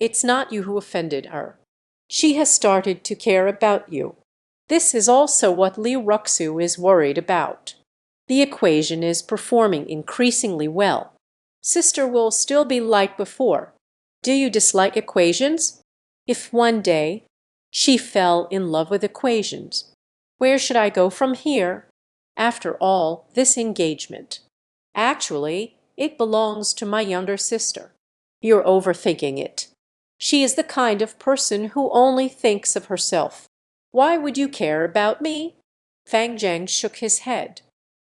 It's not you who offended her. She has started to care about you. This is also what Liu Ruxu is worried about. The equation is performing increasingly well. Sister will still be like before. Do you dislike equations? If one day she fell in love with equations, where should I go from here? After all, this engagement. Actually, it belongs to my younger sister. You're overthinking it. She is the kind of person who only thinks of herself. Why would you care about me? Fang Zheng shook his head.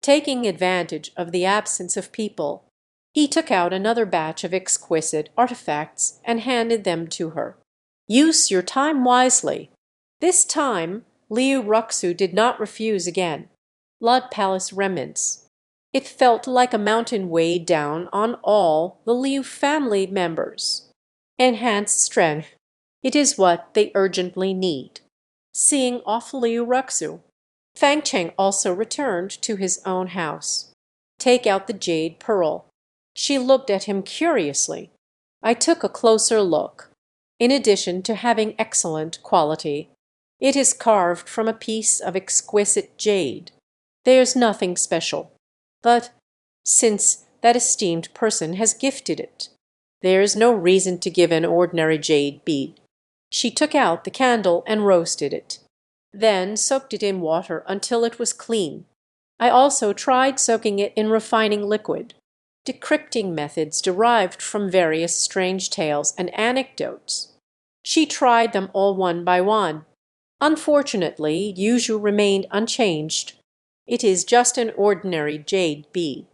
Taking advantage of the absence of people, he took out another batch of exquisite artifacts and handed them to her. Use your time wisely. This time, Liu Ruxu did not refuse again. Blood Palace remnants. It felt like a mountain weighed down on all the Liu family members. Enhanced strength. It is what they urgently need. Seeing off Liu Ruxu, Fang Cheng also returned to his own house. Take out the jade pearl. She looked at him curiously. I took a closer look. In addition to having excellent quality, it is carved from a piece of exquisite jade. There's nothing special. But since that esteemed person has gifted it, there is no reason to give an ordinary jade bead. She took out the candle and roasted it, then soaked it in water until it was clean. I also tried soaking it in refining liquid, decrypting methods derived from various strange tales and anecdotes. She tried them all one by one. Unfortunately, Yuzhu remained unchanged. It is just an ordinary jade bead.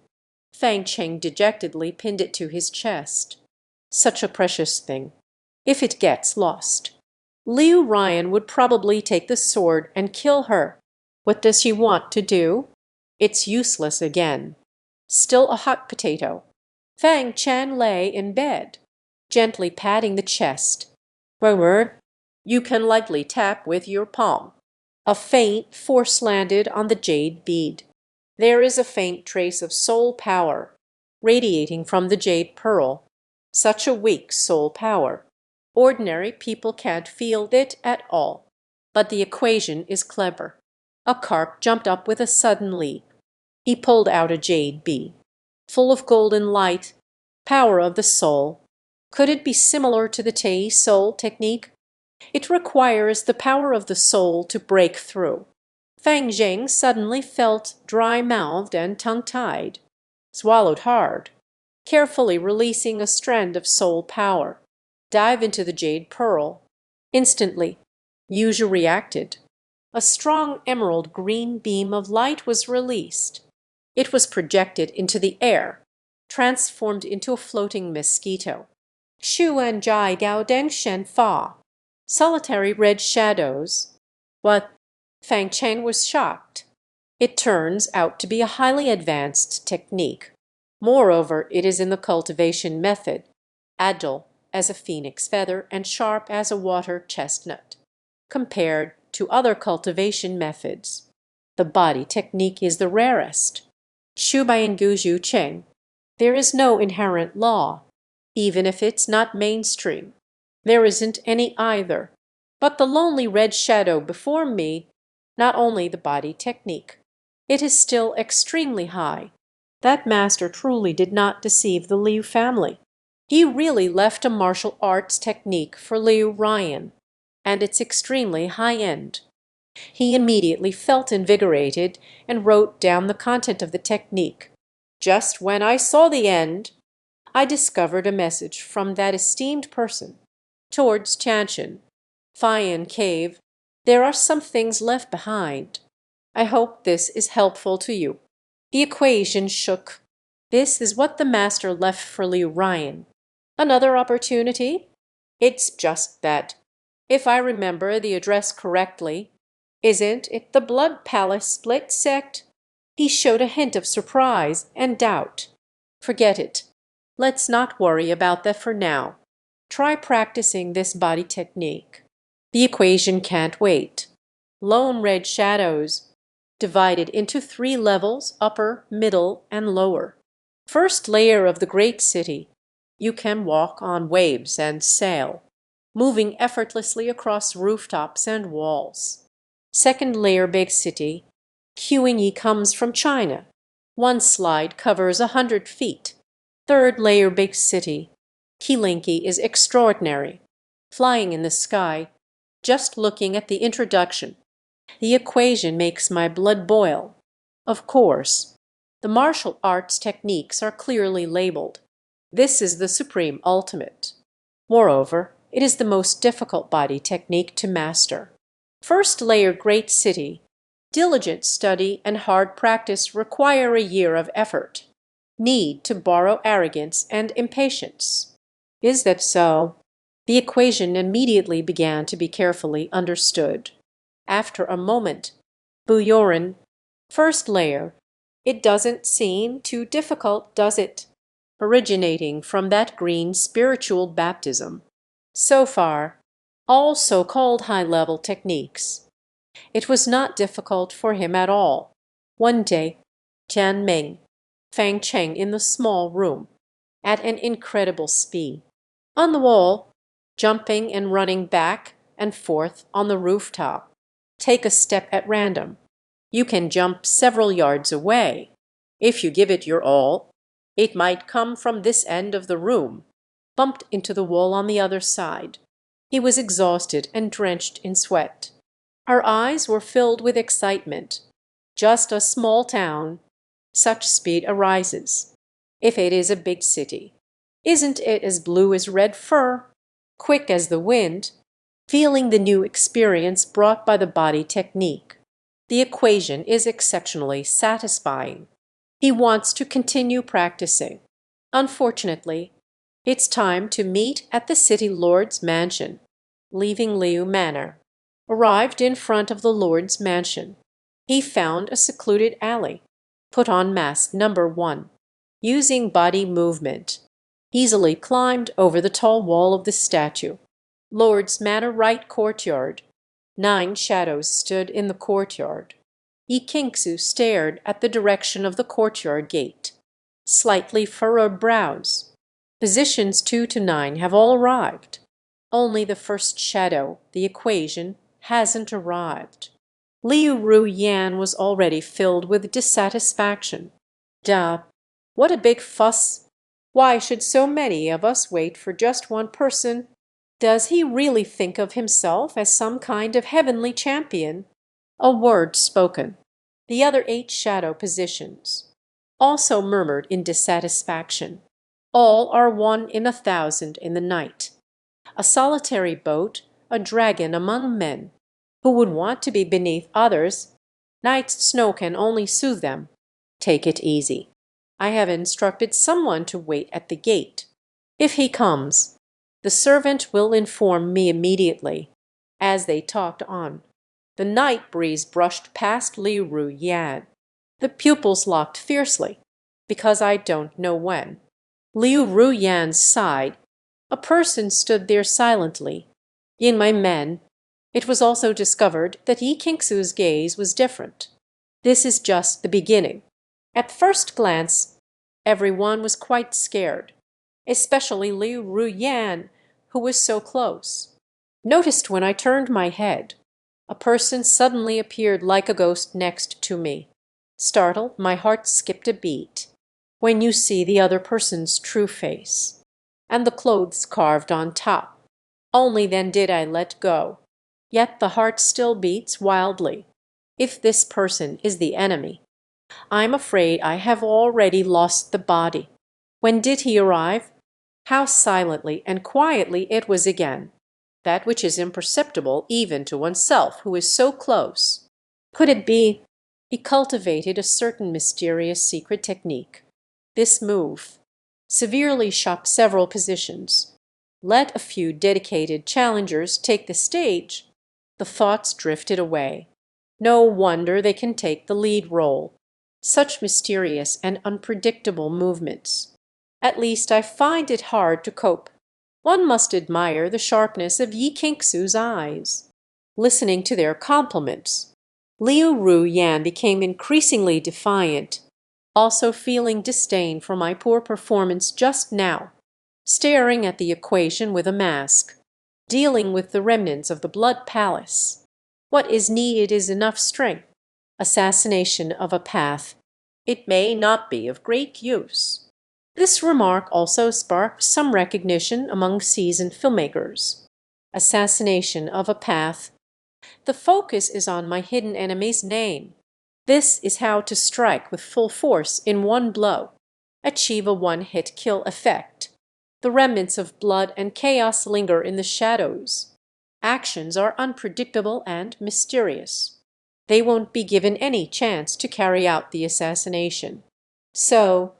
Fang Cheng dejectedly pinned it to his chest. Such a precious thing. If it gets lost. Liu Ryan would probably take the sword and kill her. What does she want to do? It's useless again. Still a hot potato. Fang Chan lay in bed, gently patting the chest. Word, you can lightly tap with your palm. A faint force landed on the jade bead. There is a faint trace of soul power radiating from the jade pearl. Such a weak soul power. Ordinary people can't feel it at all. But the equation is clever. A carp jumped up with a sudden leap. He pulled out a jade bead, full of golden light, power of the soul. Could it be similar to the Tei soul technique? It requires the power of the soul to break through. Fang Zheng suddenly felt dry-mouthed and tongue-tied. Swallowed hard, carefully releasing a strand of soul power. Dive into the jade pearl. Instantly, Yuzhu reacted. A strong emerald green beam of light was released. It was projected into the air, transformed into a floating mosquito. Xuan Jai Gao Deng Shen Fa. Solitary red shadows. What? Fang Cheng was shocked. It turns out to be a highly advanced technique. Moreover, it is in the cultivation method, agile as a phoenix feather and sharp as a water chestnut, compared to other cultivation methods. The body technique is the rarest. Shubayan Guzhu Cheng. There is no inherent law, even if it's not mainstream. There isn't any either. But the lonely red shadow before me, not only the body technique. It is still extremely high. That master truly did not deceive the Liu family. He really left a martial arts technique for Liu Ryan, and it's extremely high-end. He immediately felt invigorated and wrote down the content of the technique. Just when I saw the end, I discovered a message from that esteemed person. Towards Tianshan, Fayan Cave, there are some things left behind. I hope this is helpful to you. The equation shook. This is what the master left for Liu Ryan. Another opportunity? It's just that. If I remember the address correctly, isn't it the Blood Palace split sect? He showed a hint of surprise and doubt. Forget it. Let's not worry about that for now. Try practicing this body technique. The equation can't wait. Lone red shadows, divided into 3 levels, upper, middle, and lower. First layer of the great city. You can walk on waves and sail, moving effortlessly across rooftops and walls. Second layer big city, Qingyi comes from China. One slide covers 100 feet. Third layer big city, Qilinki is extraordinary. Flying in the sky, just looking at the introduction. The equation makes my blood boil. Of course, the martial arts techniques are clearly labeled. This is the supreme ultimate. Moreover, it is the most difficult body technique to master. First layer great city, diligent study and hard practice require a year of effort. Need to borrow arrogance and impatience. Is that so? The equation immediately began to be carefully understood. After a moment, Buyorin, first layer, it doesn't seem too difficult, does it? Originating from that green spiritual baptism. So far, all so-called high-level techniques. It was not difficult for him at all. One day, Tian Ming, Fang Cheng in the small room, at an incredible speed. On the wall, jumping and running back and forth on the rooftop. Take a step at random. You can jump several yards away. If you give it your all, it might come from this end of the room. Bumped into the wall on the other side. He was exhausted and drenched in sweat. Our eyes were filled with excitement. Just a small town. Such speed arises. If it is a big city, isn't it as blue as red fur? Quick as the wind, feeling the new experience brought by the body technique. The equation is exceptionally satisfying. He wants to continue practicing. Unfortunately, it's time to meet at the city lord's mansion. Leaving Liu Manor. Arrived in front of the lord's mansion. He found a secluded alley. Put on mask number 1. Using body movement. Easily climbed over the tall wall of the statue. Lord's Manor right courtyard. 9 shadows stood in the courtyard. Yi Kingsu stared at the direction of the courtyard gate. Slightly furrowed brows. Positions 2 to 9 have all arrived. Only the first shadow, the equation, hasn't arrived. Liu Ru Yan was already filled with dissatisfaction. Duh, what a big fuss! Why should so many of us wait for just one person? Does he really think of himself as some kind of heavenly champion? A word spoken. The other 8 shadow positions also murmured in dissatisfaction. All are 1 in 1,000 in the night. A solitary boat, a dragon among men. Who would want to be beneath others? Night's snow can only soothe them. Take it easy. I have instructed someone to wait at the gate. If he comes, the servant will inform me immediately. As they talked on, the night breeze brushed past Liu Ru Yan. The pupils locked fiercely, because I don't know when. Liu Ru Yan sighed. A person stood there silently. In my men, it was also discovered that Yi Kingsu's gaze was different. This is just the beginning. At first glance, everyone was quite scared, especially Liu Ru Yan, who was so close. Noticed when I turned my head, a person suddenly appeared like a ghost next to me. Startled, my heart skipped a beat. When you see the other person's true face, and the clothes carved on top, only then did I let go. Yet the heart still beats wildly. If this person is the enemy, I'm afraid I have already lost the body. When did he arrive? How silently and quietly it was again. That which is imperceptible even to oneself who is so close. Could it be? He cultivated a certain mysterious secret technique. This move severely shocked several positions. Let a few dedicated challengers take the stage. The thoughts drifted away. No wonder they can take the lead role. Such mysterious and unpredictable movements. At least I find it hard to cope. One must admire the sharpness of Yi Kingsu's eyes. Listening to their compliments, Liu Ru Yan became increasingly defiant, also feeling disdain for my poor performance just now. staring at the equation with a mask, dealing with the remnants of the blood palace. What is needed is enough strength, assassination of a path. It may not be of great use. This remark also sparked some recognition among seasoned filmmakers. Assassination of a path. The focus is on my hidden enemy's name. This is how to strike with full force in one blow. Achieve a one-hit kill effect. The remnants of blood and chaos linger in the shadows. Actions are unpredictable and mysterious. They won't be given any chance to carry out the assassination. So,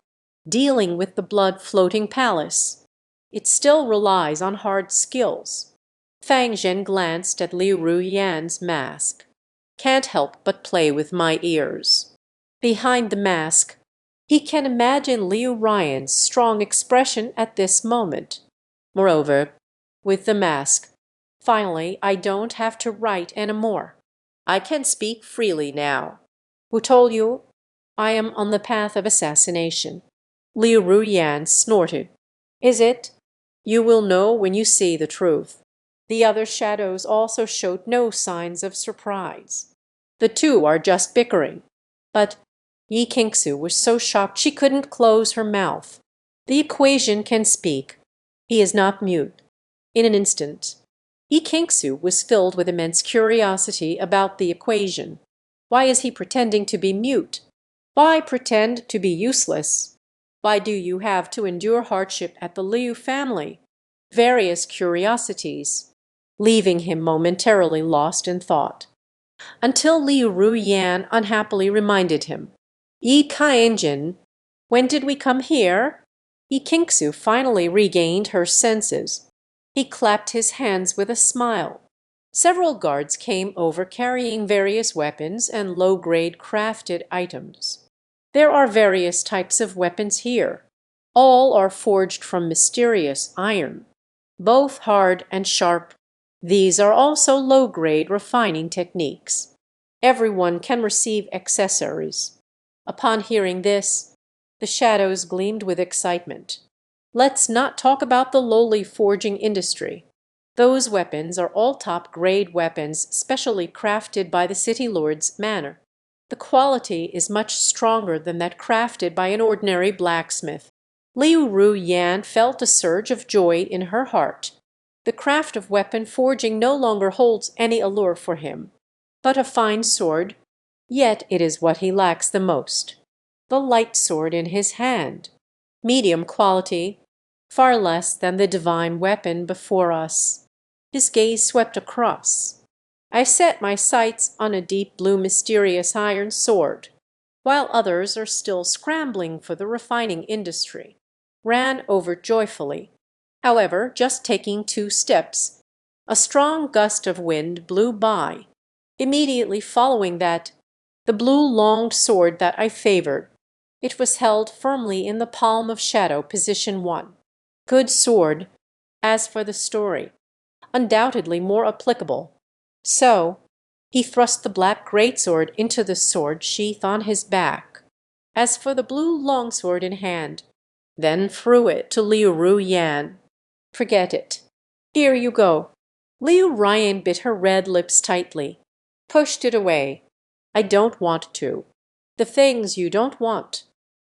dealing with the blood-floating palace, it still relies on hard skills. Fang Zhen glanced at Liu Ruyan's mask. Can't help but play with my ears. Behind the mask, he can imagine Liu Ruyan's strong expression at this moment. Moreover, with the mask, finally I don't have to write anymore. I can speak freely now. Who told you I am on the path of assassination? Liu Ruyan snorted. Is it? You will know when you see the truth. The other shadows also showed no signs of surprise. The two are just bickering. But Yi Qingsu was so shocked she couldn't close her mouth. The equation can speak. He is not mute. In an instant, Yi Qingsu was filled with immense curiosity about the equation. Why is he pretending to be mute? Why pretend to be useless? Why do you have to endure hardship at the Liu family? Various curiosities, leaving him momentarily lost in thought. Until Liu Ruyan unhappily reminded him. Yi Kainjin, when did we come here? Yi Qingsu finally regained her senses. He clapped his hands with a smile. Several guards came over carrying various weapons and low-grade crafted items. There are various types of weapons here. All are forged from mysterious iron, both hard and sharp. These are also low-grade refining techniques. Everyone can receive accessories. Upon hearing this, the shadows gleamed with excitement. Let's not talk about the lowly forging industry. Those weapons are all top-grade weapons specially crafted by the city lord's manor. The quality is much stronger than that crafted by an ordinary blacksmith. Liu Ruyan felt a surge of joy in her heart. The craft of weapon forging no longer holds any allure for him. But a fine sword, yet it is what he lacks the most. The light sword in his hand. Medium quality, far less than the divine weapon before us. His gaze swept across. I set my sights on a deep blue mysterious iron sword, while others are still scrambling for the refining industry. Ran over joyfully. However, just taking 2 steps, a strong gust of wind blew by. Immediately following that, the blue longed sword that I favored. It was held firmly in the palm of shadow position 1. Good sword. As for the story, undoubtedly more applicable. So, he thrust the black greatsword into the sword sheath on his back. As for the blue longsword in hand, then threw it to Liu Ruyan. Forget it. Here you go. Liu Ruyan bit her red lips tightly, pushed it away. I don't want to. The things you don't want.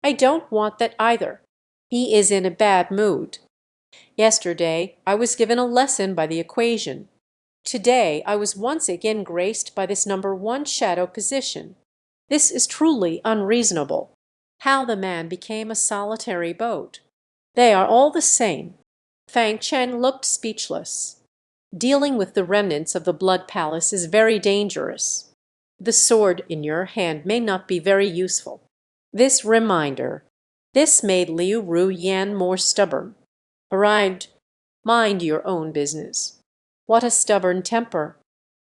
I don't want that either. He is in a bad mood. Yesterday I was given a lesson by the equation. Today I was once again graced by this number 1 shadow position. This is truly unreasonable. How the man became a solitary boat. They are all the same. Fang Chen looked speechless. Dealing with the remnants of the blood palace is very dangerous. The sword in your hand may not be very useful. This reminder, this made Liu Ruyan more stubborn. Arrived, mind your own business. What a stubborn temper.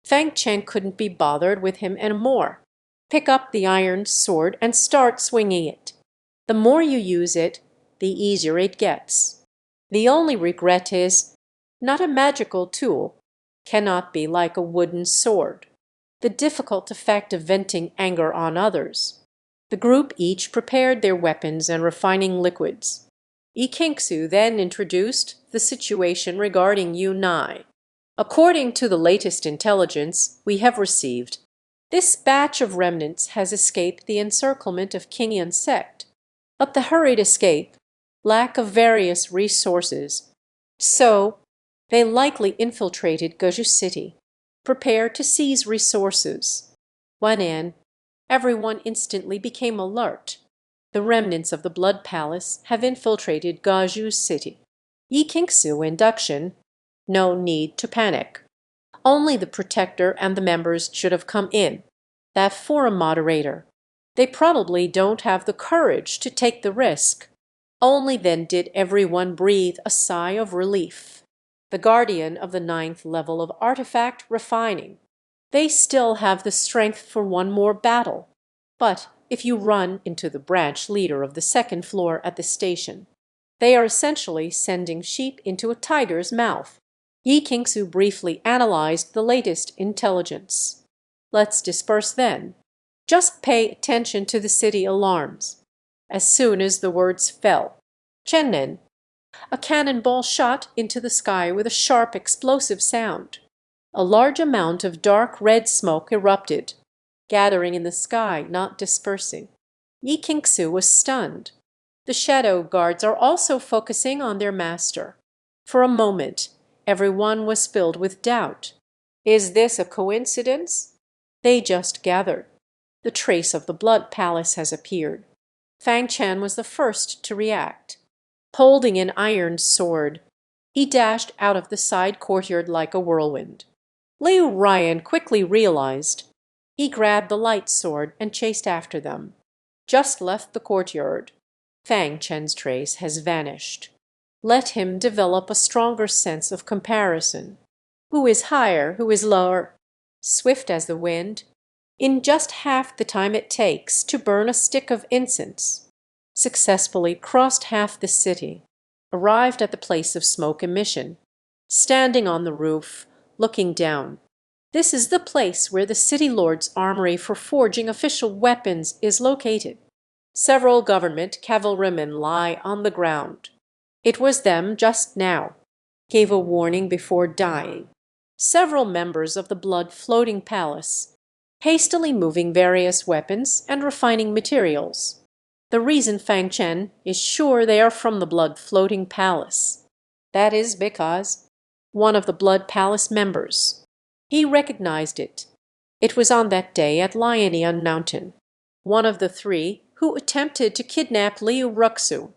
Fang Chen couldn't be bothered with him anymore. Pick up the iron sword and start swinging it. The more you use it, the easier it gets. The only regret is, not a magical tool, cannot be like a wooden sword. The difficult effect of venting anger on others. The group each prepared their weapons and refining liquids. Kingsu then introduced the situation regarding Yu Nai. According to the latest intelligence we have received, this batch of remnants has escaped the encirclement of Qingyan sect, but the hurried escape, lack of various resources, so they likely infiltrated Geju City, prepared to seize resources. Wanan, everyone instantly became alert. The remnants of the Blood Palace have infiltrated Gaju City. Yi Kingsu induction. No need to panic. Only the protector and the members should have come in. That for a moderator. They probably don't have the courage to take the risk. Only then did everyone breathe a sigh of relief. The guardian of the 9th level of artifact refining. They still have the strength for one more battle. But if you run into the branch leader of the 2nd floor at the station, they are essentially sending sheep into a tiger's mouth. Yi Kingsu briefly analyzed the latest intelligence. Let's disperse then. Just pay attention to the city alarms. As soon as the words fell, Chennen, a cannonball shot into the sky with a sharp explosive sound. A large amount of dark red smoke erupted, gathering in the sky, not dispersing. Yi Kingsu was stunned. The shadow guards are also focusing on their master. For a moment, everyone was filled with doubt. Is this a coincidence? They just gathered. The trace of the Blood Palace has appeared. Fang Chen was the first to react. Holding an iron sword, he dashed out of the side courtyard like a whirlwind. Liu Ryan quickly realized. He grabbed the light sword and chased after them. Just left the courtyard. Fang Chen's trace has vanished. Let him develop a stronger sense of comparison. Who is higher, who is lower? Swift as the wind, in just half the time it takes to burn a stick of incense, successfully crossed half the city, arrived at the place of smoke emission, standing on the roof, looking down. This is the place where the city lord's armory for forging official weapons is located. Several government cavalrymen lie on the ground. It was them just now. Gave a warning before dying. Several members of the blood floating palace, hastily moving various weapons and refining materials. The reason Fang Chen is sure they are from the blood floating palace. That is because one of the blood palace members. He recognized it. It was on that day at Lionian Mountain. One of the 3 who attempted to kidnap Liu Ruxu.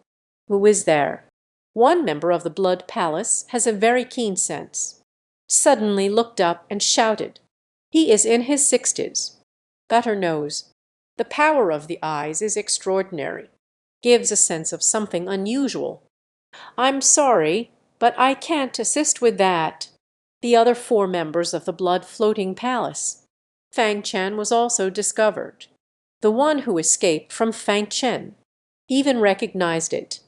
Who is there? One member of the Blood Palace has a very keen sense. Suddenly looked up and shouted. He is in his 60s. Better knows. The power of the eyes is extraordinary. Gives a sense of something unusual. I'm sorry, but I can't assist with that. The other 4 members of the blood floating palace. Fang Chen was also discovered. The one who escaped from Fang Chen even recognized it.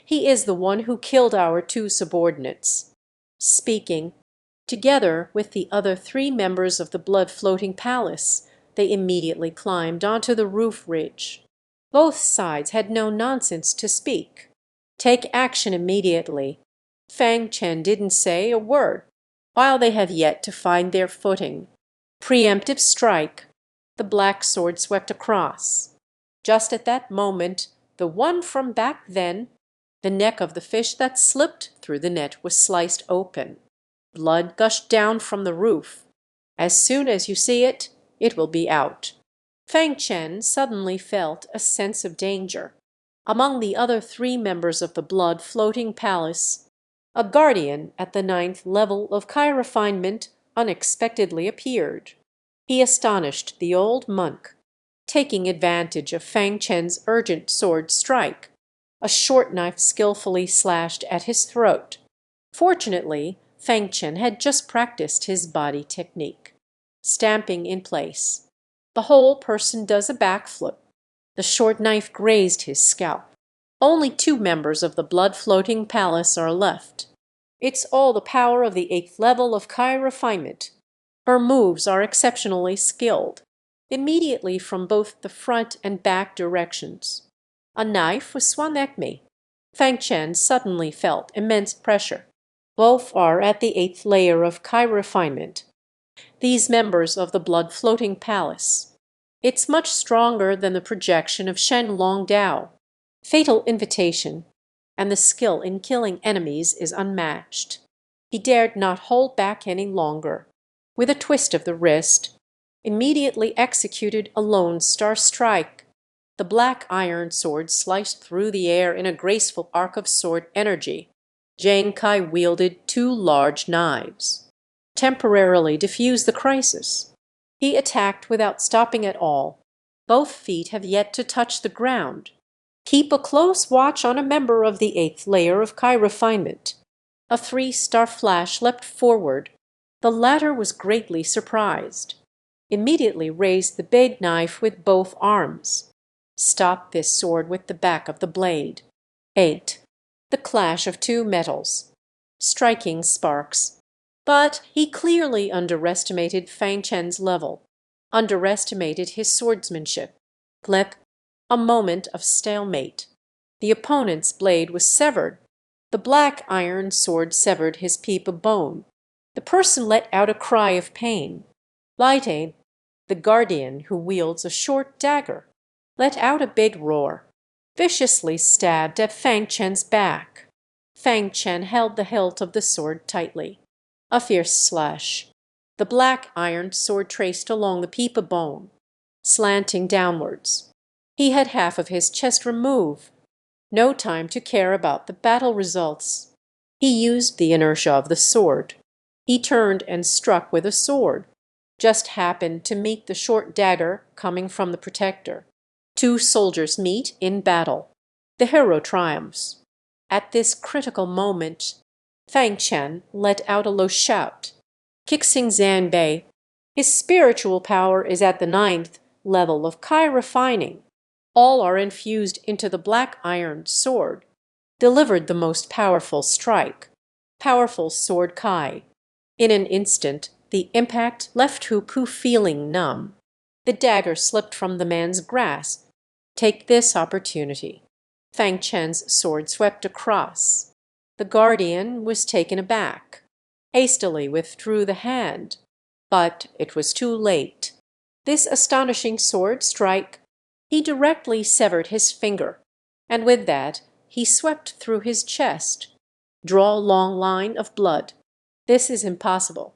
He is the one who killed our 2 subordinates. Speaking, together with the other 3 members of the blood floating palace, they immediately climbed onto the roof ridge. Both sides had no nonsense to speak. Take action immediately. Fang Chen didn't say a word, while they have yet to find their footing. Preemptive strike. The black sword swept across. Just at that moment, the one from back then, the neck of the fish that slipped through the net was sliced open. Blood gushed down from the roof. As soon as you see it, it will be out. Fang Chen suddenly felt a sense of danger. Among the other 3 members of the blood floating palace, a guardian at the 9th level of Kai refinement unexpectedly appeared. He astonished the old monk, taking advantage of Fang Chen's urgent sword strike. A short knife skillfully slashed at his throat. Fortunately, Fang Chen had just practiced his body technique. Stamping in place. The whole person does a backflip. The short knife grazed his scalp. Only 2 members of the blood-floating palace are left. It's all the power of the 8th level of Kai refinement. Her moves are exceptionally skilled. Immediately from both the front and back directions. A knife was swung at me. Fang Chen suddenly felt immense pressure. Both are at the 8th layer of Chi refinement, these members of the blood-floating palace. It's much stronger than the projection of Shen Long Dao. Fatal invitation, and the skill in killing enemies is unmatched. He dared not hold back any longer. With a twist of the wrist, immediately executed a Lone Star strike. The black iron sword sliced through the air in a graceful arc of sword energy. Jang Kai wielded 2 large knives. Temporarily diffuse the crisis. He attacked without stopping at all. Both feet have yet to touch the ground. Keep a close watch on a member of the 8th layer of Chi refinement. A 3-star flash leapt forward. The latter was greatly surprised. Immediately raised the big knife with both arms. Stop this sword with the back of the blade. 8. The clash of 2 metals. Striking sparks. But he clearly underestimated Fang Chen's level, underestimated his swordsmanship. Click. A moment of stalemate. The opponent's blade was severed. The black iron sword severed his peep of bone. The person let out a cry of pain. Lightain, the guardian who wields a short dagger, let out a big roar, viciously stabbed at Fang Chen's back. Fang Chen held the hilt of the sword tightly. A fierce slash. The black iron sword traced along the peep of bone, slanting downwards. He had half of his chest removed. No time to care about the battle results. He used the inertia of the sword. He turned and struck with a sword. Just happened to meet the short dagger coming from the protector. 2 soldiers meet in battle. The hero triumphs. At this critical moment, Fang Chen let out a low shout. Kixing Zanbei, his spiritual power is at the 9th level of Chi refining. All are infused into the black iron sword. Delivered the most powerful strike. Powerful sword Chi. In an instant, the impact left Hu Ku feeling numb. The dagger slipped from the man's grasp. Take this opportunity. Fang Chen's sword swept across. The guardian was taken aback, hastily withdrew the hand. But it was too late. This astonishing sword strike, he directly severed his finger, and with that he swept through his chest. Draw long line of blood. This is impossible.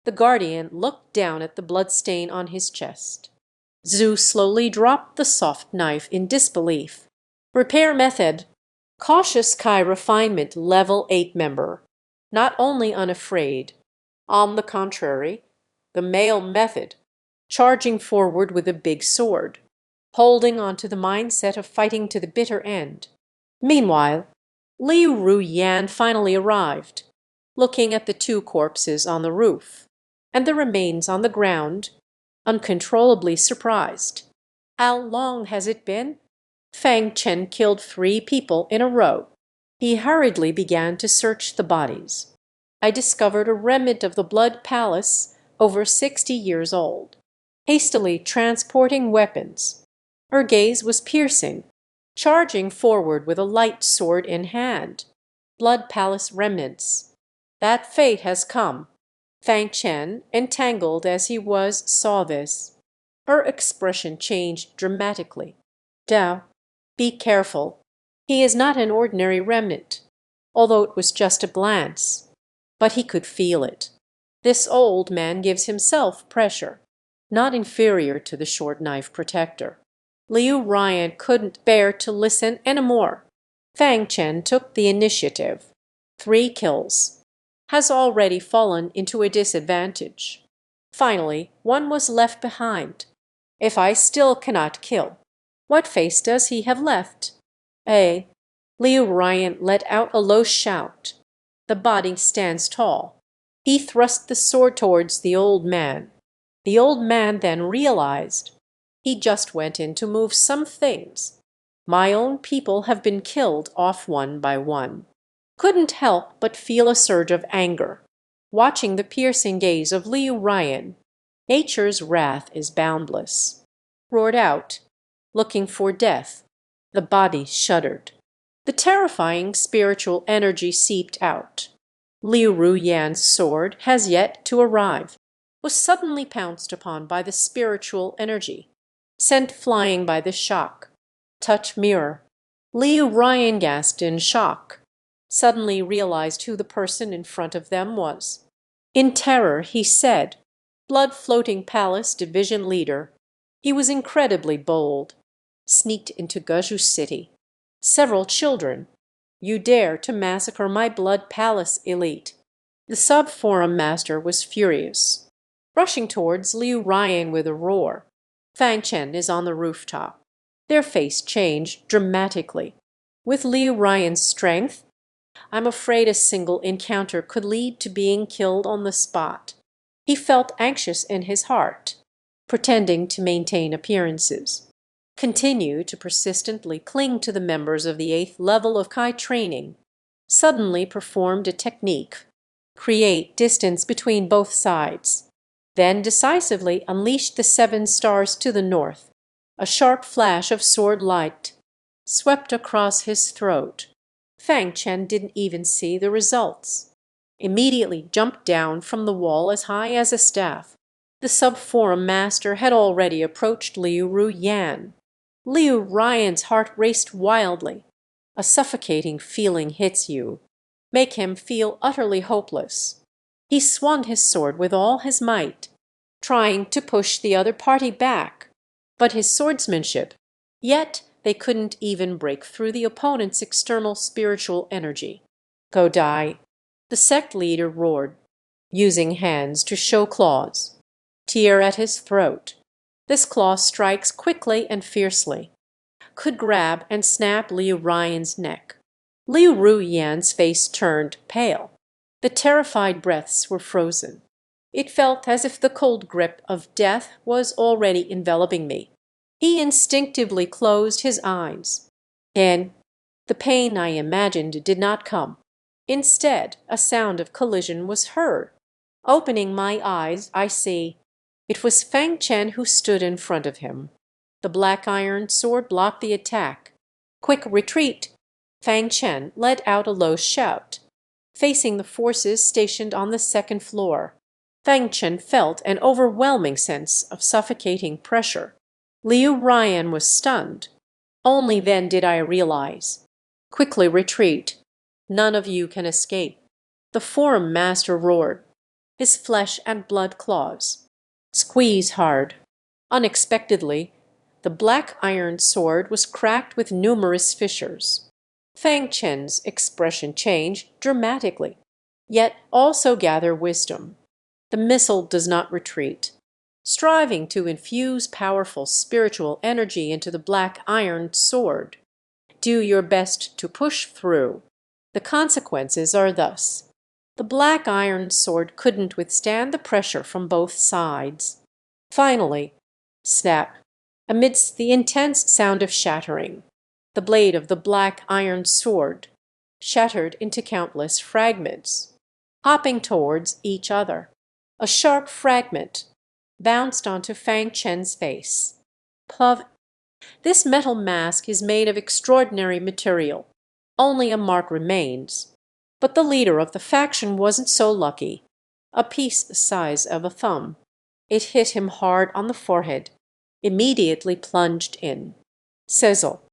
The guardian looked down at the blood stain on his chest. Zhu slowly dropped the soft knife in disbelief. Repair method. Cautious Chi refinement level 8 member. Not only unafraid. On the contrary, the male method. Charging forward with a big sword. Holding on to the mindset of fighting to the bitter end. Meanwhile, Liu Ruyan finally arrived, looking at the 2 corpses on the roof, and the remains on the ground, uncontrollably surprised. How long has it been? Fang Chen killed 3 people in a row. He hurriedly began to search the bodies. I discovered a remnant of the blood palace, over 60 years old. Hastily transporting weapons. Her gaze was piercing, charging forward with a light sword in hand. Blood palace remnants. That fate has come. Fang Chen, entangled as he was, saw this. Her expression changed dramatically. Dao, be careful. He is not an ordinary remnant, although it was just a glance. But he could feel it. This old man gives himself pressure, not inferior to the short knife protector. Liu Ryan couldn't bear to listen anymore. Fang Chen took the initiative. 3 kills. Has already fallen into a disadvantage. Finally, 1 was left behind. If I still cannot kill, what face does he have left? Liu Ryan let out a low shout. The body stands tall. He thrust the sword towards the old man. The old man then realized. He just went in to move some things. My own people have been killed off one by one. Couldn't help but feel a surge of anger. Watching the piercing gaze of Liu Ryan, nature's wrath is boundless. Roared out, looking for death. The body shuddered. The terrifying spiritual energy seeped out. Liu Ruyan's sword has yet to arrive, was suddenly pounced upon by the spiritual energy, sent flying by the shock. Touch mirror. Liu Ryan gasped in shock, suddenly realized who the person in front of them was. In terror, he said, "Blood Floating Palace Division Leader." He was incredibly bold. "Sneaked into Guzhu City. Several children. You dare to massacre my Blood Palace elite." The sub-forum master was furious, rushing towards Liu Ryan with a roar. Fang Chen is on the rooftop. Their face changed dramatically. With Liu Ryan's strength, I'm afraid a single encounter could lead to being killed on the spot. He felt anxious in his heart, pretending to maintain appearances. Continue to persistently cling to the members of the 8th level of Kai training. Suddenly performed a technique. Create distance between both sides. Then decisively unleashed the 7 stars to the north. A sharp flash of sword light swept across his throat. Fang Chen didn't even see the results. Immediately jumped down from the wall as high as a staff. The sub-forum master had already approached Liu Ruyan. Liu Ryan's heart raced wildly. A suffocating feeling hits you. Make him feel utterly hopeless. He swung his sword with all his might, trying to push the other party back. But his swordsmanship, yet they couldn't even break through the opponent's external spiritual energy. "Go die," the sect leader roared, using hands to show claws. Tear at his throat. This claw strikes quickly and fiercely. Could grab and snap Liu Ryan's neck. Liu Ruyan's face turned pale. The terrified breaths were frozen. It felt as if the cold grip of death was already enveloping me. He instinctively closed his eyes. And the pain I imagined did not come. Instead, a sound of collision was heard. Opening my eyes, I see it was Fang Chen who stood in front of him. The black iron sword blocked the attack. "Quick retreat!" Fang Chen let out a low shout, facing the forces stationed on the 2nd floor. Fang Chen felt an overwhelming sense of suffocating pressure. Liu Ryan was stunned. Only then did I realize. "Quickly retreat. None of you can escape." The forum master roared, his flesh and blood claws. "Squeeze hard." Unexpectedly, the black iron sword was cracked with numerous fissures. Fang Chen's expression changed dramatically, yet also gather wisdom. The missile does not retreat. Striving to infuse powerful spiritual energy into the black iron sword. Do your best to push through. The consequences are thus. The black iron sword couldn't withstand the pressure from both sides. Finally, snap, amidst the intense sound of shattering. The blade of the black iron sword shattered into countless fragments, hopping towards each other. A sharp fragment bounced onto Fang Chen's face. Puff. This metal mask is made of extraordinary material. Only a mark remains. But the leader of the faction wasn't so lucky. A piece the size of a thumb. It hit him hard on the forehead, immediately plunged in. Sizzle.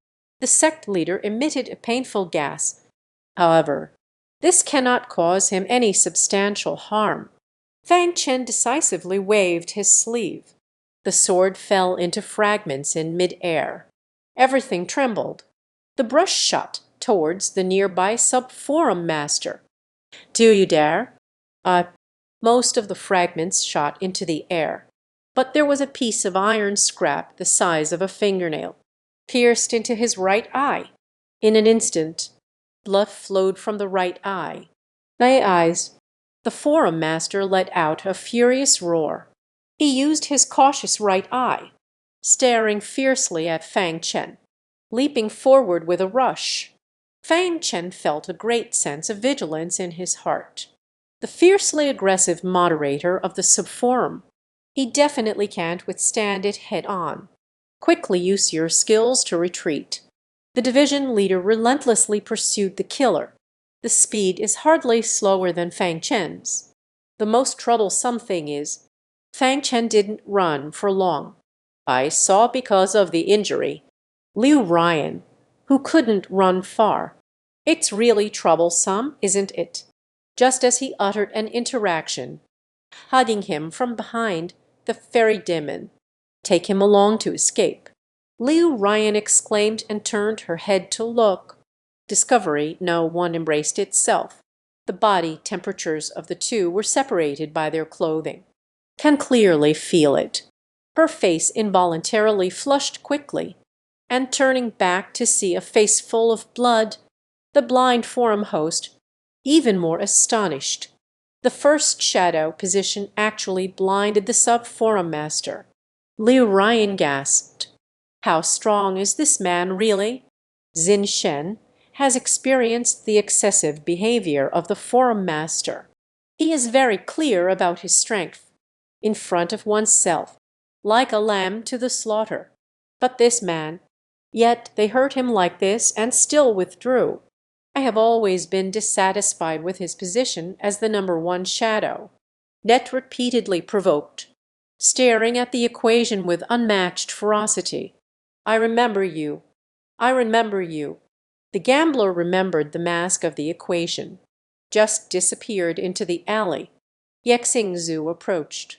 The sect leader emitted a painful gas. However, this cannot cause him any substantial harm. Fang Chen decisively waved his sleeve. The sword fell into fragments in mid-air. Everything trembled. The brush shot towards the nearby sub-forum master. "Do you dare?" Most of the fragments shot into the air, but there was a piece of iron scrap the size of a fingernail, pierced into his right eye. In an instant, blood flowed from the right eye. My eyes. The forum master let out a furious roar. He used his cautious right eye, staring fiercely at Fang Chen, leaping forward with a rush. Fang Chen felt a great sense of vigilance in his heart. The fiercely aggressive moderator of the subforum. He definitely can't withstand it head on. Quickly use your skills to retreat. The division leader relentlessly pursued the killer. The speed is hardly slower than Fang Chen's. The most troublesome thing is, Fang Chen didn't run for long. I saw because of the injury. Liu Ryan, who couldn't run far. It's really troublesome, isn't it? Just as he uttered an interaction, hugging him from behind, the fairy demon. Take him along to escape. Liu Ryan exclaimed and turned her head to look. Discovery no one embraced itself. The body temperatures of the two were separated by their clothing. Can clearly feel it. Her face involuntarily flushed quickly, and turning back to see a face full of blood, the blind forum host, even more astonished. The first shadow position actually blinded the sub-forum master. Liu Ryan gasped. How strong is this man really? Xin Shen has experienced the excessive behavior of the forum master. He is very clear about his strength, in front of oneself, like a lamb to the slaughter. But this man, yet they hurt him like this and still withdrew. I have always been dissatisfied with his position as the number one shadow. Net repeatedly provoked, staring at the equation with unmatched ferocity. I remember you. I remember you. The gambler remembered the mask of the equation, just disappeared into the alley. Yexing Zhu approached,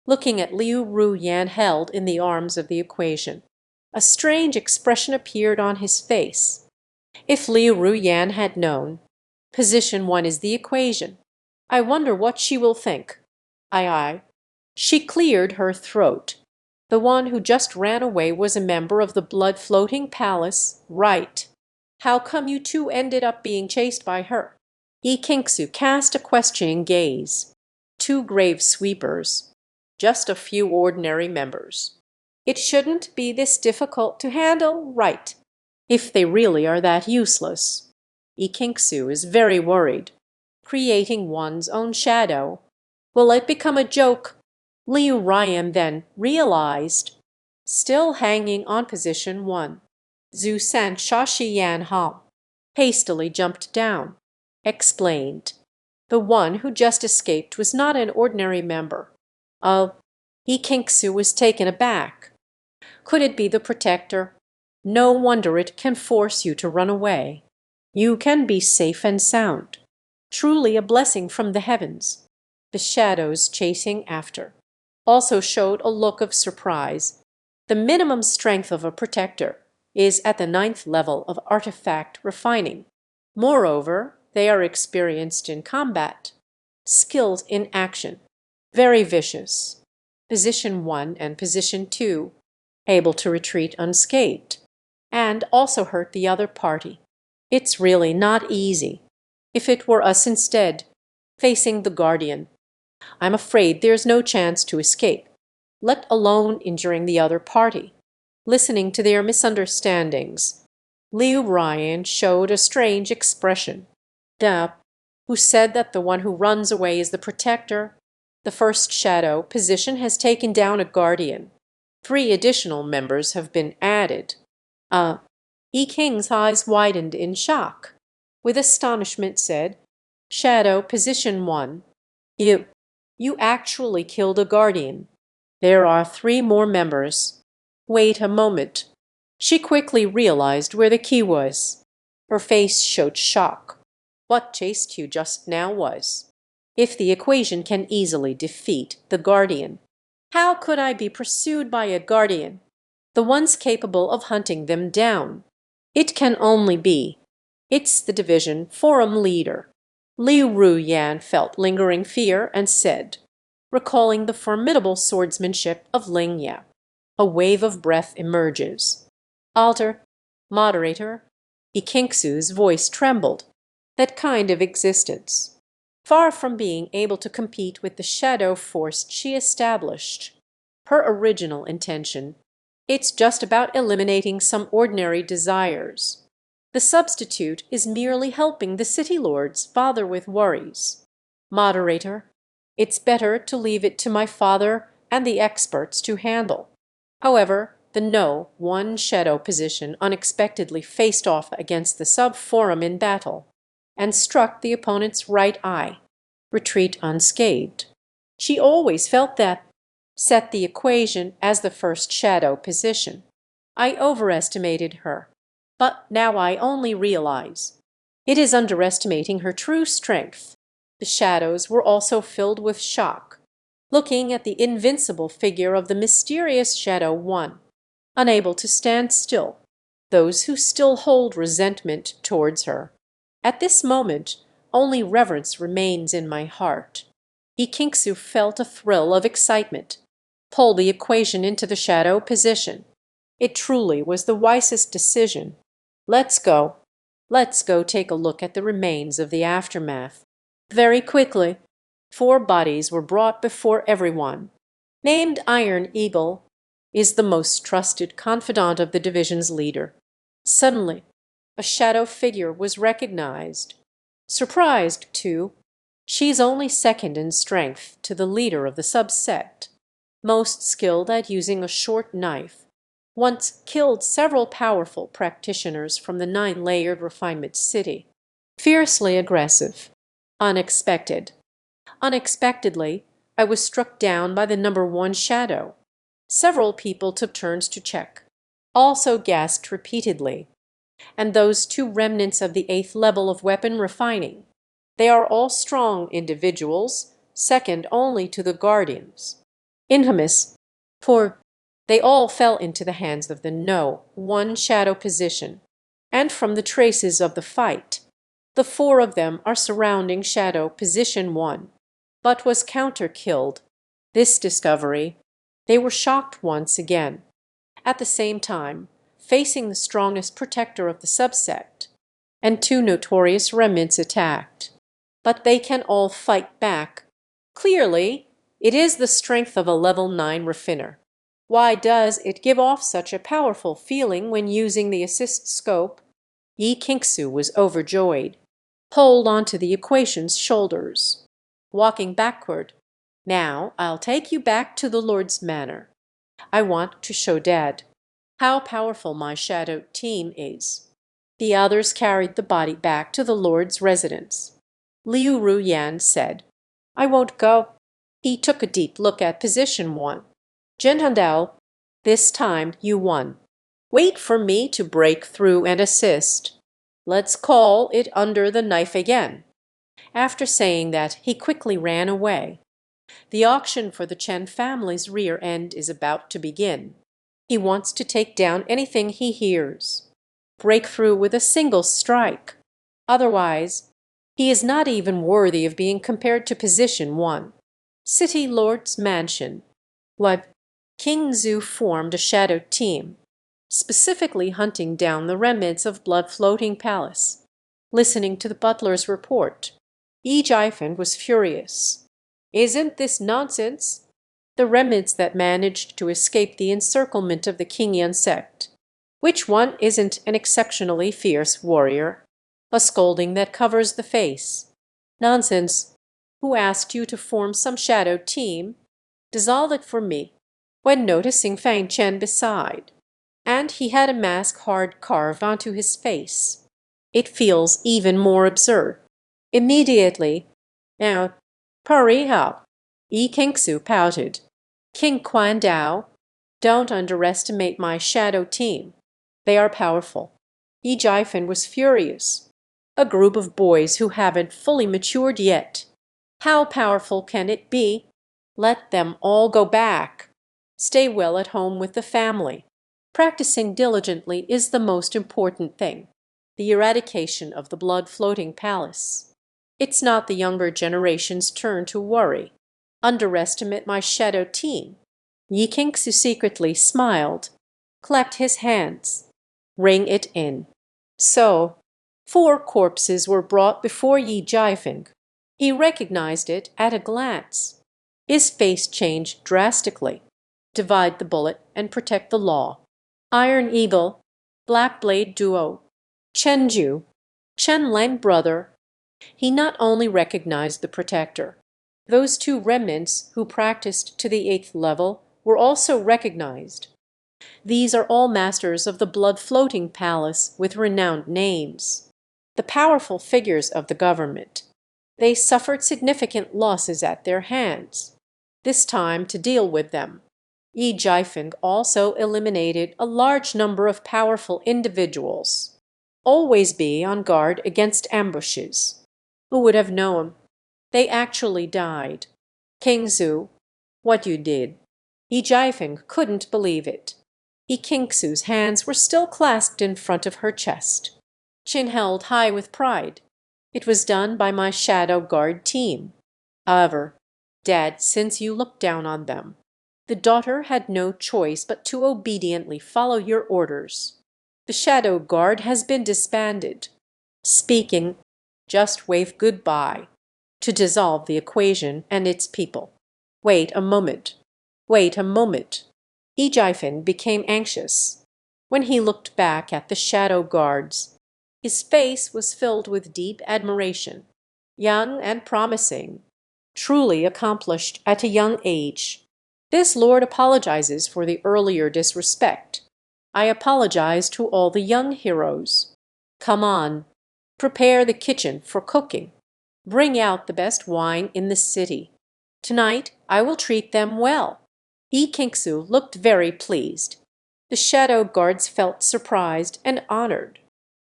looking at Liu Ruyan held in the arms of the equation. A strange expression appeared on his face. If Liu Ruyan had known, position 1 is the equation. I wonder what she will think. Aye. She cleared her throat. The one who just ran away was a member of the blood-floating palace, right. How come you two ended up being chased by her? Yi Kingsu cast a questioning gaze. Two grave sweepers. Just a few ordinary members. It shouldn't be this difficult to handle, right? If they really are that useless. Yi Kingsu is very worried. Creating one's own shadow. Will it become a joke? Liu Ryan then realized. Still hanging on position 1. Zhu San Shaxiyan Hao hastily jumped down. Explained. The one who just escaped was not an ordinary member. Yi Kingsu was taken aback. Could it be the protector? No wonder it can force you to run away. You can be safe and sound. Truly a blessing from the heavens. The shadows chasing after also showed a look of surprise. The minimum strength of a protector is at the 9th level of artifact refining. Moreover, they are experienced in combat, skilled in action, very vicious. Position 1 and position 2, able to retreat unscathed, and also hurt the other party. It's really not easy. If it were us instead, facing the Guardian, I'm afraid there's no chance to escape, let alone injuring the other party. Listening to their misunderstandings, Liu Ryan showed a strange expression. Da, who said that the one who runs away is the protector. The first shadow position has taken down a guardian. 3 additional members have been added. Yi King's eyes widened in shock. With astonishment said, Shadow position 1. You actually killed a guardian. There are 3 more members. Wait a moment. She quickly realized where the key was. Her face showed shock. What chased you just now was. If the equation can easily defeat the guardian, how could I be pursued by a guardian? The ones capable of hunting them down. It can only be. It's the division forum leader. Liu Ruyan felt lingering fear and said, recalling the formidable swordsmanship of Lingya. A wave of breath emerges. Alter, moderator, Yi Kingsu's voice trembled. That kind of existence. Far from being able to compete with the shadow force she established. Her original intention. It's just about eliminating some ordinary desires. The substitute is merely helping the city lords bother with worries. Moderator, it's better to leave it to my father and the experts to handle. However, The No. 1 shadow position unexpectedly faced off against the sub-forum in battle, and struck the opponent's right eye. Retreat unscathed. She always felt that. Set the equation as the first shadow position. I overestimated her, but now I only realize it is underestimating her true strength. The shadows were also filled with shock, looking at the invincible figure of the mysterious Shadow 1, unable to stand still, those who still hold resentment towards her. At this moment, only reverence remains in my heart. Ikinksu felt a thrill of excitement. Pull the equation into the shadow position. It truly was the wisest decision. Let's go. Let's go take a look at the remains of the aftermath. Very quickly, 4 bodies were brought before everyone. Named Iron Eagle is the most trusted confidant of the division's leader. Suddenly, a shadow figure was recognized. Surprised, too. She's only second in strength to the leader of the subsect, most skilled at using a short knife. Once killed several powerful practitioners from the 9-layered refinement city. Fiercely aggressive. Unexpected. Unexpectedly, I was struck down by the number 1 shadow. Several people took turns to check, also gasped repeatedly. And those 2 remnants of the 8th level of weapon refining. They are all strong individuals, second only to the guardians. Infamous, for they all fell into the hands of the No. 1 shadow position, and from the traces of the fight, the 4 of them are surrounding shadow position 1, but was counter-killed. This discovery, they were shocked once again, at the same time facing the strongest protector of the subsect, and 2 notorious remnants attacked. But they can all fight back. Clearly, it is the strength of a level 9 refiner. Why does it give off such a powerful feeling when using the assist scope? Yi Kinksu was overjoyed, pulled onto the equation's shoulders. Walking backward, now I'll take you back to the Lord's manor. I want to show Dad how powerful my shadow team is. The others carried the body back to the Lord's residence. Liu Ruyan said, I won't go. He took a deep look at position 1. Jinhandao, this time you won. Wait for me to break through and assist. Let's call it under the knife again. After saying that, he quickly ran away. The auction for the Chen family's rear end is about to begin. He wants to take down anything he hears. Break through with a single strike. Otherwise, he is not even worthy of being compared to position 1. City Lord's Mansion. What? King Zhu formed a shadow team, specifically hunting down the remnants of Blood Floating Palace. Listening to the butler's report, Yi Jifen was furious. Isn't this nonsense? The remnants that managed to escape the encirclement of the Qingyan sect. Which one isn't an exceptionally fierce warrior? A scolding that covers the face. Nonsense. Who asked you to form some shadow team? Dissolve it for me. When noticing Fang Chen beside, and he had a mask hard carved onto his face. It feels even more absurd. Immediately, now, Pari Hao. Yi Kingsu pouted. King Quan Dao, don't underestimate my shadow team. They are powerful. Yi Jifen was furious. A group of boys who haven't fully matured yet. How powerful can it be? Let them all go back. Stay well at home with the family. Practicing diligently is the most important thing. The eradication of the blood-floating palace. It's not the younger generation's turn to worry. Underestimate my shadow team. Yi Kingsu secretly smiled, clapped his hands. Ring it in. So, 4 corpses were brought before Yi Jifen. He recognized it at a glance. His face changed drastically. Divide the bullet and protect the law. Iron Eagle, Black Blade Duo, Chenju, Chen Lang brother. He not only recognized the protector. Those 2 remnants who practiced to the 8th level were also recognized. These are all masters of the blood-floating palace with renowned names, the powerful figures of the government. They suffered significant losses at their hands. This time, to deal with them, Yi Jiefeng also eliminated a large number of powerful individuals. Always be on guard against ambushes. Who would have known? They actually died. King Zhu, what you did. Yi Jiefeng couldn't believe it. Yi Qingxu's hands were still clasped in front of her chest, chin held high with pride. It was done by my shadow guard team. However, Dad, since you looked down on them, the daughter had no choice but to obediently follow your orders. The shadow guard has been disbanded. Speaking, just wave goodbye to dissolve the equation and its people. Wait a moment. Wait a moment. Yi Jiefeng became anxious. When he looked back at the shadow guards, his face was filled with deep admiration. Young and promising, truly accomplished at a young age. This lord apologizes for the earlier disrespect. I apologize to all the young heroes. Come on, prepare the kitchen for cooking. Bring out the best wine in the city. Tonight I will treat them well. Yi Qingxu looked very pleased. The shadow guards felt surprised and honored.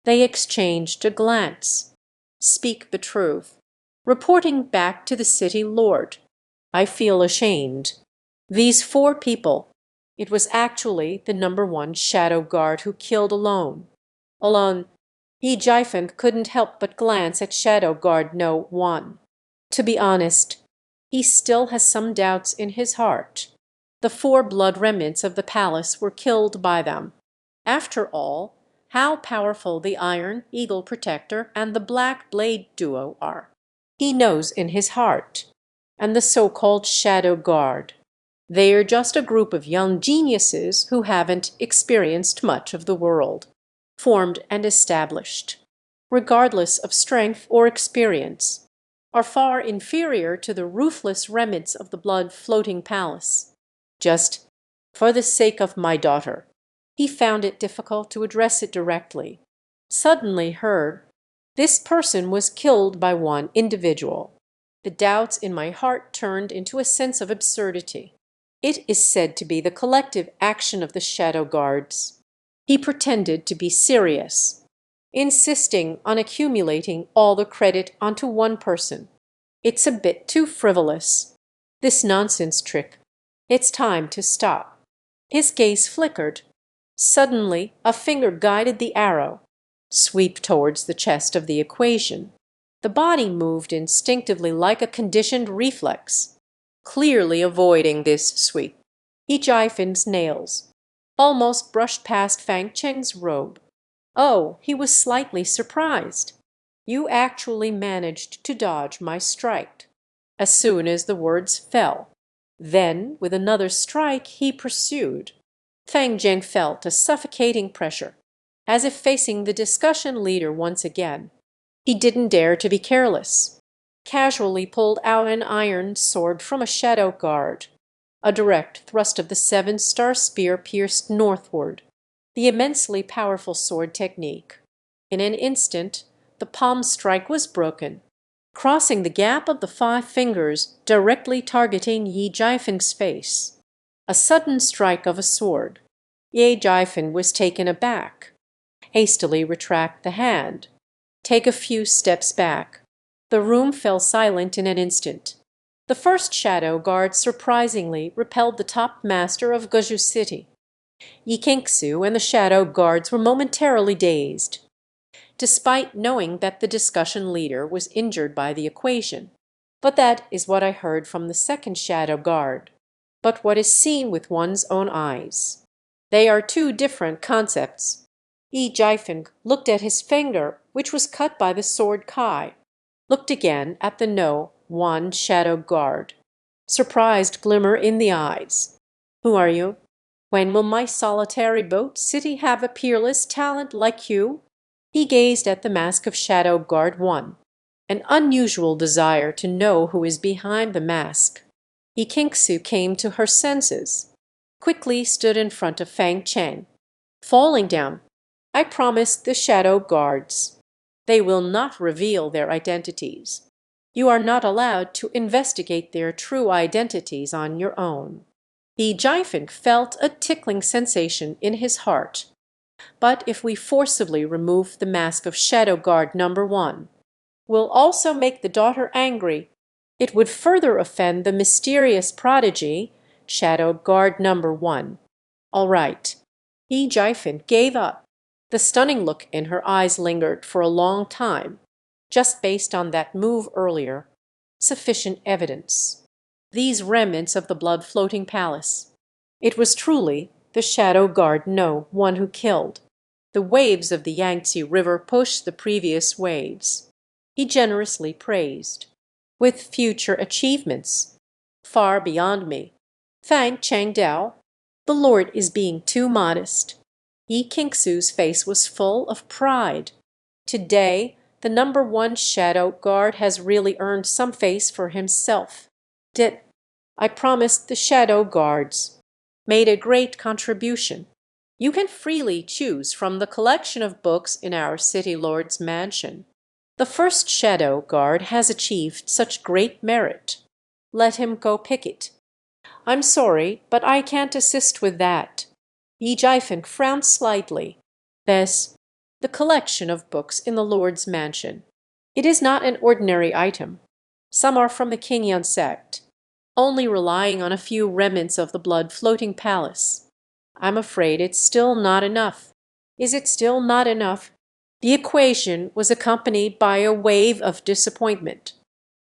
They exchanged a glance. Speak the truth. Reporting back to the city lord. I feel ashamed. These 4 people. It was actually the #1 shadow guard who killed alone. Alone. Yi Jiefeng couldn't help but glance at shadow guard no. 1. To be honest, he still has some doubts in his heart. The 4 blood remnants of the palace were killed by them. After all, how powerful the Iron Eagle Protector and the Black Blade duo are. He knows in his heart. And the so-called Shadow Guard. They're just a group of young geniuses who haven't experienced much of the world. Formed and established, regardless of strength or experience, are far inferior to the ruthless remnants of the blood-floating palace. Just for the sake of my daughter. He found it difficult to address it directly. Suddenly heard, this person was killed by one individual. The doubts in my heart turned into a sense of absurdity. It is said to be the collective action of the shadow guards. He pretended to be serious, insisting on accumulating all the credit onto one person. It's a bit too frivolous. This nonsense trick. It's time to stop. His gaze flickered. Suddenly, a finger guided the arrow. Sweep towards the chest of the equation. The body moved instinctively like a conditioned reflex, clearly avoiding this sweep. Yi Jiefeng's nails almost brushed past Fang Cheng's robe. Oh, he was slightly surprised. You actually managed to dodge my strike. As soon as the words fell. Then, with another strike, he pursued. Fang Zheng felt a suffocating pressure, as if facing the discussion leader once again. He didn't dare to be careless. Casually pulled out an iron sword from a shadow guard. A direct thrust of the 7-star spear pierced northward. The immensely powerful sword technique. In an instant, the palm strike was broken, crossing the gap of the 5 fingers, directly targeting Yi Jiefeng's face. A sudden strike of a sword. Yi Jiefeng was taken aback. Hastily retract the hand. Take a few steps back. The room fell silent in an instant. The first shadow guard surprisingly repelled the top master of Guju City. Yi Qingxu and the shadow guards were momentarily dazed, despite knowing that the discussion leader was injured by the equation. But that is what I heard from the second shadow guard. But what is seen with one's own eyes. They are 2 different concepts. Yi Jiefeng looked at his finger, which was cut by the sword Kai. Looked again at the No. 1 shadow guard. Surprised glimmer in the eyes. Who are you? When will my solitary boat city have a peerless talent like you? He gazed at the mask of shadow guard 1. An unusual desire to know who is behind the mask. Yi Qingxu came to her senses. quickly stood in front of Fang Cheng. Falling down, I promised the shadow guards. They will not reveal their identities. You are not allowed to investigate their true identities on your own. He Jifen felt a tickling sensation in his heart. But if we forcibly remove the mask of Shadow Guard number 1, will also make the daughter angry. It would further offend the mysterious prodigy, Shadow Guard number 1. All right. He Jifen gave up. The stunning look in her eyes lingered for a long time, just based on that move earlier. Sufficient evidence. These remnants of the blood-floating palace. It was truly the Shadow Guard no one who killed. The waves of the Yangtze River pushed the previous waves. He generously praised. With future achievements. Far beyond me. Fang Changdao, the Lord is being too modest. Yi Qingsu's face was full of pride. Today, the number 1 Shadow Guard has really earned some face for himself. I promised the Shadow Guards. Made a great contribution. You can freely choose from the collection of books in our City Lord's mansion. The first Shadow Guard has achieved such great merit. Let him go pick it. I'm sorry, but I can't assist with that. Yi Jifen frowned slightly. The collection of books in the Lord's mansion. It is not an ordinary item. Some are from the Qingyan sect, only relying on a few remnants of the blood-floating palace. I'm afraid it's still not enough. Is it still not enough? The equation was accompanied by a wave of disappointment.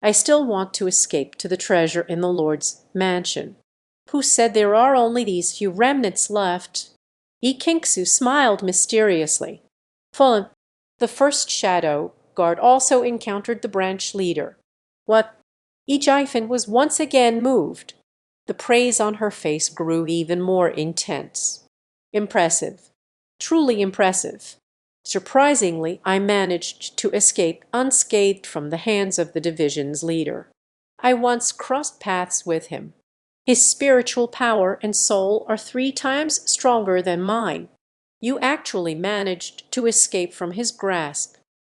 I still want to escape to the treasure in the Lord's mansion. Who said there are only these few remnants left? Yi Qingsu smiled mysteriously. The first Shadow Guard also encountered the branch leader. What? Yi Jifen was once again moved. The praise on her face grew even more intense. Impressive. Truly impressive. Surprisingly, I managed to escape unscathed from the hands of the division's leader. I once crossed paths with him. His spiritual power and soul are 3 times stronger than mine. You actually managed to escape from his grasp.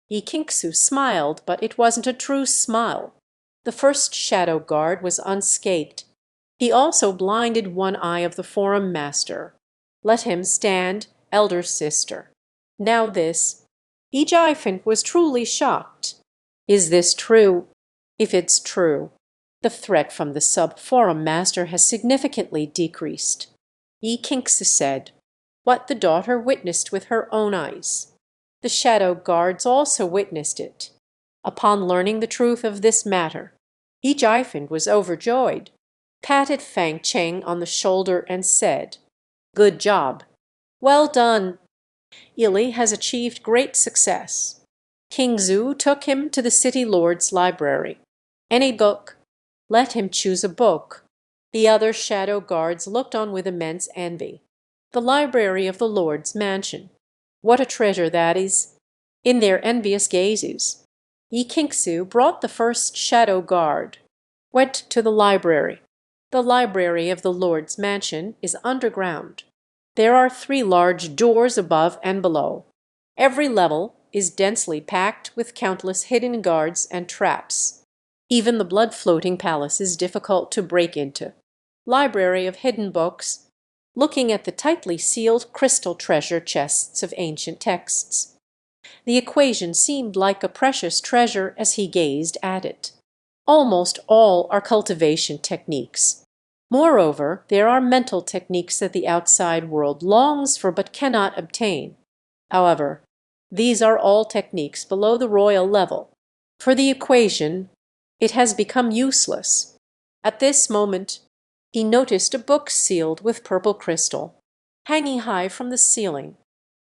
Yi Qingsu smiled, but it wasn't a true smile. The first Shadow Guard was unscathed. He also blinded one eye of the Forum Master. Let him stand, elder sister. Now this. Yi Jifen was truly shocked. Is this true? If it's true, the threat from the sub-Forum Master has significantly decreased. Yi Qingsu said, what the daughter witnessed with her own eyes. The Shadow Guards also witnessed it. Upon learning the truth of this matter, Yi Jifen was overjoyed, patted Fang Cheng on the shoulder and said, good job. Well done. Ili has achieved great success. King Zhu took him to the City Lord's library. Any book. Let him choose a book. The other Shadow Guards looked on with immense envy. The library of the Lord's mansion. What a treasure that is! In their envious gazes, Yi Qingsu brought the first Shadow Guard. Went to the library. The library of the Lord's mansion is underground. There are 3 large doors above and below. Every level is densely packed with countless hidden guards and traps. Even the blood-floating palace is difficult to break into. Library of hidden books, looking at the tightly sealed crystal treasure chests of ancient texts. The equation seemed like a precious treasure as he gazed at it. Almost all are cultivation techniques. Moreover, there are mental techniques that the outside world longs for but cannot obtain. However, these are all techniques below the royal level. For the equation, it has become useless. At this moment, he noticed a book sealed with purple crystal, hanging high from the ceiling.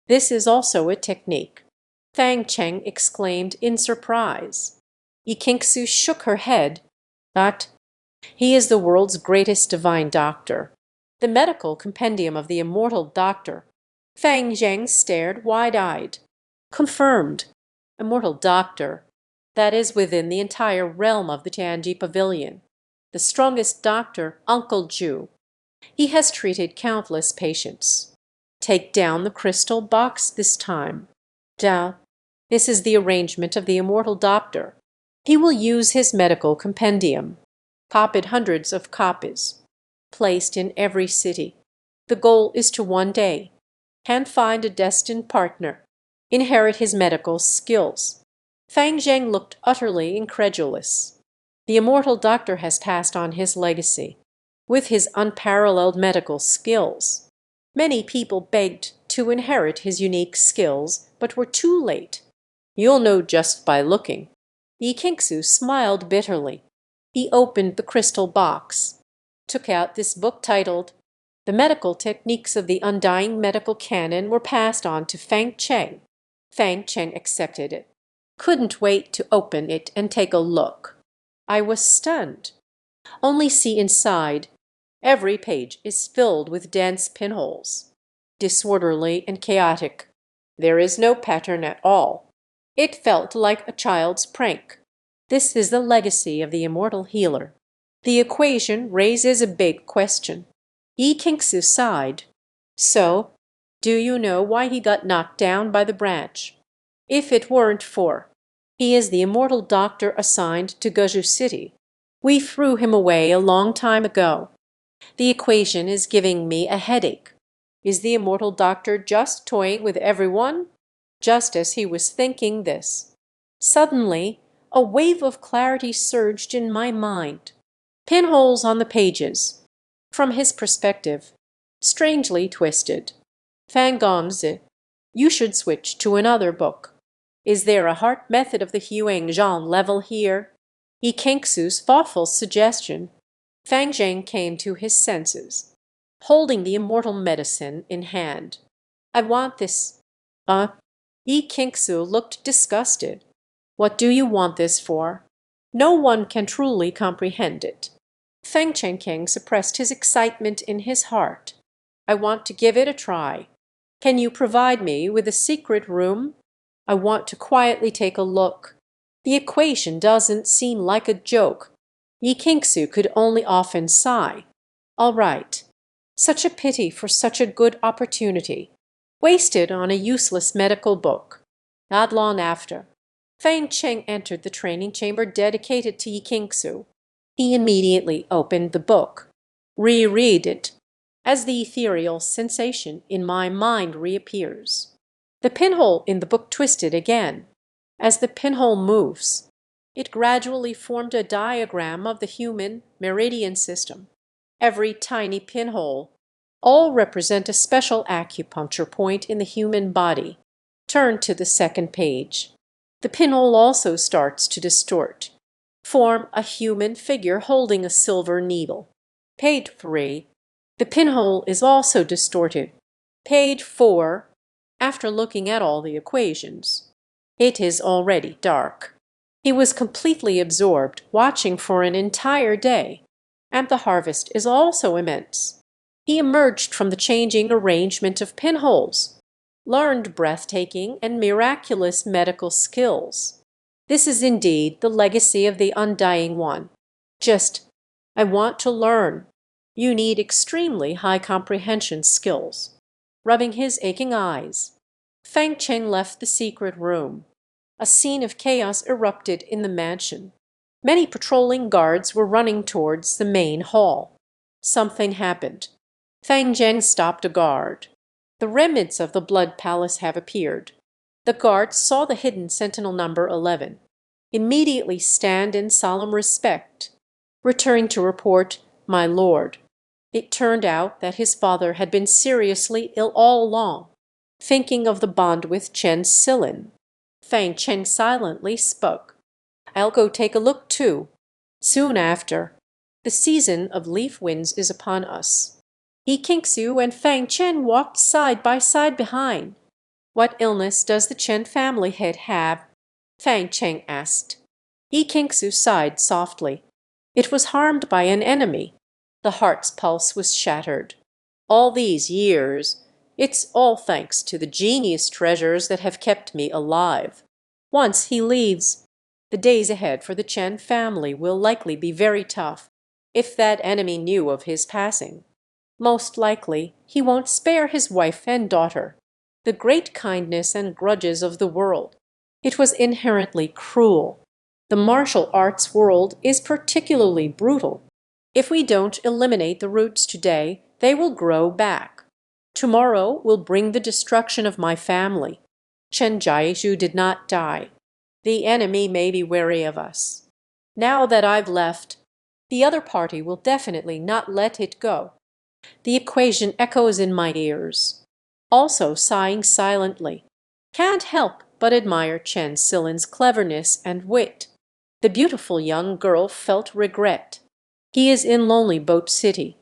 This is also a technique. Fang Cheng exclaimed in surprise. Yi Qingsu shook her head. But he is the world's greatest divine doctor. The medical compendium of the immortal doctor. Fang Zheng stared wide-eyed. Confirmed. Immortal doctor. That is within the entire realm of the Tianji Pavilion. The strongest doctor, Uncle Ju. He has treated countless patients. Take down the crystal box this time. Down. This is the arrangement of the immortal doctor. He will use his medical compendium, copied hundreds of copies, placed in every city. The goal is to one day can find a destined partner, inherit his medical skills. Fang Zheng looked utterly incredulous. The immortal doctor has passed on his legacy, with his unparalleled medical skills. Many people begged to inherit his unique skills, but were too late. You'll know just by looking. Yi Kingsu smiled bitterly. He opened the crystal box, took out this book titled "The Medical Techniques of the Undying Medical Canon Were Passed on to Fang Cheng." Fang Cheng accepted it. Couldn't wait to open it and take a look. I was stunned. Only see inside. Every page is filled with dense pinholes, disorderly and chaotic. There is no pattern at all. It felt like a child's prank. This is the legacy of the immortal healer. The equation raises a big question. Yi Kingsu sighed. So, do you know why he got knocked down by the branch? If it weren't for he is the immortal doctor assigned to Guju City. We threw him away a long time ago. The equation is giving me a headache. Is the immortal doctor just toying with everyone? Just as he was thinking this, suddenly a wave of clarity surged in my mind. Pinholes on the pages, from his perspective, strangely twisted. Fang Gongzi, you should switch to another book. Is there a heart method of the Huang Zhang level here? Yi Kingsu's thoughtful suggestion. Fang Zheng came to his senses, holding the immortal medicine in hand. I want this. Yi Kingsu looked disgusted. What do you want this for? No one can truly comprehend it. Feng Chenkeng suppressed his excitement in his heart. I want to give it a try. Can you provide me with a secret room? I want to quietly take a look. The equation doesn't seem like a joke. Yi Kingsu could only often sigh. All right. Such a pity for such a good opportunity. Wasted on a useless medical book. Not long after, Fang Cheng entered the training chamber dedicated to Yi Kingsu. He immediately opened the book. Reread it, as the ethereal sensation in my mind reappears. The pinhole in the book twisted again. As the pinhole moves, it gradually formed a diagram of the human meridian system. Every tiny pinhole, all represent a special acupuncture point in the human body. Turn to the second page. The pinhole also starts to distort. Form a human figure holding a silver needle. Page 3. The pinhole is also distorted. Page 4. After looking at all the equations, it is already dark. He was completely absorbed, watching for an entire day, and the harvest is also immense. He emerged from the changing arrangement of pinholes, learned breathtaking and miraculous medical skills. This is indeed the legacy of the Undying One. I want to learn. You need extremely high comprehension skills. Rubbing his aching eyes, Fang Cheng left the secret room. A scene of chaos erupted in the mansion. Many patrolling guards were running towards the main hall. Something happened. Fang Zheng stopped a guard. The remnants of the Blood Palace have appeared. The guards saw the hidden sentinel number 11. Immediately stand in solemn respect. Returning to report, my lord. It turned out that his father had been seriously ill all along, thinking of the bond with Chen Silin. Fang Cheng silently spoke. I'll go take a look too. Soon after, the season of leaf winds is upon us. Yi Kingsu and Fang Chen walked side by side behind. What illness does the Chen family head have? Fang Cheng asked. Yi Kingsu sighed softly. It was harmed by an enemy. The heart's pulse was shattered. All these years, it's all thanks to the genius treasures that have kept me alive. Once he leaves, the days ahead for the Chen family will likely be very tough, if that enemy knew of his passing. Most likely he won't spare his wife and daughter. The great kindness and grudges of the world. It was inherently cruel. The martial arts world is particularly brutal. If we don't eliminate the roots today, they will grow back. Tomorrow will bring the destruction of my family. Chen Jiaizhu did not die. The enemy may be wary of us. Now that I've left, the other party will definitely not let it go. The equation echoes in my ears. Also sighing silently. Can't help but admire Chen Silin's cleverness and wit. The beautiful young girl felt regret. He is in Lonely Boat City.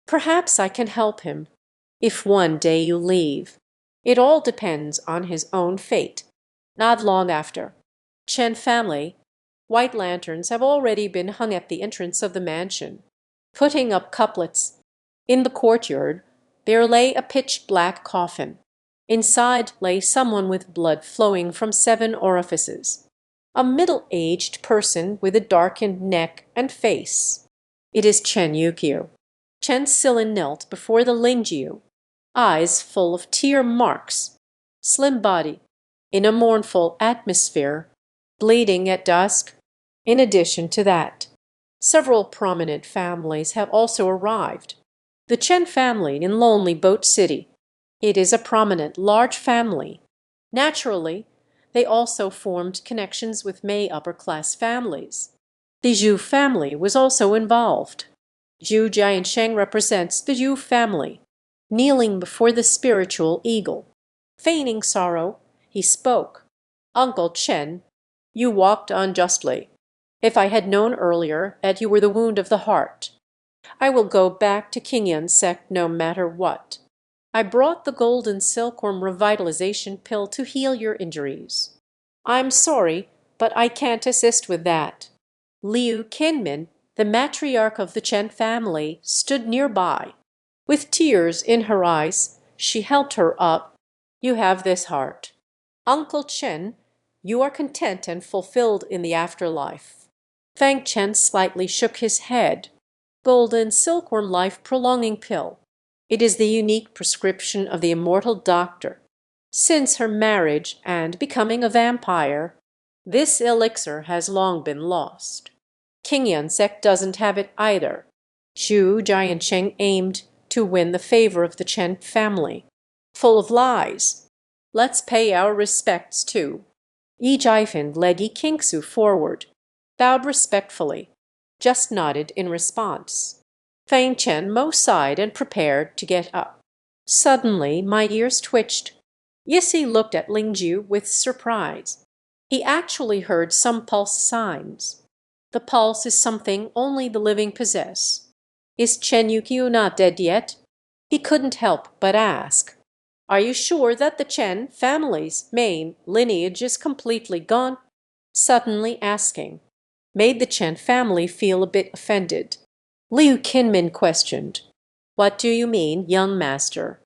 Perhaps I can help him. If one day you leave. It all depends on his own fate. Not long after. Chen family. White lanterns have already been hung at the entrance of the mansion, putting up couplets. In the courtyard there lay a pitch-black coffin. Inside lay someone with blood flowing from 7 orifices. A middle-aged person with a darkened neck and face. It is Chen Yukio. Chen Silin knelt before the Lingjiu, eyes full of tear marks, slim body, in a mournful atmosphere, bleeding at dusk. In addition to that, several prominent families have also arrived. The Chen family in Lonely Boat City. It is a prominent, large family. Naturally, they also formed connections with Mei upper-class families. The Zhu family was also involved. Zhu Jiansheng represents the Zhu family, kneeling before the spiritual eagle. Feigning sorrow, he spoke. Uncle Chen, you walked unjustly. If I had known earlier that you were the wound of the heart, I will go back to Qingyan sect no matter what. I brought the golden silkworm revitalization pill to heal your injuries. I'm sorry, but I can't assist with that. Liu Qinmin, the matriarch of the Chen family, stood nearby. With tears in her eyes, she helped her up. You have this heart. Uncle Chen, you are content and fulfilled in the afterlife. Fang Chen slightly shook his head. Golden silkworm life-prolonging pill. It is the unique prescription of the immortal doctor. Since her marriage and becoming a vampire, this elixir has long been lost. Qingyan sect doesn't have it either. Zhu Jiansheng aimed to win the favor of the Chen family. Full of lies. Let's pay our respects too. Yi Jiefeng led Yi Qingsu forward, bowed respectfully, just nodded in response. Fang Chen Mo sighed and prepared to get up. Suddenly my ears twitched. Yisi looked at Lingjiu with surprise. He actually heard some pulse signs. The pulse is something only the living possess. Is Chen Yukio not dead yet? He couldn't help but ask. Are you sure that the Chen family's main lineage is completely gone? Suddenly asking made the Chen family feel a bit offended. Liu Qinmin questioned. What do you mean, young master?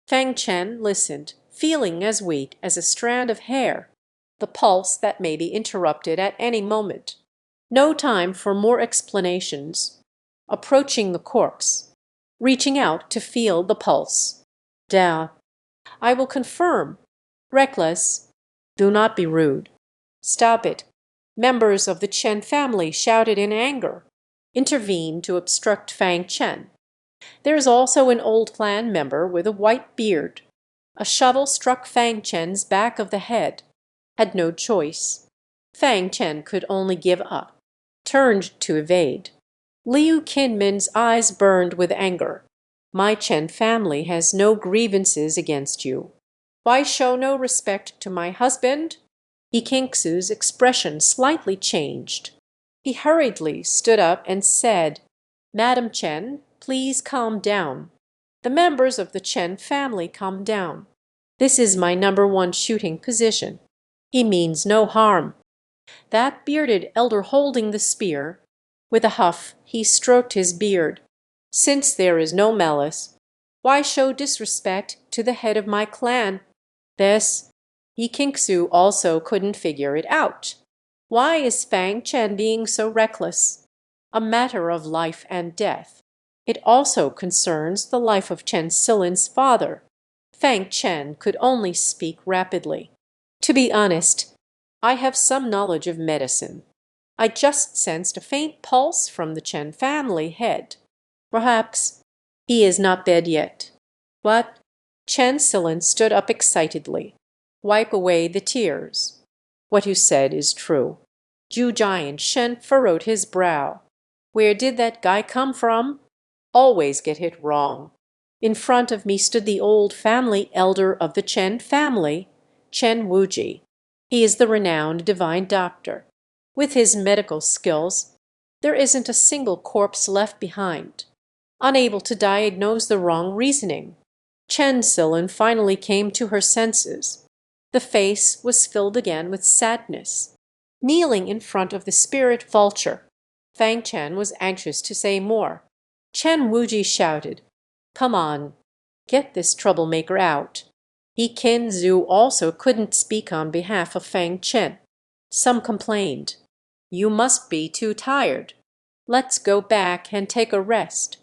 Fang Chen listened, feeling as weak as a strand of hair, the pulse that may be interrupted at any moment. No time for more explanations. Approaching the corpse, reaching out to feel the pulse. Down. I will confirm. Reckless. Do not be rude. Stop it. Members of the Chen family shouted in anger, intervened to obstruct Fang Chen. There is also an old clan member with a white beard. A shovel struck Fang Chen's back of the head. Had no choice. Fang Chen could only give up. Turned to evade. Liu Qinmin's eyes burned with anger. My Chen family has no grievances against you. Why show no respect to my husband? Yi Qingsu's expression slightly changed. He hurriedly stood up and said, Madam Chen, please calm down. The members of the Chen family calm down. This is my #1 shooting position. He means no harm. That bearded elder holding the spear, with a huff he stroked his beard. Since there is no malice, why show disrespect to the head of my clan? This, Yi Qingsu also couldn't figure it out. Why is Fang Chen being so reckless? A matter of life and death. It also concerns the life of Chen Silin's father. Fang Chen could only speak rapidly. To be honest, I have some knowledge of medicine. I just sensed a faint pulse from the Chen family head. Perhaps he is not dead yet. What? Chen Silin stood up excitedly. Wipe away the tears. What you said is true. Zhu Jian Shen furrowed his brow. Where did that guy come from? Always get it wrong. In front of me stood the old family elder of the Chen family, Chen Wuji. He is the renowned divine doctor. With his medical skills, there isn't a single corpse left behind. Unable to diagnose the wrong reasoning, Chen Silin finally came to her senses. The face was filled again with sadness. Kneeling in front of the spirit vulture, Fang Chen was anxious to say more. Chen Wuji shouted, "Come on, get this troublemaker out." He Qin Zhu also couldn't speak on behalf of Fang Chen. Some complained, "You must be too tired. Let's go back and take a rest."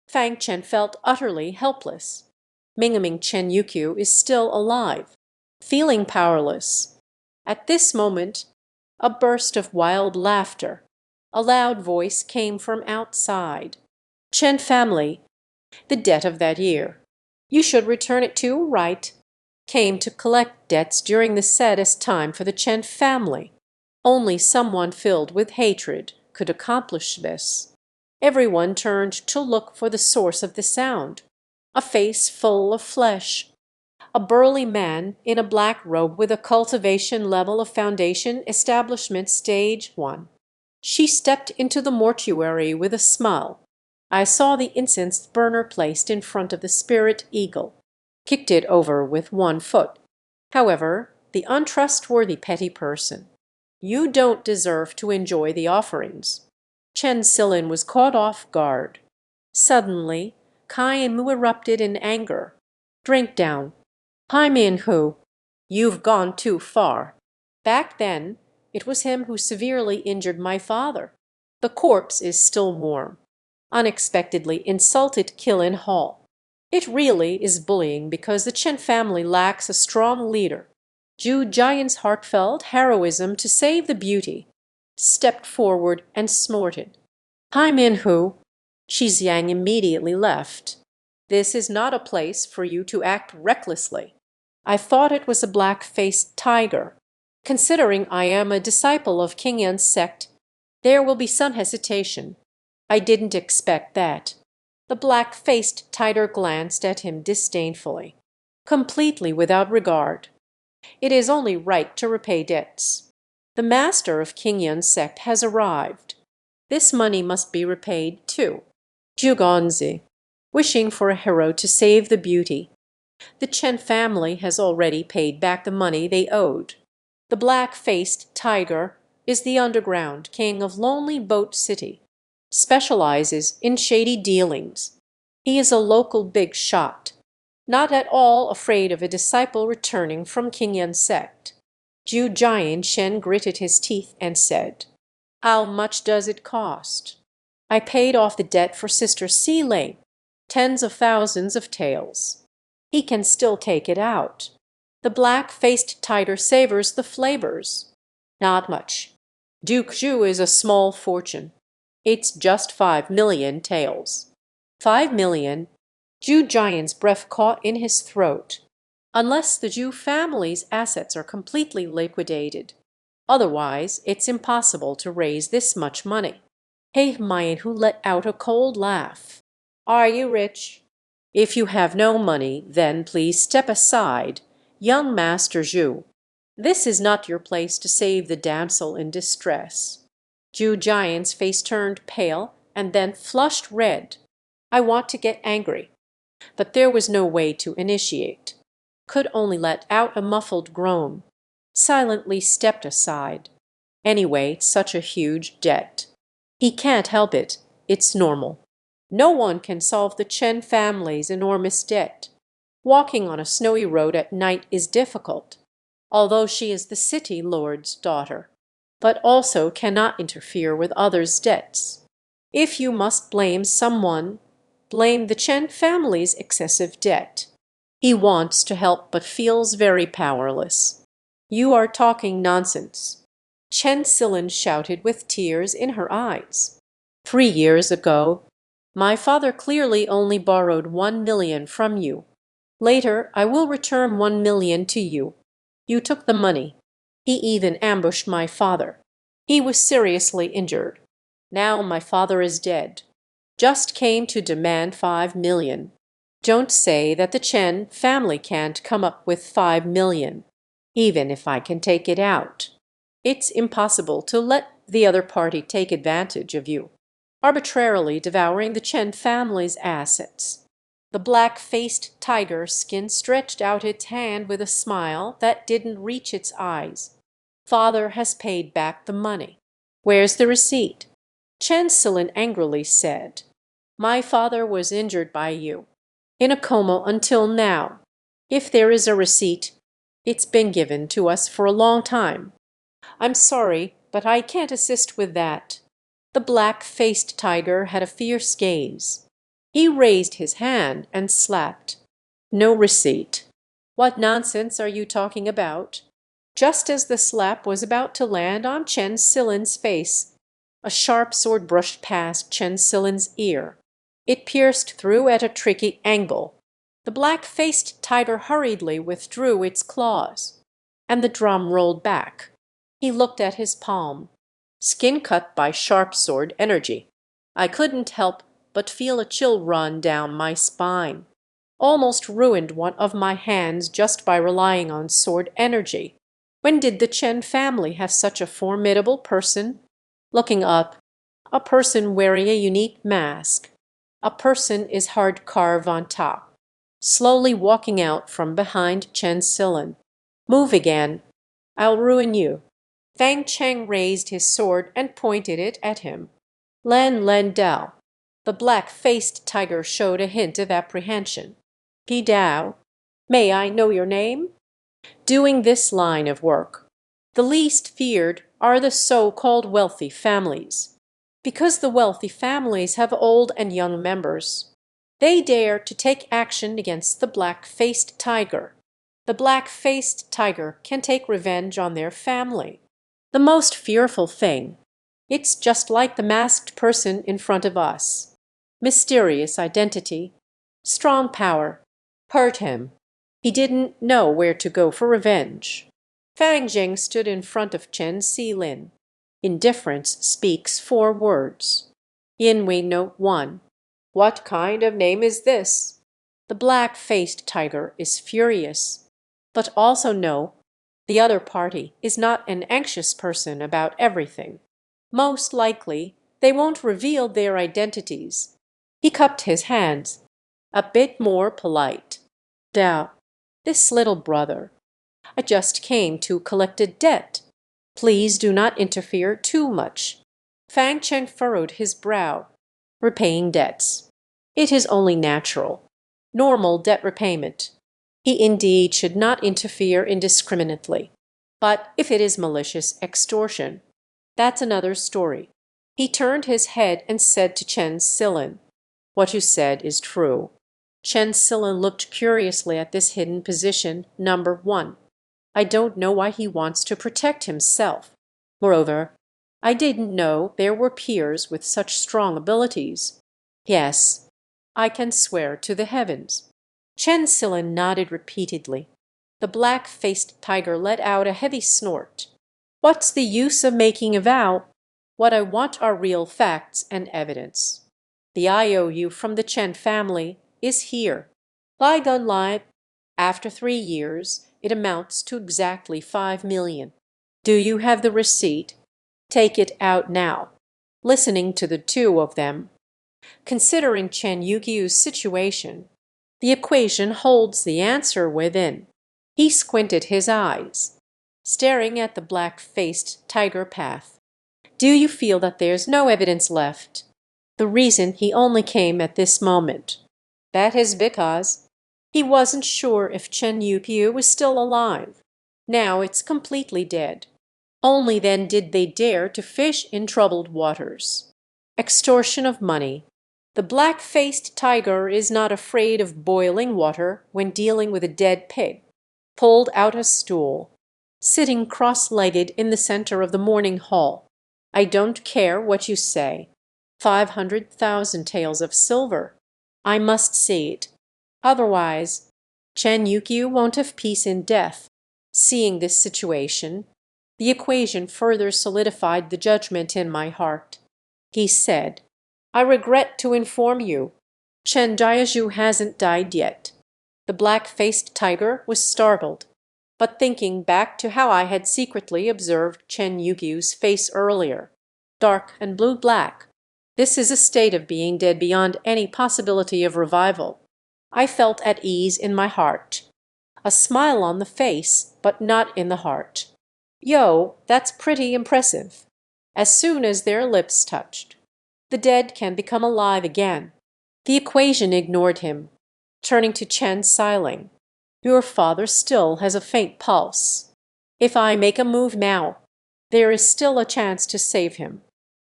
Fang Chen felt utterly helpless. Mingming Chen Yukyu is still alive, feeling powerless. At this moment, a burst of wild laughter. A loud voice came from outside. "Chen family, the debt of that year. You should return it too, right?" Came to collect debts during the saddest time for the Chen family. Only someone filled with hatred could accomplish this. Everyone turned to look for the source of the sound. A face full of flesh. A burly man in a black robe with a cultivation level of foundation establishment stage 1. She stepped into the mortuary with a smile. I saw the incense burner placed in front of the spirit eagle. Kicked it over with one foot. However, the untrustworthy petty person. You don't deserve to enjoy the offerings. Chen Silin was caught off guard. Suddenly, Kai Mu erupted in anger. Drink down. Hai Min Hu, you've gone too far. Back then, it was him who severely injured my father. The corpse is still warm. Unexpectedly insulted Qilin Hall. It really is bullying because the Chen family lacks a strong leader. Zhu Jian's heartfelt heroism to save the beauty stepped forward and snorted. Hai Min Hu. Shi Xiang immediately left. This is not a place for you to act recklessly. I thought it was a black-faced tiger. Considering I am a disciple of King Yan's sect, there will be some hesitation. I didn't expect that. The black-faced tiger glanced at him disdainfully, completely without regard. It is only right to repay debts. The master of King Yan's sect has arrived. This money must be repaid too. Zhugonzi, wishing for a hero to save the beauty. The Chen family has already paid back the money they owed. The black-faced tiger is the underground king of Lonely Boat City, specializes in shady dealings. He is a local big shot, not at all afraid of a disciple returning from King Yan's sect. Zhu Jian Shen gritted his teeth and said, "How much does it cost?" I paid off the debt for Sister Si Ling, tens of thousands of taels. He can still take it out. The black-faced tiger savors the flavors. Not much. Duke Zhu is a small fortune. It's just 5 million taels. 5 million? Zhu Jian's breath caught in his throat. Unless the Zhu family's assets are completely liquidated. Otherwise, it's impossible to raise this much money. He Mayan who let out a cold laugh. Are you rich? If you have no money, then please step aside, young Master Zhu. This is not your place to save the damsel in distress. Zhu Jian's face turned pale and then flushed red. I want to get angry. But there was no way to initiate. Could only let out a muffled groan. Silently stepped aside. Anyway, it's such a huge debt. He can't help it. It's normal. No one can solve the Chen family's enormous debt. Walking on a snowy road at night is difficult, although she is the city lord's daughter, but also cannot interfere with others' debts. If you must blame someone, blame the Chen family's excessive debt. He wants to help but feels very powerless. You are talking nonsense. Chen Silin shouted with tears in her eyes. 3 years ago, my father clearly only borrowed 1 million from you. Later, I will return 1 million to you. You took the money. He even ambushed my father. He was seriously injured. Now my father is dead. Just came to demand 5 million. Don't say that the Chen family can't come up with 5 million, even if I can take it out. It's impossible to let the other party take advantage of you, arbitrarily devouring the Chen family's assets. The black-faced tiger skin stretched out its hand with a smile that didn't reach its eyes. Father has paid back the money. Where's the receipt? Chen Silin angrily said, my father was injured by you, in a coma until now. If there is a receipt, it's been given to us for a long time. I'm sorry, but I can't assist with that. The black-faced tiger had a fierce gaze. He raised his hand and slapped. No receipt. What nonsense are you talking about? Just as the slap was about to land on Chen Silin's face, a sharp sword brushed past Chen Silin's ear. It pierced through at a tricky angle. The black-faced tiger hurriedly withdrew its claws, and the drum rolled back. He looked at his palm. Skin cut by sharp sword energy. I couldn't help but feel a chill run down my spine. Almost ruined one of my hands just by relying on sword energy. When did the Chen family have such a formidable person? Looking up, a person wearing a unique mask. A person is hard carved on top, slowly walking out from behind Chen Silin. Move again. I'll ruin you. Fang Cheng raised his sword and pointed it at him. Len Dao. The black-faced tiger showed a hint of apprehension. Pi Dao. May I know your name? Doing this line of work, the least feared are the so-called wealthy families. Because the wealthy families have old and young members, they dare to take action against the black-faced tiger. The black-faced tiger can take revenge on their family. The most fearful thing. It's just like the masked person in front of us. Mysterious identity. Strong power. Hurt him. He didn't know where to go for revenge. Fang Jing stood in front of Chen Silin. Indifference speaks 4 words. Yinwei Note 1. What kind of name is this? The black-faced tiger is furious. But also know, the other party is not an anxious person about everything. Most likely, they won't reveal their identities. He cupped his hands, a bit more polite. Dao, this little brother, I just came to collect a debt. Please do not interfere too much. Fang Cheng furrowed his brow. Repaying debts. It is only natural. Normal debt repayment. He indeed should not interfere indiscriminately. But if it is malicious extortion, that's another story. He turned his head and said to Chen Silin, what you said is true. Chen Silin looked curiously at this hidden position, number 1. I don't know why he wants to protect himself. Moreover, I didn't know there were peers with such strong abilities. Yes, I can swear to the heavens. Chen Silin nodded repeatedly. The black-faced tiger let out a heavy snort. What's the use of making a vow? What I want are real facts and evidence. The IOU from the Chen family is here. Lie done lie. After 3 years, it amounts to exactly 5 million. Do you have the receipt? Take it out now. Listening to the two of them, considering Chen Yuqiu's situation, the equation holds the answer within. He squinted his eyes, staring at the black-faced tiger path. Do you feel that there's no evidence left? The reason he only came at this moment. That is because he wasn't sure if Chen Yuqiu was still alive. Now it's completely dead. Only then did they dare to fish in troubled waters. Extortion of money. The black-faced tiger is not afraid of boiling water when dealing with a dead pig, pulled out a stool, sitting cross-legged in the center of the morning hall. I don't care what you say. 500,000 taels of silver. I must see it. Otherwise, Chen Yukyu won't have peace in death. Seeing this situation, the equation further solidified the judgment in my heart. He said, I regret to inform you, Chen Jiazhu hasn't died yet. The black-faced tiger was startled, but thinking back to how I had secretly observed Chen Yukyu's face earlier, dark and blue-black, this is a state of being dead beyond any possibility of revival. I felt at ease in my heart. A smile on the face, but not in the heart. Yo, that's pretty impressive. As soon as their lips touched, the dead can become alive again. The equation ignored him, turning to Chen Xiling. Your father still has a faint pulse. If I make a move now, there is still a chance to save him.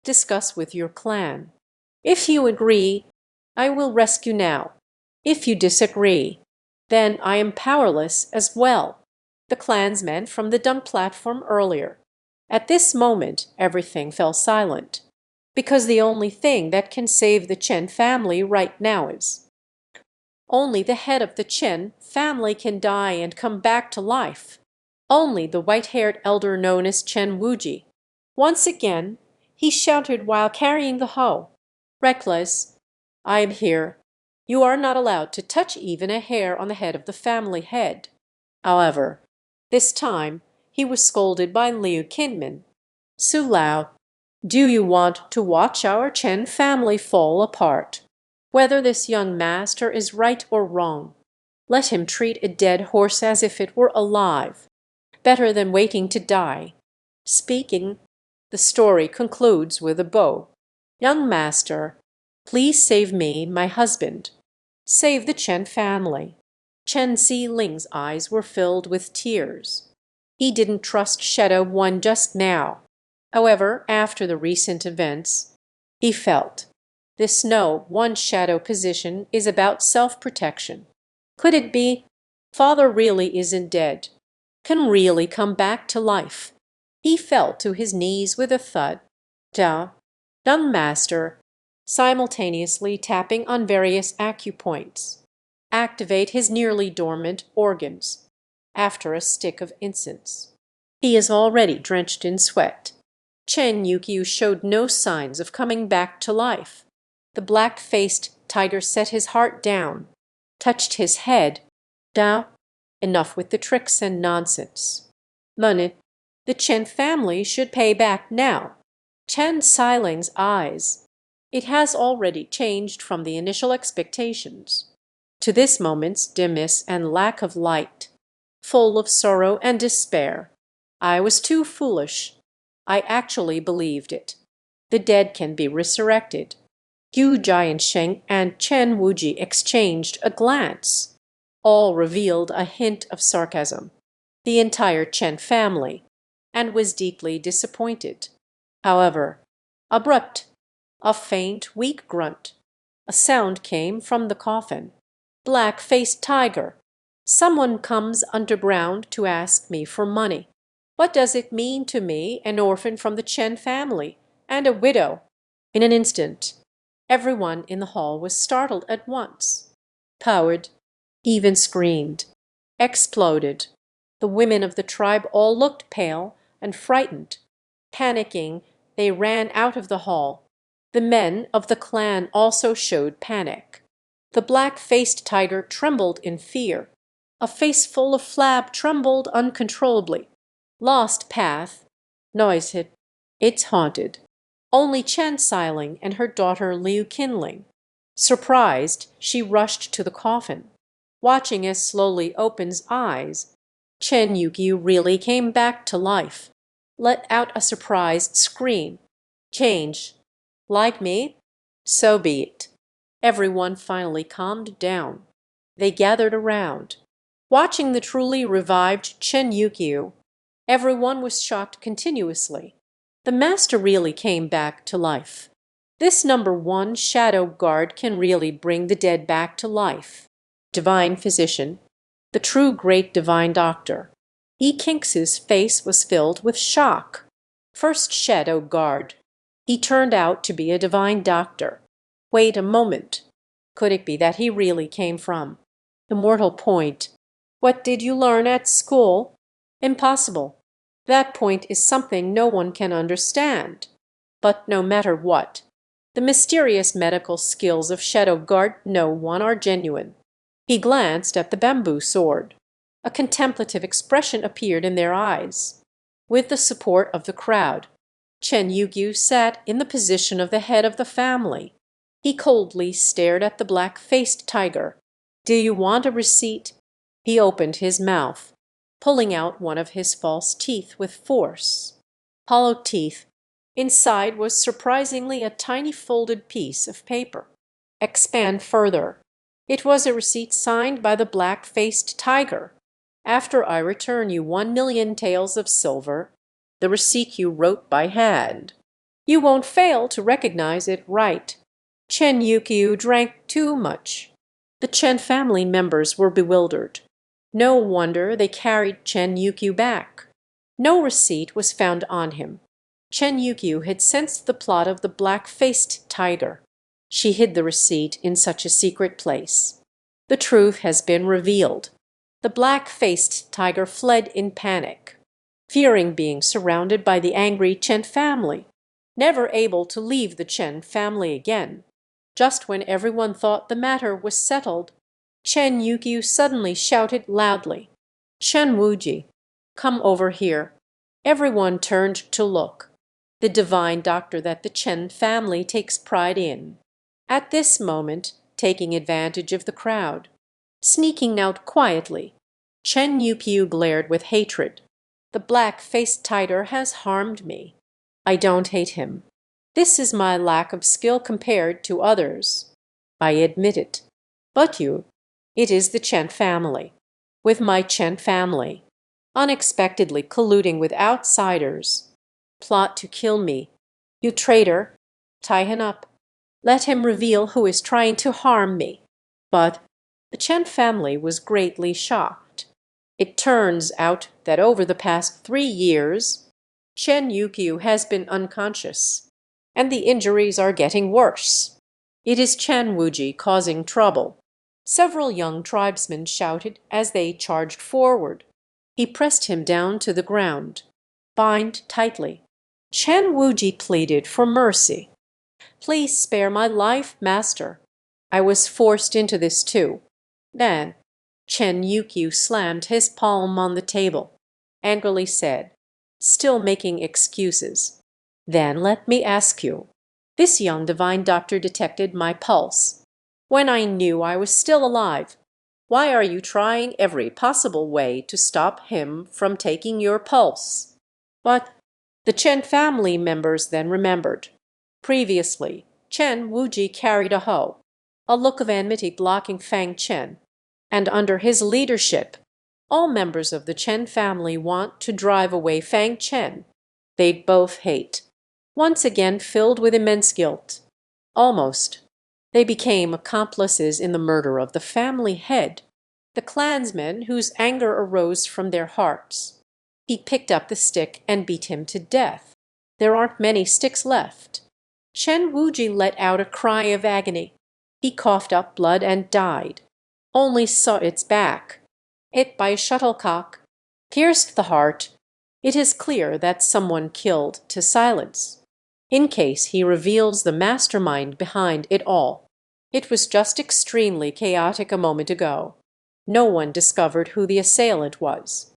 Discuss with your clan. If you agree, I will rescue now. If you disagree, then I am powerless as well. The clansmen from the dung platform earlier. At this moment, everything fell silent, because the only thing that can save the Chen family right now is only the head of the Chen family can die and come back to life. Only the white-haired elder known as Chen Wuji. Once again, he shouted while carrying the hoe. Reckless, I am here. You are not allowed to touch even a hair on the head of the family head. However, this time he was scolded by Liu Qinmin. Su Lao, do you want to watch our Chen family fall apart? Whether this young master is right or wrong, let him treat a dead horse as if it were alive, better than waiting to die. Speaking, the story concludes with a bow. Young master, please save me, my husband. Save the Chen family. Chen Xiling's eyes were filled with tears. He didn't trust Shadow One just now. However, after the recent events, he felt this one shadow position is about self-protection. Could it be Father really isn't dead, can really come back to life? He fell to his knees with a thud. Da, young master, simultaneously tapping on various acupoints. Activate his nearly dormant organs. After a stick of incense. He is already drenched in sweat. Chen Yukyu showed no signs of coming back to life. The black-faced tiger set his heart down, touched his head. Da, enough with the tricks and nonsense. Money, the Chen family should pay back now. Chen Xiling's eyes. It has already changed from the initial expectations to this moment's dimness and lack of light, full of sorrow and despair. I was too foolish. I actually believed it. The dead can be resurrected. Yu Jiansheng and Chen Wuji exchanged a glance. All revealed a hint of sarcasm. The entire Chen family, and was deeply disappointed. However, abrupt, a faint, weak grunt. A sound came from the coffin. Black-faced tiger. Someone comes underground to ask me for money. What does it mean to me, an orphan from the Chen family, and a widow? In an instant, everyone in the hall was startled at once. Powered, even screamed, exploded. The women of the tribe all looked pale and frightened. Panicking, they ran out of the hall. The men of the clan also showed panic. The black-faced tiger trembled in fear. A face full of flab trembled uncontrollably. Lost path. Noise hit. It's haunted. Only Chen Xiling and her daughter Liu Qinling. Surprised, she rushed to the coffin. Watching as slowly opens eyes, Chen Yukyu really came back to life. Let out a surprised scream. Change. Like me? So be it. Everyone finally calmed down. They gathered around. Watching the truly revived Chen Yukyu, everyone was shocked continuously. The master really came back to life. This number one shadow guard can really bring the dead back to life. Divine physician, the true great divine doctor. E. Kinks's face was filled with shock. First shadow guard. He turned out to be a divine doctor. Wait a moment. Could it be that he really came from immortal point? What did you learn at school? Impossible. That point is something no one can understand. But no matter what, the mysterious medical skills of Shadow Guard no one are genuine. He glanced at the bamboo sword. A contemplative expression appeared in their eyes. With the support of the crowd, Chen Yugyu sat in the position of the head of the family. He coldly stared at the black-faced tiger. "Do you want a receipt?" He opened his mouth, pulling out one of his false teeth with force. Hollow teeth. Inside was surprisingly a tiny folded piece of paper. Expand further. It was a receipt signed by the black-faced tiger. "After I return you 1,000,000 taels of silver, the receipt you wrote by hand. You won't fail to recognize it right." Chen Yukyu drank too much. The Chen family members were bewildered. No wonder they carried Chen Yukyu back. No receipt was found on him. Chen Yukyu had sensed the plot of the black-faced tiger. She hid the receipt in such a secret place. The truth has been revealed. The black-faced tiger fled in panic, fearing being surrounded by the angry Chen family, never able to leave the Chen family again. Just when everyone thought the matter was settled, Chen Yukyu suddenly shouted loudly, "Chen Wuji, come over here." Everyone turned to look. The divine doctor that the Chen family takes pride in. At this moment, taking advantage of the crowd, sneaking out quietly, Chen Yukyu glared with hatred. "The black-faced tiger has harmed me. I don't hate him. This is my lack of skill compared to others. I admit it. But it is the Chen family. With my Chen family. Unexpectedly colluding with outsiders. Plot to kill me. You traitor. Tie him up. Let him reveal who is trying to harm me." But the Chen family was greatly shocked. It turns out that over the past 3 years, Chen Yukyu has been unconscious, and the injuries are getting worse. It is Chen Wuji causing trouble. Several young tribesmen shouted as they charged forward. He pressed him down to the ground. "Bind tightly." Chen Wuji pleaded for mercy. "Please spare my life, master. I was forced into this too." Then Chen Yukyu slammed his palm on the table, angrily said, still making excuses, "Then let me ask you. This young divine doctor detected my pulse. When I knew I was still alive, why are you trying every possible way to stop him from taking your pulse?" But the Chen family members then remembered. Previously, Chen Wuji carried a hoe, a look of enmity blocking Fang Chen, and under his leadership, all members of the Chen family want to drive away Fang Chen. They'd both hate. Once again filled with immense guilt. Almost. They became accomplices in the murder of the family head, the clansmen whose anger arose from their hearts. He picked up the stick and beat him to death. There aren't many sticks left. Chen Wuji let out a cry of agony. He coughed up blood and died. Only saw its back. Hit by a shuttlecock. Pierced the heart. It is clear that someone killed to silence, in case he reveals the mastermind behind it all. It was just extremely chaotic a moment ago. No one discovered who the assailant was.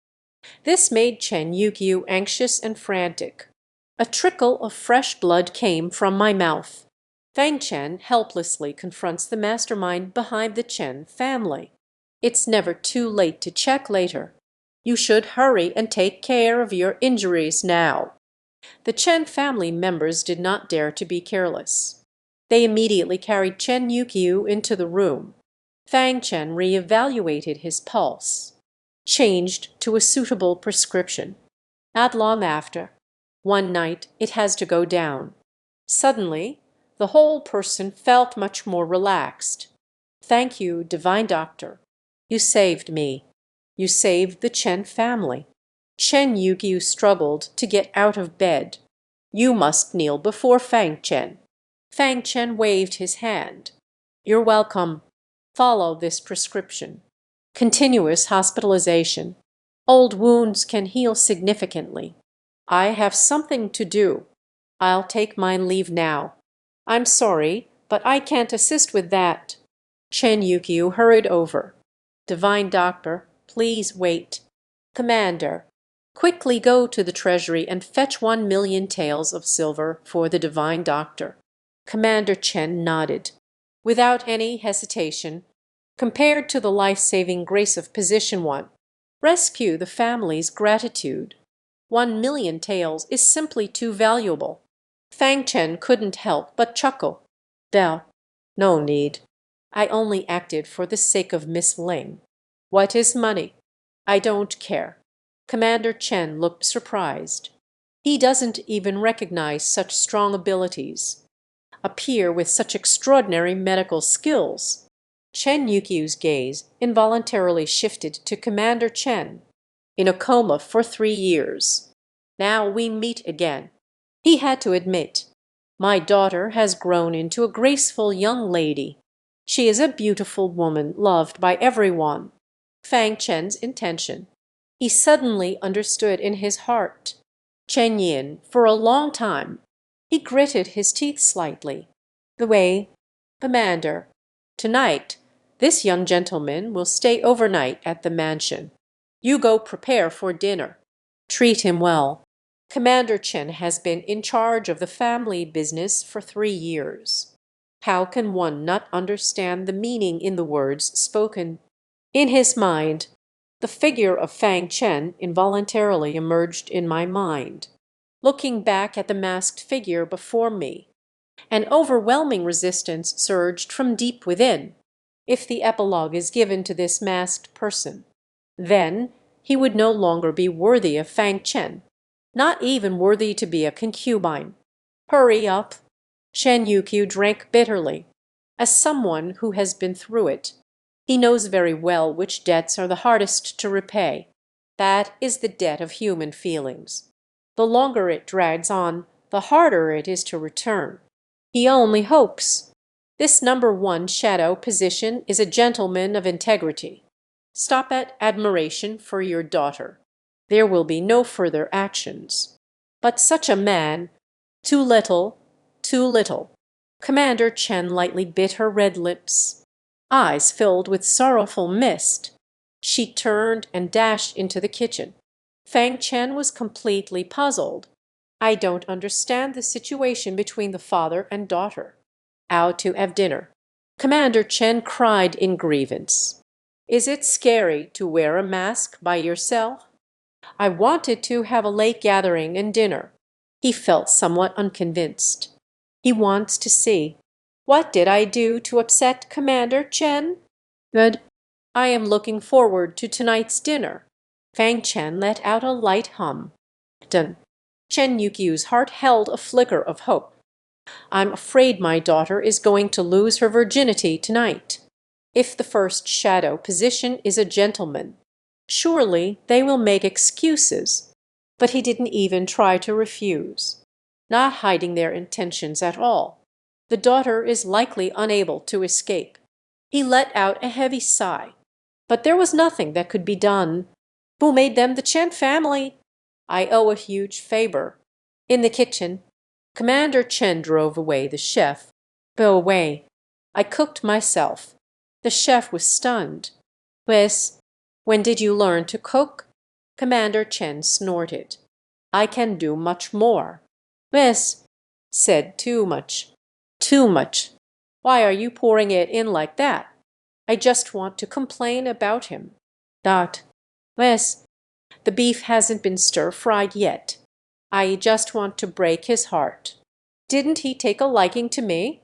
This made Chen Yukyu anxious and frantic. A trickle of fresh blood came from my mouth. Fang Chen helplessly confronts the mastermind behind the Chen family. It's never too late to check later. You should hurry and take care of your injuries now. The Chen family members did not dare to be careless. They immediately carried Chen Yukyu into the room. Fang Chen re-evaluated his pulse, changed to a suitable prescription. Not long after, one night it has to go down. Suddenly, The whole person felt much more relaxed. "Thank you, divine doctor. You saved me. You saved the Chen family." Chen Yukyu struggled to get out of bed. "You must kneel before Fang Chen." Fang Chen waved his hand. "You're welcome. Follow this prescription. Continuous hospitalization. Old wounds can heal significantly. I have something to do. I'll take my leave now. I'm sorry, but I can't assist with that." Chen Yukyu hurried over. "Divine doctor, please wait." "Commander, quickly go to the treasury and fetch 1,000,000 taels of silver for the divine doctor." Commander Chen nodded. Without any hesitation, compared to the life-saving grace of position one, rescue the family's gratitude. 1,000,000 taels is simply too valuable. Fang Chen couldn't help but chuckle. "Dell, no need. I only acted for the sake of Miss Ling. What is money? I don't care." Commander Chen looked surprised. He doesn't even recognize such strong abilities. A peer with such extraordinary medical skills. Chen Yukyu's gaze involuntarily shifted to Commander Chen. "In a coma for 3 years. Now we meet again." He had to admit, "My daughter has grown into a graceful young lady. She is a beautiful woman loved by everyone." Fang Chen's intention. He suddenly understood in his heart. Chen Yin, for a long time, he gritted his teeth slightly. "The way, Commander, tonight this young gentleman will stay overnight at the mansion. You go prepare for dinner. Treat him well." Commander Chen has been in charge of the family business for 3 years. How can one not understand the meaning in the words spoken? In his mind, the figure of Fang Chen involuntarily emerged in my mind. Looking back at the masked figure before me, an overwhelming resistance surged from deep within. If the epilogue is given to this masked person, then he would no longer be worthy of Fang Chen, not even worthy to be a concubine. "Hurry up." Shen Yukyu drank bitterly. As someone who has been through it, he knows very well which debts are the hardest to repay. That is the debt of human feelings. The longer it drags on, the harder it is to return. He only hopes. This #1 shadow position is a gentleman of integrity. Stop at admiration for your daughter. There will be no further actions. But such a man, too little, too little. Commander Chen lightly bit her red lips. Eyes filled with sorrowful mist. She turned and dashed into the kitchen. Fang Chen was completely puzzled. "I don't understand the situation between the father and daughter." "Out to have dinner." Commander Chen cried in grievance. "Is it scary to wear a mask by yourself?" "I wanted to have a late gathering and dinner." He felt somewhat unconvinced. He wants to see. "What did I do to upset Commander Chen?" "Good. I am looking forward to tonight's dinner." Fang Chen let out a light hum. Dun. Chen Yukyu's heart held a flicker of hope. "I'm afraid my daughter is going to lose her virginity tonight. If the first shadow position is a gentleman, surely they will make excuses." But he didn't even try to refuse. Not hiding their intentions at all. The daughter is likely unable to escape. He let out a heavy sigh. But there was nothing that could be done. Who made them the Chen family? I owe a huge favor. In the kitchen, Commander Chen drove away the chef. "Go away. I cooked myself." The chef was stunned. "Wes, when did you learn to cook?" Commander Chen snorted. "I can do much more." "Wes said too much. Too much. Why are you pouring it in like that?" "I just want to complain about him." "Dot. Wes, the beef hasn't been stir-fried yet. I just want to break his heart. Didn't he take a liking to me?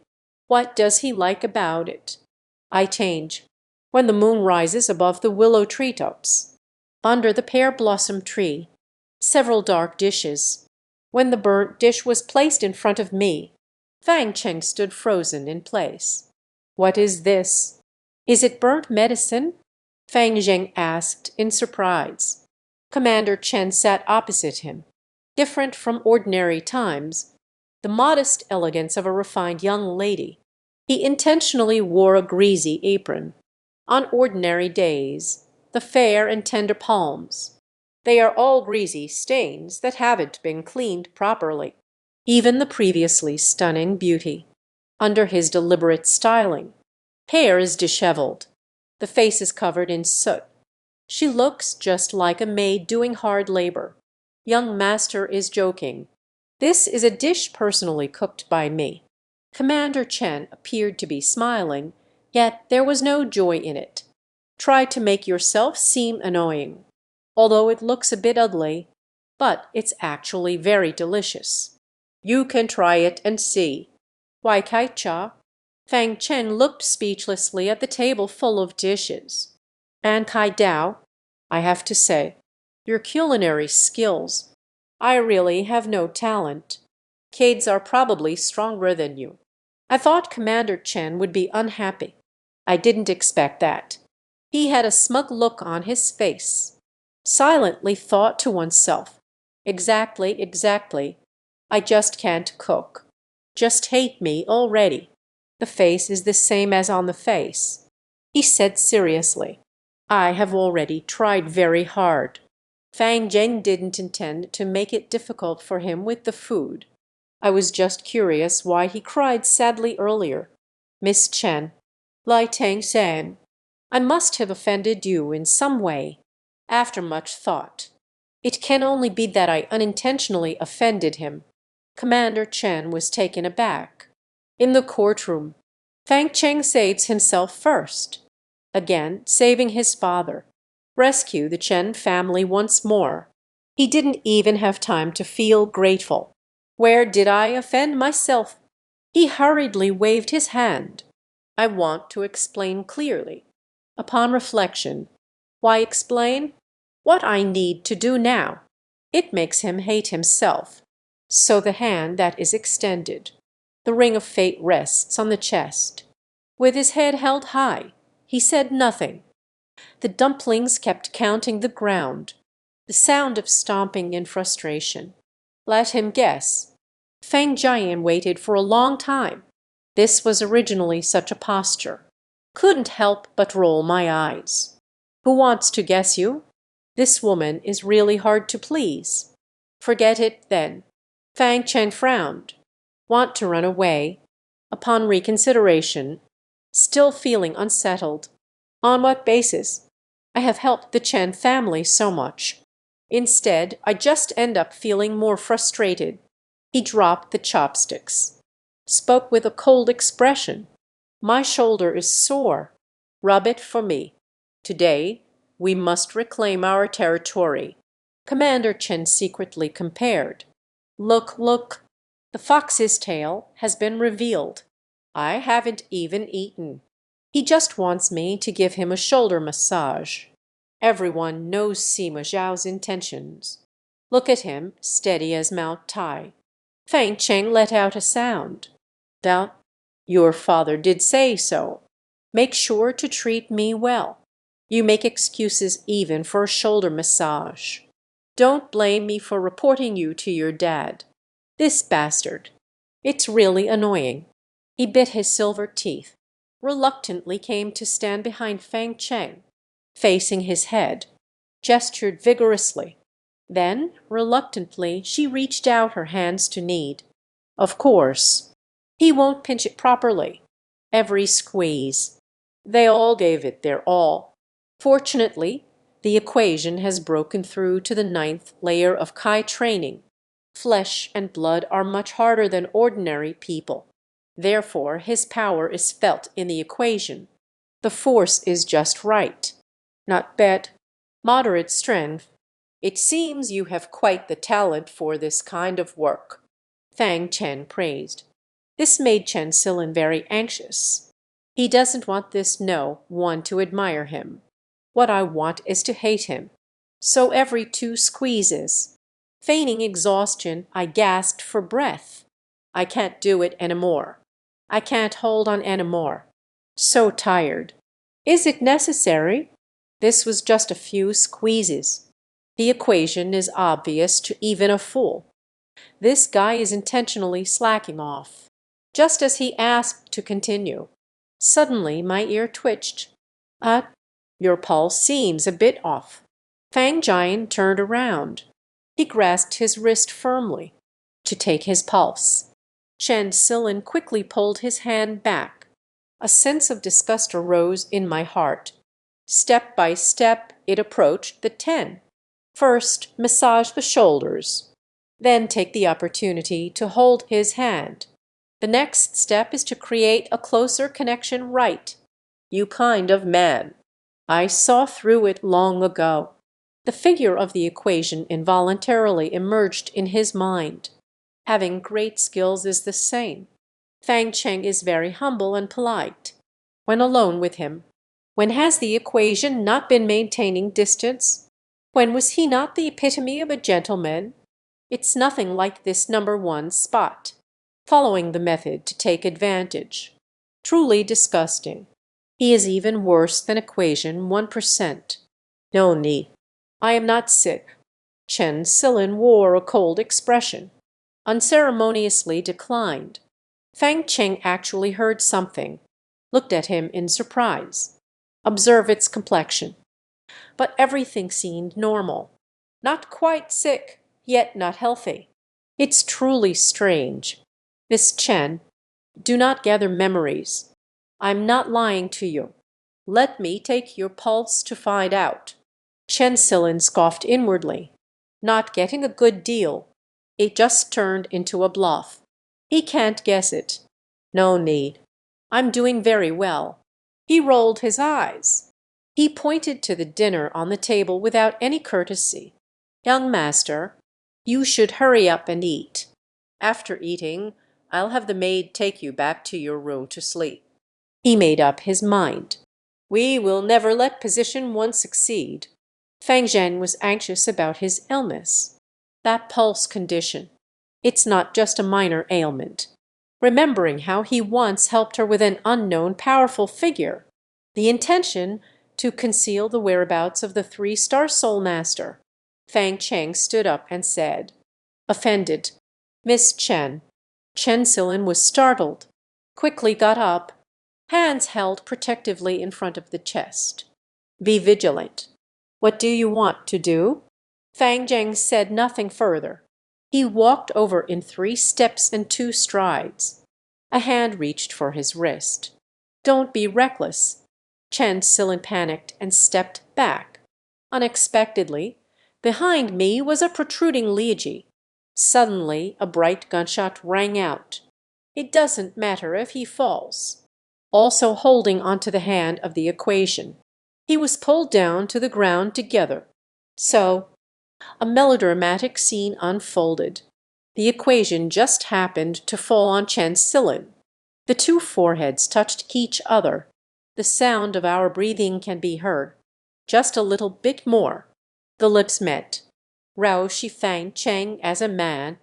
What does he like about it? I change. When the moon rises above the willow treetops. Under the pear blossom tree. Several dark dishes. When the burnt dish was placed in front of me. Fang Cheng stood frozen in place. "What is this? Is it burnt medicine?" Fang Zheng asked in surprise. Commander Chen sat opposite him. Different from ordinary times, the modest elegance of a refined young lady, he intentionally wore a greasy apron. On ordinary days, the fair and tender palms. They are all greasy stains that haven't been cleaned properly. Even the previously stunning beauty. Under his deliberate styling, hair is disheveled. The face is covered in soot. She looks just like a maid doing hard labor. Young master is joking. "This is a dish personally cooked by me." Commander Chen appeared to be smiling, yet there was no joy in it. "Try to make yourself seem annoying. Although it looks a bit ugly, but it's actually very delicious. You can try it and see." "Why kai cha?" Fang Chen looked speechlessly at the table full of dishes. "And kai dao, I have to say, your culinary skills. I really have no talent. Kids are probably stronger than you." I thought Commander Chen would be unhappy. I didn't expect that. He had a smug look on his face. Silently thought to oneself, "Exactly, exactly. I just can't cook. Just hate me already. The face is the same as on the face." He said seriously, "I have already tried very hard." Fang Zheng didn't intend to make it difficult for him with the food. I was just curious why he cried sadly earlier. "Miss Chen, Lai Tang San, I must have offended you in some way." After much thought, it can only be that I unintentionally offended him. Commander Chen was taken aback. In the courtroom, Fang Cheng saves himself first. Again, saving his father. Rescue the Chen family once more. He didn't even have time to feel grateful. Where did I offend myself? He hurriedly waved his hand. "I want to explain clearly." Upon reflection, why explain? What I need to do now. It makes him hate himself. So the hand that is extended. The ring of fate rests on the chest. With his head held high, he said nothing. The dumplings kept counting the ground. The sound of stomping in frustration. Let him guess. Feng Jian waited for a long time. This was originally such a posture. Couldn't help but roll my eyes. Who wants to guess you? This woman is really hard to please. Forget it, then. Fang Chen frowned. Want to run away. Upon reconsideration, still feeling unsettled. On what basis? I have helped the Chen family so much. Instead, I just end up feeling more frustrated. He dropped the chopsticks. Spoke with a cold expression. "My shoulder is sore. Rub it for me. Today, we must reclaim our territory." Commander Chen secretly compared. "Look, look. The fox's tail has been revealed. I haven't even eaten. He just wants me to give him a shoulder massage. Everyone knows Sima Zhao's intentions. Look at him, steady as Mount Tai." Feng Cheng let out a sound. "Doubt your father did say so. Make sure to treat me well. You make excuses even for a shoulder massage. Don't blame me for reporting you to your dad. This bastard. It's really annoying." He bit his silver teeth, reluctantly came to stand behind Feng Cheng, facing his head, gestured vigorously. Then, reluctantly, she reached out her hands to knead. "Of course. He won't pinch it properly. Every squeeze. They all gave it their all. Fortunately, the equation has broken through to the ninth layer of Kai training. Flesh and blood are much harder than ordinary people. Therefore, his power is felt in the equation. The force is just right. Not bad. Moderate strength. It seems you have quite the talent for this kind of work." Fang Chen praised. This made Chen Silin very anxious. He doesn't want this no one to admire him. What I want is to hate him. So every two squeezes. Feigning exhaustion, I gasped for breath. I can't do it anymore. I can't hold on anymore. So tired. Is it necessary? This was just a few squeezes. The equation is obvious to even a fool. This guy is intentionally slacking off. Just as he asked to continue, suddenly my ear twitched. Your pulse seems a bit off. Fang Jian turned around. He grasped his wrist firmly to take his pulse. Chen Silin quickly pulled his hand back. A sense of disgust arose in my heart. Step by step, it approached the 10. First, massage the shoulders. Then take the opportunity to hold his hand. The next step is to create a closer connection right. You kind of man. I saw through it long ago. The figure of the equation involuntarily emerged in his mind. Having great skills is the same. Fang Cheng is very humble and polite. When alone with him, when has the equation not been maintaining distance? When was he not the epitome of a gentleman? It's nothing like this number one spot. Following the method to take advantage. Truly disgusting. He is even worse than equation 1%. No need. I am not sick. Chen Silin wore a cold expression. Unceremoniously declined. Fang Cheng actually heard something. Looked at him in surprise. Observe its complexion. But everything seemed normal. Not quite sick, yet not healthy. It's truly strange. Miss Chen, do not gather memories. I'm not lying to you. Let me take your pulse to find out. Chen Silin scoffed inwardly. Not getting a good deal. It just turned into a bluff. He can't guess it. No need. I'm doing very well. He rolled his eyes. He pointed to the dinner on the table without any courtesy. Young master, you should hurry up and eat. After eating, I'll have the maid take you back to your room to sleep. He made up his mind. We will never let position one succeed. Fang Zhen was anxious about his illness. That pulse condition. It's not just a minor ailment. Remembering how he once helped her with an unknown powerful figure. The intention to conceal the whereabouts of the 3-star soul master. Fang Cheng stood up and said, offended, Miss Chen. Chen Silin was startled, quickly got up, hands held protectively in front of the chest. Be vigilant. What do you want to do? Fang Zheng said nothing further. He walked over in 3 steps and 2 strides. A hand reached for his wrist. Don't be reckless. Chen Silin panicked and stepped back. Unexpectedly, behind me was a protruding Liiji. Suddenly, a bright gunshot rang out. It doesn't matter if he falls. Also holding onto the hand of the equation. He was pulled down to the ground together. So, a melodramatic scene unfolded. The equation just happened to fall on Chen Silin. The 2 foreheads touched each other. The sound of our breathing can be heard. Just a little bit more. The lips met. Rao Shifang Cheng as a man.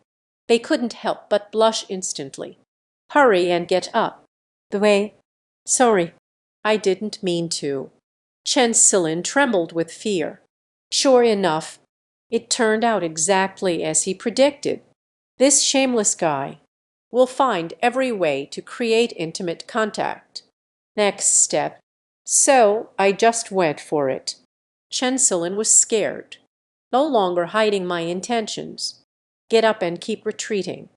They couldn't help but blush instantly. Hurry and get up. The way. Sorry. I didn't mean to. Chen Silin trembled with fear. Sure enough, it turned out exactly as he predicted. This shameless guy will find every way to create intimate contact. Next step. So I just went for it. Chen Silin was scared, no longer hiding my intentions. Get up and keep retreating.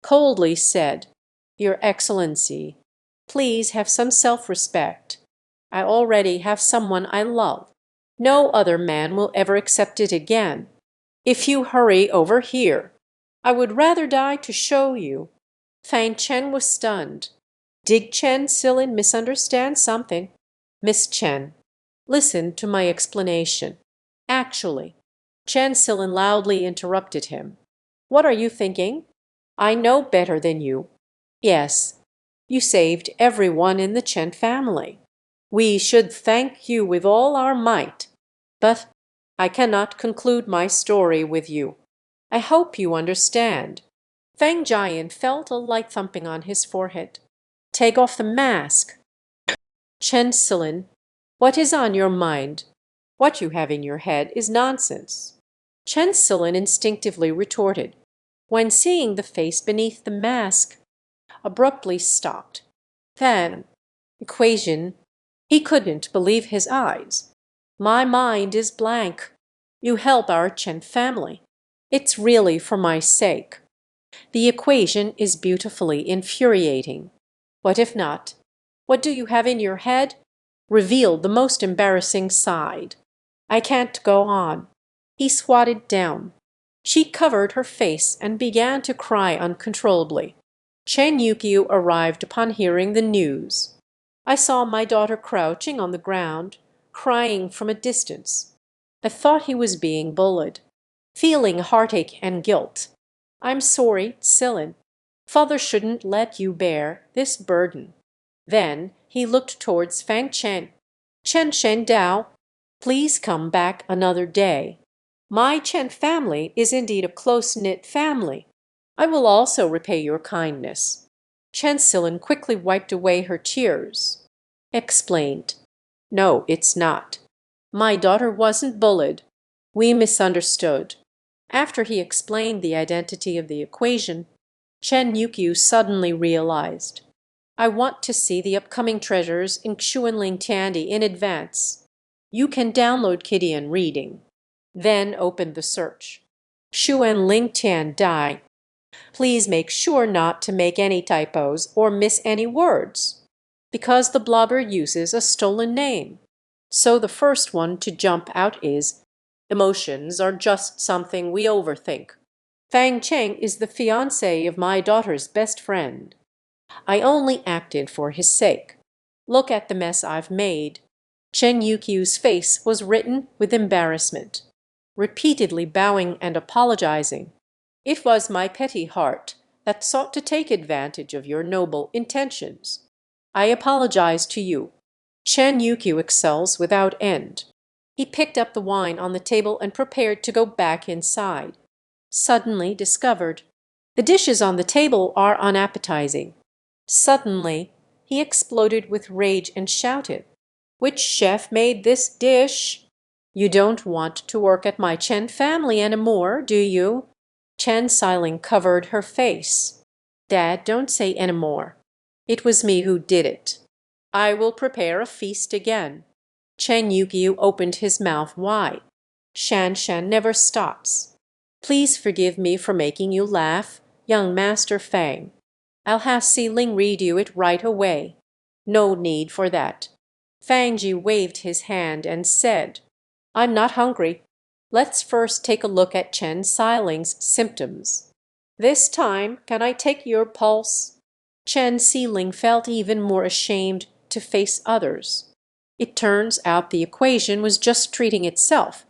Coldly said, Your Excellency, please have some self-respect. I already have someone I love. No other man will ever accept it again. If you hurry over here, I would rather die to show you. Fang Chen was stunned. Did Chen Silin misunderstand something? Miss Chen, listen to my explanation. Actually, Chen Silin loudly interrupted him. What are you thinking? I know better than you. Yes, you saved everyone in the Chen family. We should thank you with all our might. But I cannot conclude my story with you. I hope you understand. Fang Jian felt a light thumping on his forehead. Take off the mask. Chen Silin, what is on your mind? What you have in your head is nonsense. Chen Silin instinctively retorted, when seeing the face beneath the mask, abruptly stopped. Then, equation. He couldn't believe his eyes. My mind is blank. You help our Chen family. It's really for my sake. The equation is beautifully infuriating. What if not? What do you have in your head? Revealed the most embarrassing side. I can't go on. He squatted down. She covered her face and began to cry uncontrollably. Chen Yukio arrived upon hearing the news. I saw my daughter crouching on the ground, crying from a distance. I thought he was being bullied, feeling heartache and guilt. I'm sorry, Silin. Father shouldn't let you bear this burden. Then he looked towards Fang Chen. Chen Shen Dao, please come back another day. My Chen family is indeed a close-knit family. I will also repay your kindness. Chen Silin quickly wiped away her tears. Explained. No, it's not. My daughter wasn't bullied. We misunderstood. After he explained the identity of the equation, Chen Yukio suddenly realized. I want to see the upcoming treasures in Xuan Ling Tian in advance. You can download Kidian Reading. Then open the search. Xuan Ling Tian Dai. Please make sure not to make any typos or miss any words, because the blogger uses a stolen name. So the first one to jump out is, emotions are just something we overthink. Fang Cheng is the fiancé of my daughter's best friend. I only acted for his sake. Look at the mess I've made. Chen Yukio's face was written with embarrassment, repeatedly bowing and apologizing. It was my petty heart that sought to take advantage of your noble intentions. I apologize to you. Chen Yukio excels without end. He picked up the wine on the table and prepared to go back inside. Suddenly discovered. The dishes on the table are unappetizing. Suddenly, he exploded with rage and shouted, which chef made this dish? You don't want to work at my Chen family anymore, do you? Chen Xiling covered her face. Dad, don't say anymore. It was me who did it. I will prepare a feast again. Chen Yukio opened his mouth wide. Shan Shan never stops. Please forgive me for making you laugh, young Master Fang. I'll have Si Ling read you it right away. No need for that. Fang Ji waved his hand and said, I'm not hungry. Let's first take a look at Chen Xiling's symptoms. This time, can I take your pulse? Chen Xiling felt even more ashamed to face others. It turns out the equation was just treating itself,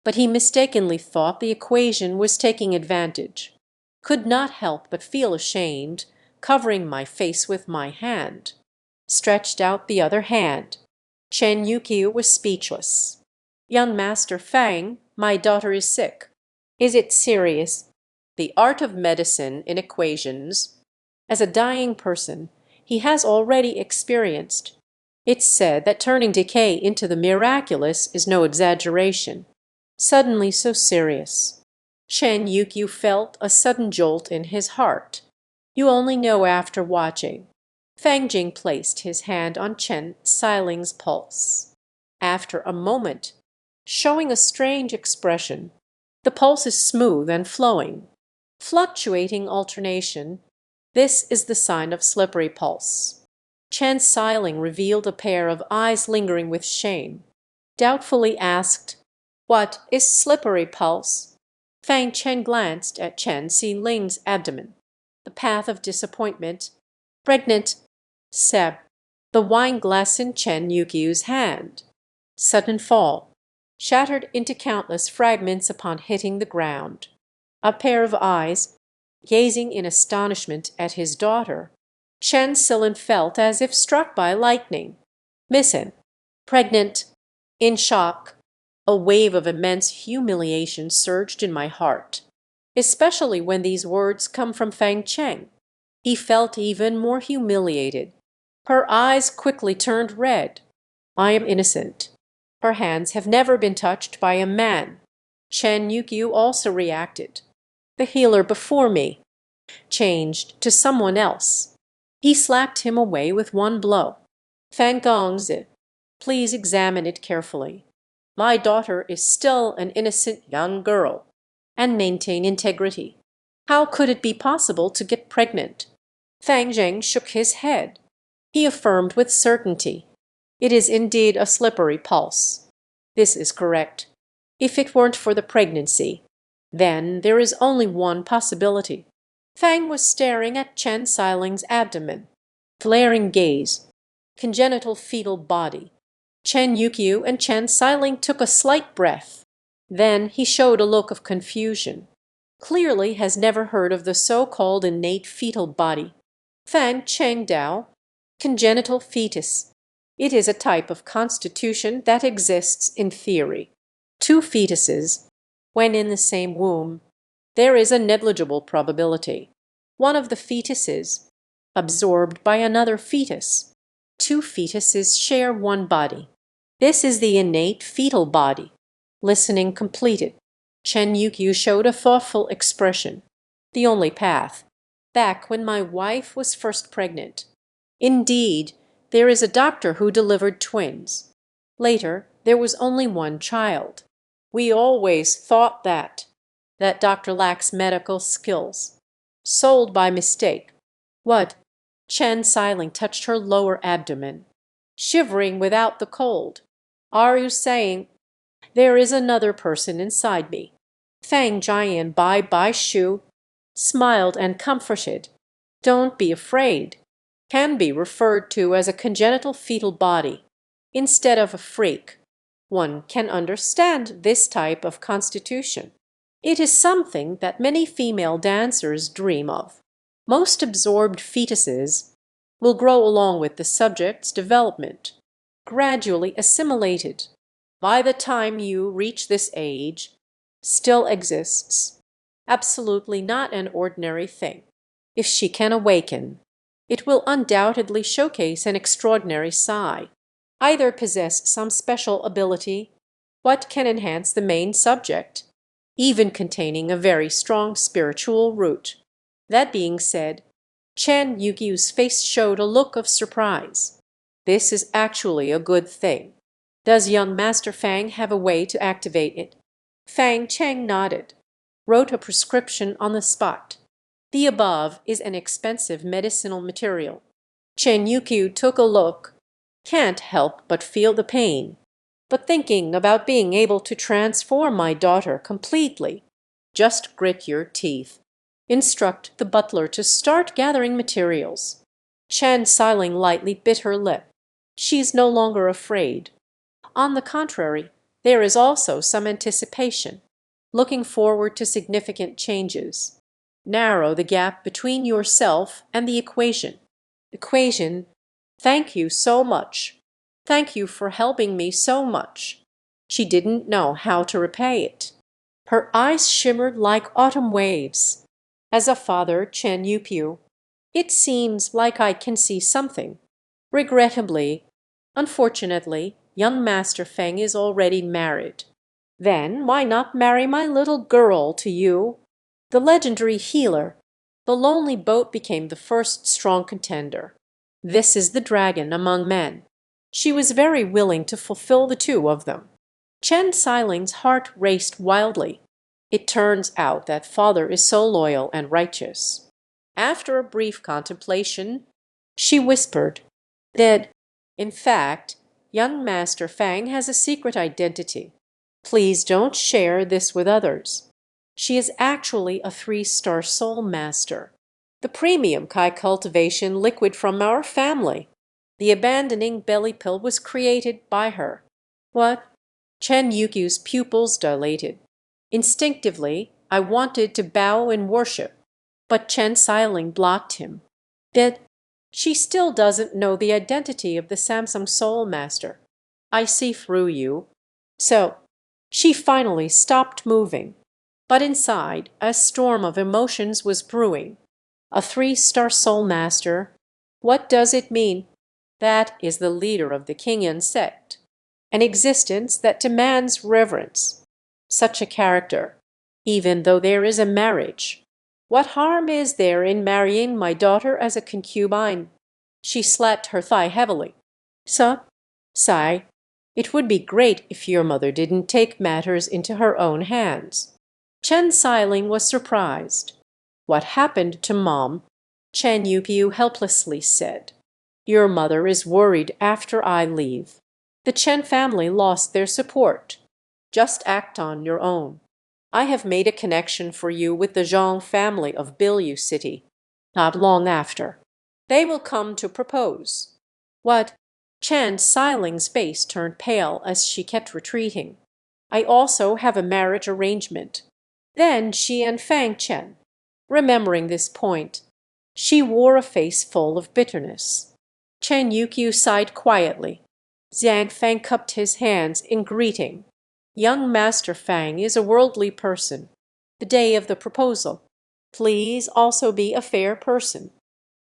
but he mistakenly thought the equation was taking advantage. Could not help but feel ashamed, covering my face with my hand. Stretched out the other hand. Chen Yukio was speechless. Young Master Fang, my daughter is sick. Is it serious? The art of medicine in equations. As a dying person, he has already experienced. It's said that turning decay into the miraculous is no exaggeration. Suddenly so serious. Chen Yukio felt a sudden jolt in his heart. You only know after watching. Fang Jing placed his hand on Chen Xiling's pulse. After a moment, showing a strange expression, the pulse is smooth and flowing. Fluctuating alternation. This is the sign of slippery pulse. Chen Xiling revealed a pair of eyes lingering with shame. Doubtfully asked, what is slippery pulse? Fang Chen glanced at Chen Xiling's abdomen. The path of disappointment. Pregnant. Seb. The wine glass in Chen Yukio's hand. Sudden fall. Shattered into countless fragments upon hitting the ground. A pair of eyes, gazing in astonishment at his daughter. Chen Silin felt as if struck by lightning. Missing. Pregnant. In shock. A wave of immense humiliation surged in my heart. especially when these words come from Fang Cheng. He felt even more humiliated. Her eyes quickly turned red. I am innocent. Her hands have never been touched by a man. Chen Yukyu also reacted. The healer before me changed to someone else. He slapped him away with one blow. Fang Gongzi, please examine it carefully. My daughter is still an innocent young girl, and maintain integrity. How could it be possible to get pregnant? Fang Zheng shook his head. He affirmed with certainty. It is indeed a slippery pulse. This is correct. If it weren't for the pregnancy, then there is only one possibility. Fang was staring at Chen Xiling's abdomen. Flaring gaze. Congenital fetal body. Chen Yukyu and Chen Xiling took a slight breath. Then he showed a look of confusion. Clearly has never heard of the so-called innate fetal body. Fang Cheng Dao. Congenital fetus. It is a type of constitution that exists in theory. Two fetuses, when in the same womb, there is a negligible probability. One of the fetuses absorbed by another fetus. Two fetuses share one body. This is the innate fetal body. Listening completed. Chen Yukyu showed a thoughtful expression. The only path. Back when my wife was first pregnant. Indeed, there is a doctor who delivered twins. Later, there was only one child. We always thought that doctor lacks medical skills. Sold by mistake. What? Chen Xiling touched her lower abdomen. Shivering without the cold. Are you saying there is another person inside me? Fang Jian Bai Shu smiled and comforted. Don't be afraid. Can be referred to as a congenital fetal body instead of a freak. One can understand this type of constitution. It is something that many female dancers dream of. Most absorbed fetuses will grow along with the subject's development, gradually assimilated. By the time you reach this age, still exists. Absolutely not an ordinary thing. If she can awaken, it will undoubtedly showcase an extraordinary sigh. Either possess some special ability, what can enhance the main subject, even containing a very strong spiritual root. That being said, Chen Yugyu's face showed a look of surprise. This is actually a good thing. Does young Master Fang have a way to activate it? Fang Cheng nodded, wrote a prescription on the spot. The above is an expensive medicinal material. Chen Yukyu took a look. Can't help but feel the pain. But thinking about being able to transform my daughter completely. Just grit your teeth. Instruct the butler to start gathering materials. Chen Xiling lightly bit her lip. She's no longer afraid. On the contrary, there is also some anticipation, looking forward to significant changes. Narrow the gap between yourself and the equation. Equation, thank you so much. Thank you for helping me so much. She didn't know how to repay it. Her eyes shimmered like autumn waves. As a father, Chen Yupyu, it seems like I can see something. Regrettably, unfortunately, young Master Feng is already married. Then why not marry my little girl to you? The legendary healer. The lonely boat became the first strong contender. This is the dragon among men. She was very willing to fulfill the two of them. Chen Xiling's heart raced wildly. It turns out that father is so loyal and righteous. After a brief contemplation, she whispered that, in fact, young Master Fang has a secret identity. Please don't share this with others. She is actually a 3-star soul master. The premium Kai cultivation liquid from our family. The abandoning belly pill was created by her. What? Chen Yukyu's pupils dilated. Instinctively, I wanted to bow in worship, but Chen Xiling blocked him. That she still doesn't know the identity of the Samsung Soul Master. I see through you. So, she finally stopped moving. But inside, a storm of emotions was brewing. A three-star soul master. What does it mean? That is the leader of the Kingian sect. An existence that demands reverence. Such a character, even though there is a marriage. What harm is there in marrying my daughter as a concubine? She slapped her thigh heavily. Sigh, it would be great if your mother didn't take matters into her own hands. Chen Xiling was surprised. What happened to Mom? Chen Yuqiu helplessly said. Your mother is worried after I leave. The Chen family lost their support. Just act on your own. I have made a connection for you with the Zhang family of Bilu City. Not long after, they will come to propose. What? Chen Xiling's face turned pale as she kept retreating. I also have a marriage arrangement. Then she and Fang Chen. Remembering this point, she wore a face full of bitterness. Chen Yuqiu sighed quietly. Zhang Fang cupped his hands in greeting. Young Master Fang is a worldly person. The day of the proposal. Please also be a fair person.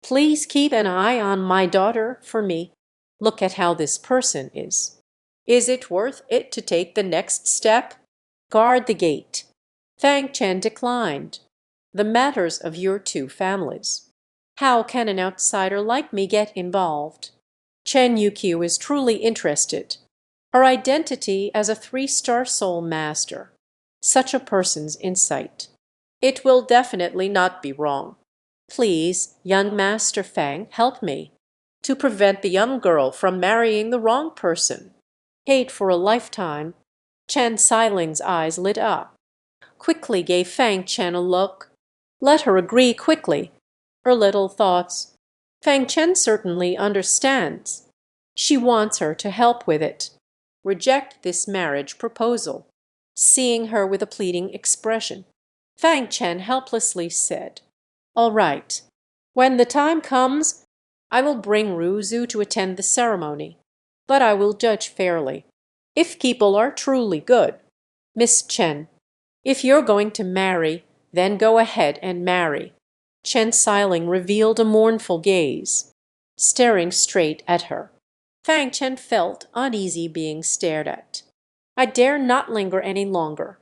Please keep an eye on my daughter for me. Look at how this person is. Is it worth it to take the next step? Guard the gate. Fang Chen declined. The matters of your two families. How can an outsider like me get involved? Chen Yuqiu is truly interested. Her identity as a three-star soul master. Such a person's insight. It will definitely not be wrong. Please, young Master Fang, help me. To prevent the young girl from marrying the wrong person. Hate for a lifetime. Chen Xiling's eyes lit up. Quickly gave Fang Chen a look. Let her agree quickly. Her little thoughts. Fang Chen certainly understands. She wants her to help with it. Reject this marriage proposal. Seeing her with a pleading expression, Fang Chen helplessly said, All right. When the time comes, I will bring Ru Zu to attend the ceremony. But I will judge fairly. If people are truly good. Miss Chen, if you're going to marry, then go ahead and marry. Chen Xiling revealed a mournful gaze, staring straight at her. Fang Chen felt uneasy being stared at. I dare not linger any longer.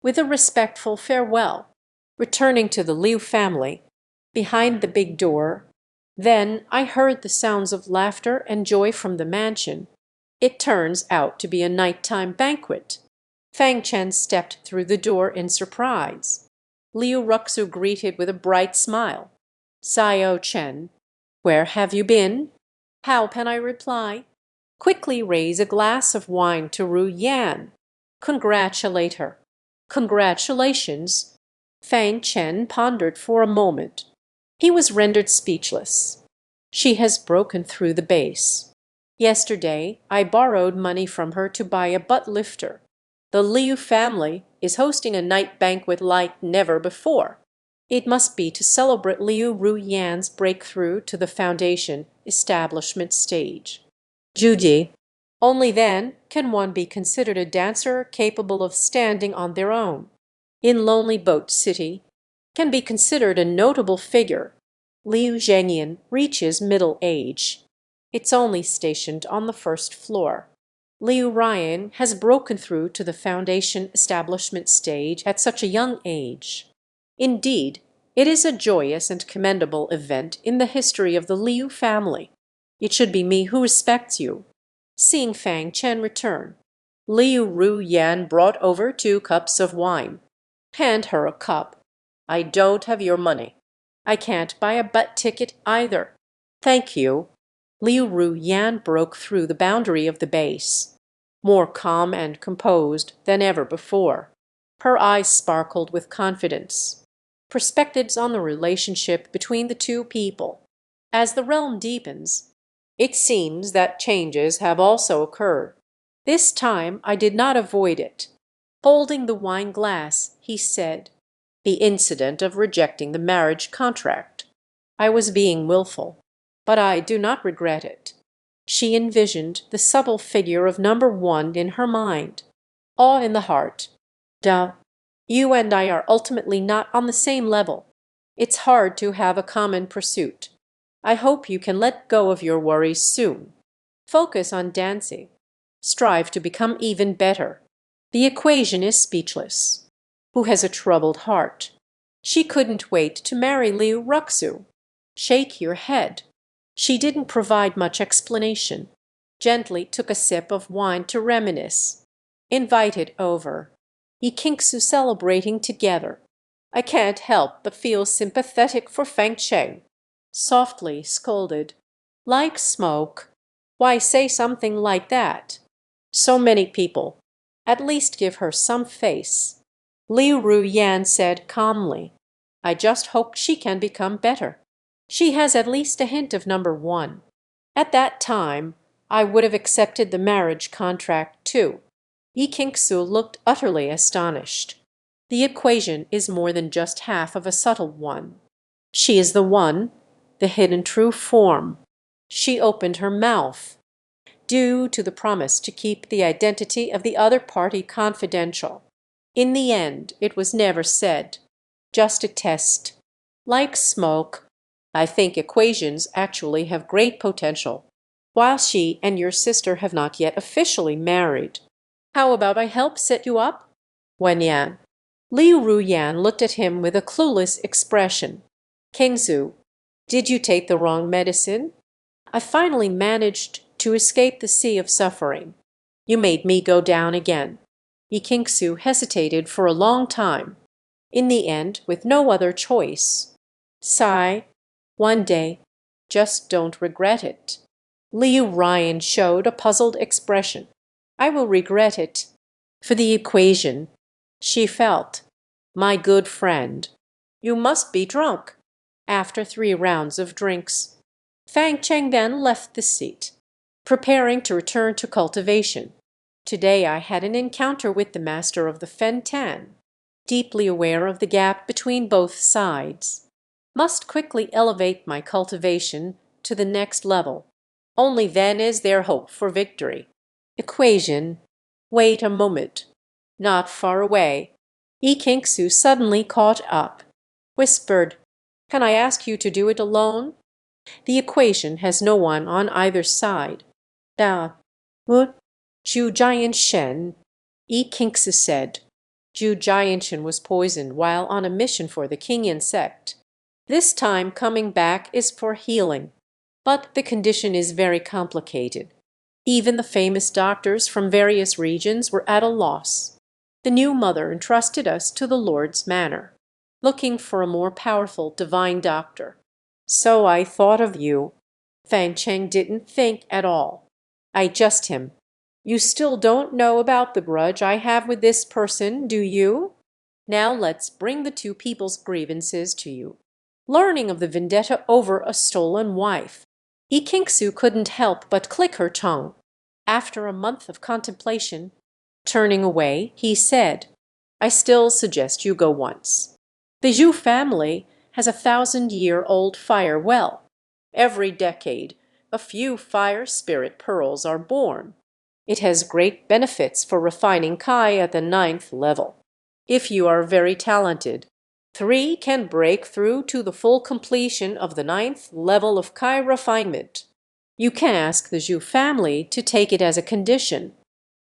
With a respectful farewell, returning to the Liu family, behind the big door, then I heard the sounds of laughter and joy from the mansion. It turns out to be a nighttime banquet. Fang Chen stepped through the door in surprise. Liu Ruxu greeted with a bright smile. Xiao Chen, where have you been? How can I reply? Quickly raise a glass of wine to Ru Yan. Congratulate her. Congratulations. Fang Chen pondered for a moment. He was rendered speechless. She has broken through the base. Yesterday, I borrowed money from her to buy a butt lifter. The Liu family is hosting a night banquet like never before. It must be to celebrate Liu Ruyan's breakthrough to the foundation establishment stage. Juji. Only then can one be considered a dancer capable of standing on their own. In Lonely Boat City, can be considered a notable figure. Liu Zhengyan reaches middle age. It's only stationed on the first floor. Liu Ryan has broken through to the foundation establishment stage at such a young age. Indeed, it is a joyous and commendable event in the history of the Liu family. It should be me who respects you. Seeing Fang Chen return, Liu Ru Yan brought over 2 cups of wine. Hand her a cup. I don't have your money. I can't buy a butt ticket either. Thank you. Liu Ru Yan broke through the boundary of the base, more calm and composed than ever before. Her eyes sparkled with confidence. Perspectives on the relationship between the two people. As the realm deepens, it seems that changes have also occurred. This time I did not avoid it. Holding the wine glass, he said, the incident of rejecting the marriage contract. I was being willful, but I do not regret it. She envisioned the subtle figure of number 1 in her mind. Awe in the heart. You and I are ultimately not on the same level. It's hard to have a common pursuit. I hope you can let go of your worries soon. Focus on dancing. Strive to become even better. The equation is speechless. Who has a troubled heart? She couldn't wait to marry Liu Ruxu. Shake your head. She didn't provide much explanation. Gently took a sip of wine to reminisce. Invited over. Yikinksu celebrating together. I can't help but feel sympathetic for Feng Cheng. Softly scolded. Like smoke. Why say something like that? So many people. At least give her some face. Liu Ruyan said calmly, I just hope she can become better. She has at least a hint of number one. At that time, I would have accepted the marriage contract too. Yi Kingsu looked utterly astonished. The equation is more than just half of a subtle one. She is the one, the hidden true form. She opened her mouth, due to the promise to keep the identity of the other party confidential. In the end, it was never said. Just a test. Like smoke, I think equations actually have great potential, while she and your sister have not yet officially married. How about I help set you up? Wenyan. Liu Ruyan looked at him with a clueless expression. Kingzu, did you take the wrong medicine? I finally managed to escape the sea of suffering. You made me go down again. Yikingsu hesitated for a long time. In the end, with no other choice. Sigh. One day. Just don't regret it. Liu Ryan showed a puzzled expression. I will regret it. For the equation. She felt. My good friend. You must be drunk. After 3 rounds of drinks. Fang Cheng then left the seat, preparing to return to cultivation. Today I had an encounter with the master of the Fen Tan, deeply aware of the gap between both sides. Must quickly elevate my cultivation to the next level. Only then is there hope for victory. Equation. Wait a moment. Not far away. Yi Kingsu suddenly caught up. Whispered, Can I ask you to do it alone? The equation has no one on either side. Da. Mu. Zhu Jianshen. Yi Kingsu said. Zhu Jianshen was poisoned while on a mission for the king insect. This time coming back is for healing. But the condition is very complicated. Even the famous doctors from various regions were at a loss. The new mother entrusted us to the Lord's manor, looking for a more powerful divine doctor. So I thought of you. Fang Cheng didn't think at all. I just him. You still don't know about the grudge I have with this person, do you? Now let's bring the two people's grievances to you. Learning of the vendetta over a stolen wife. Yi Kingsu couldn't help but click her tongue. After a month of contemplation, turning away, he said, I still suggest you go once. The Zhu family has a 1,000-year-old fire well. Every decade, a few fire spirit pearls are born. It has great benefits for refining Kai at the 9th level. If you are very talented, 3 can break through to the full completion of the 9th level of Kai refinement. You can ask the Zhu family to take it as a condition.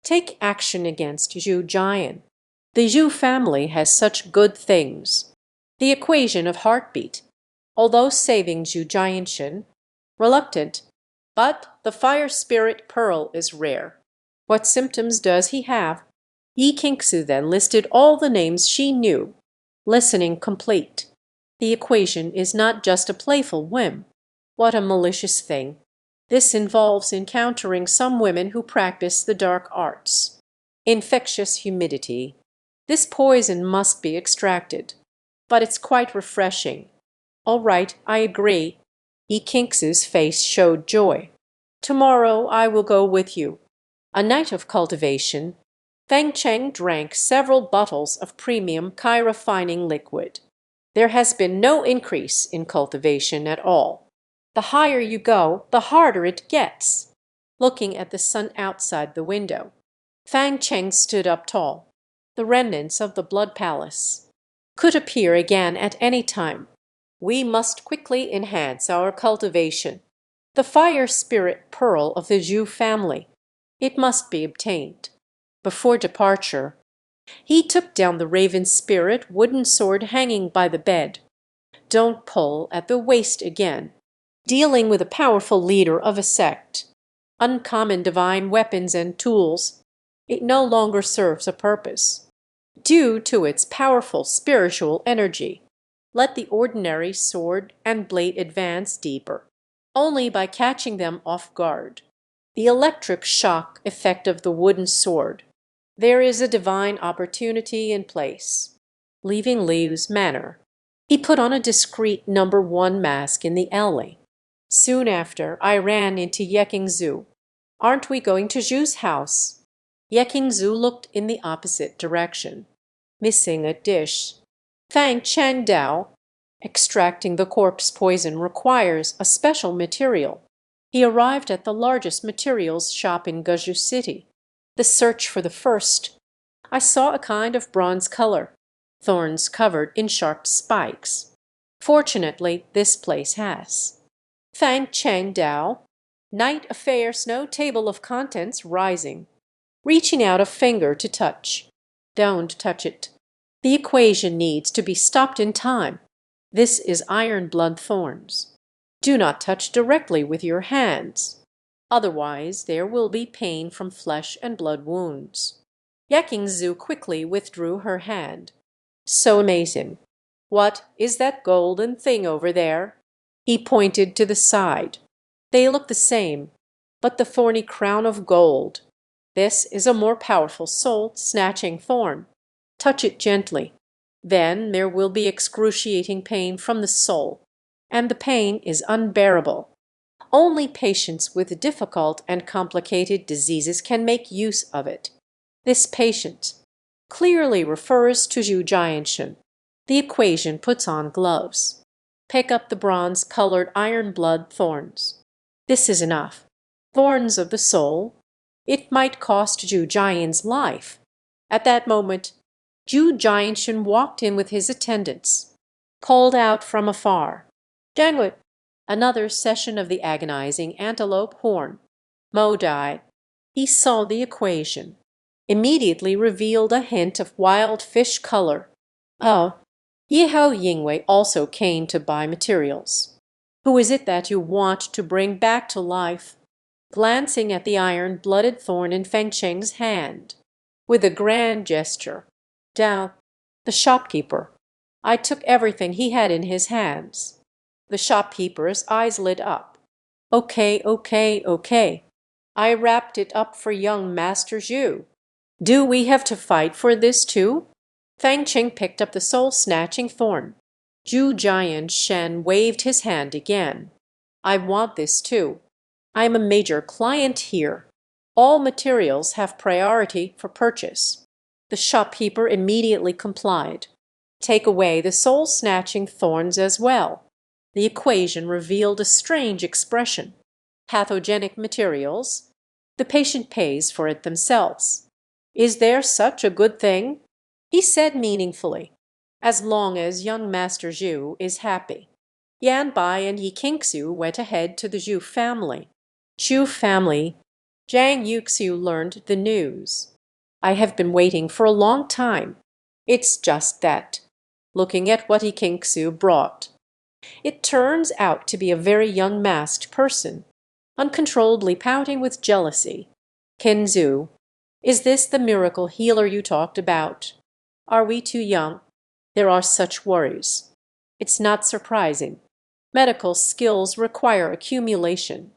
Take action against Zhu Jian. The Zhu family has such good things. The equation of heartbeat. Although saving Zhu Jianshen, reluctant, but the fire spirit pearl is rare. What symptoms does he have? Yi Kingsu then listed all the names she knew, listening complete. The equation is not just a playful whim. What a malicious thing. This involves encountering some women who practice the dark arts. Infectious humidity. This poison must be extracted. But it's quite refreshing. All right, I agree. Yi Kingsu's face showed joy. Tomorrow I will go with you. A night of cultivation. Feng Cheng drank several bottles of premium Kai refining liquid. There has been no increase in cultivation at all. The higher you go, the harder it gets. Looking at the sun outside the window, Fang Cheng stood up tall. the remnants of the Blood Palace, could appear again at any time. We must quickly enhance our cultivation. The fire spirit pearl of the Zhu family. It must be obtained. Before departure, he took down the raven spirit wooden sword hanging by the bed. Don't pull at the waist again. Dealing with a powerful leader of a sect, uncommon divine weapons and tools, it no longer serves a purpose. Due to its powerful spiritual energy, let the ordinary sword and blade advance deeper, only by catching them off guard. The electric shock effect of the wooden sword. There is a divine opportunity in place. Leaving Liu's manor, he put on a discreet #1 mask in the alley. Soon after, I ran into Yekingzu. Aren't we going to Zhu's house? Yekingzu looked in the opposite direction. Missing a dish. Fang Chang Dao. Extracting the corpse poison requires a special material. He arrived at the largest materials shop in Guzhou City. The search for the first. I saw a kind of bronze color, thorns covered in sharp spikes. Fortunately, this place has. Fang Chang Dao. Night affair snow table of contents rising. Reaching out a finger to touch. Don't touch it. The equation needs to be stopped in time. This is iron blood thorns. Do not touch directly with your hands. Otherwise, there will be pain from flesh and blood wounds. Yekingzu quickly withdrew her hand. So amazing. What is that golden thing over there? He pointed to the side. They look the same, but the thorny crown of gold. This is a more powerful soul-snatching thorn. Touch it gently. Then there will be excruciating pain from the soul, and the pain is unbearable. Only patients with difficult and complicated diseases can make use of it. This patient clearly refers to Zhu Jianshan. The equation puts on gloves. Pick up the bronze-colored iron blood thorns. This is enough. Thorns of the soul. It might cost Zhu Jian's life. At that moment, Zhu Jianshan walked in with his attendants, called out from afar, "Dangwit!" Another session of the agonizing antelope horn. Mo Dai. He saw the equation. Immediately revealed a hint of wild fish color. Oh, Yihao Yingwei also came to buy materials. Who is it that you want to bring back to life? Glancing at the iron-blooded thorn in Feng Cheng's hand, with a grand gesture. Down. The shopkeeper. I took everything he had in his hands. The shopkeeper's eyes lit up. Okay, okay, okay. I wrapped it up for young Master Zhu. Do we have to fight for this too? Fang Cheng picked up the soul-snatching thorn. Zhu Jianshan waved his hand again. I want this too. I am a major client here. All materials have priority for purchase. The shopkeeper immediately complied. Take away the soul-snatching thorns as well. The equation revealed a strange expression. Pathogenic materials. The patient pays for it themselves. Is there such a good thing? He said meaningfully, as long as young Master Zhu is happy. Yan Bai and Yi Qingxu went ahead to the Zhu family. Zhu family. Zhang Yuxiu learned the news. I have been waiting for a long time. It's just that. Looking at what Yi Qingxu brought. It turns out to be a very young masked person, uncontrollably pouting with jealousy. Kenzu. Is this the miracle healer you talked about? Are we too young? There are such worries. It's not surprising. Medical skills require accumulation.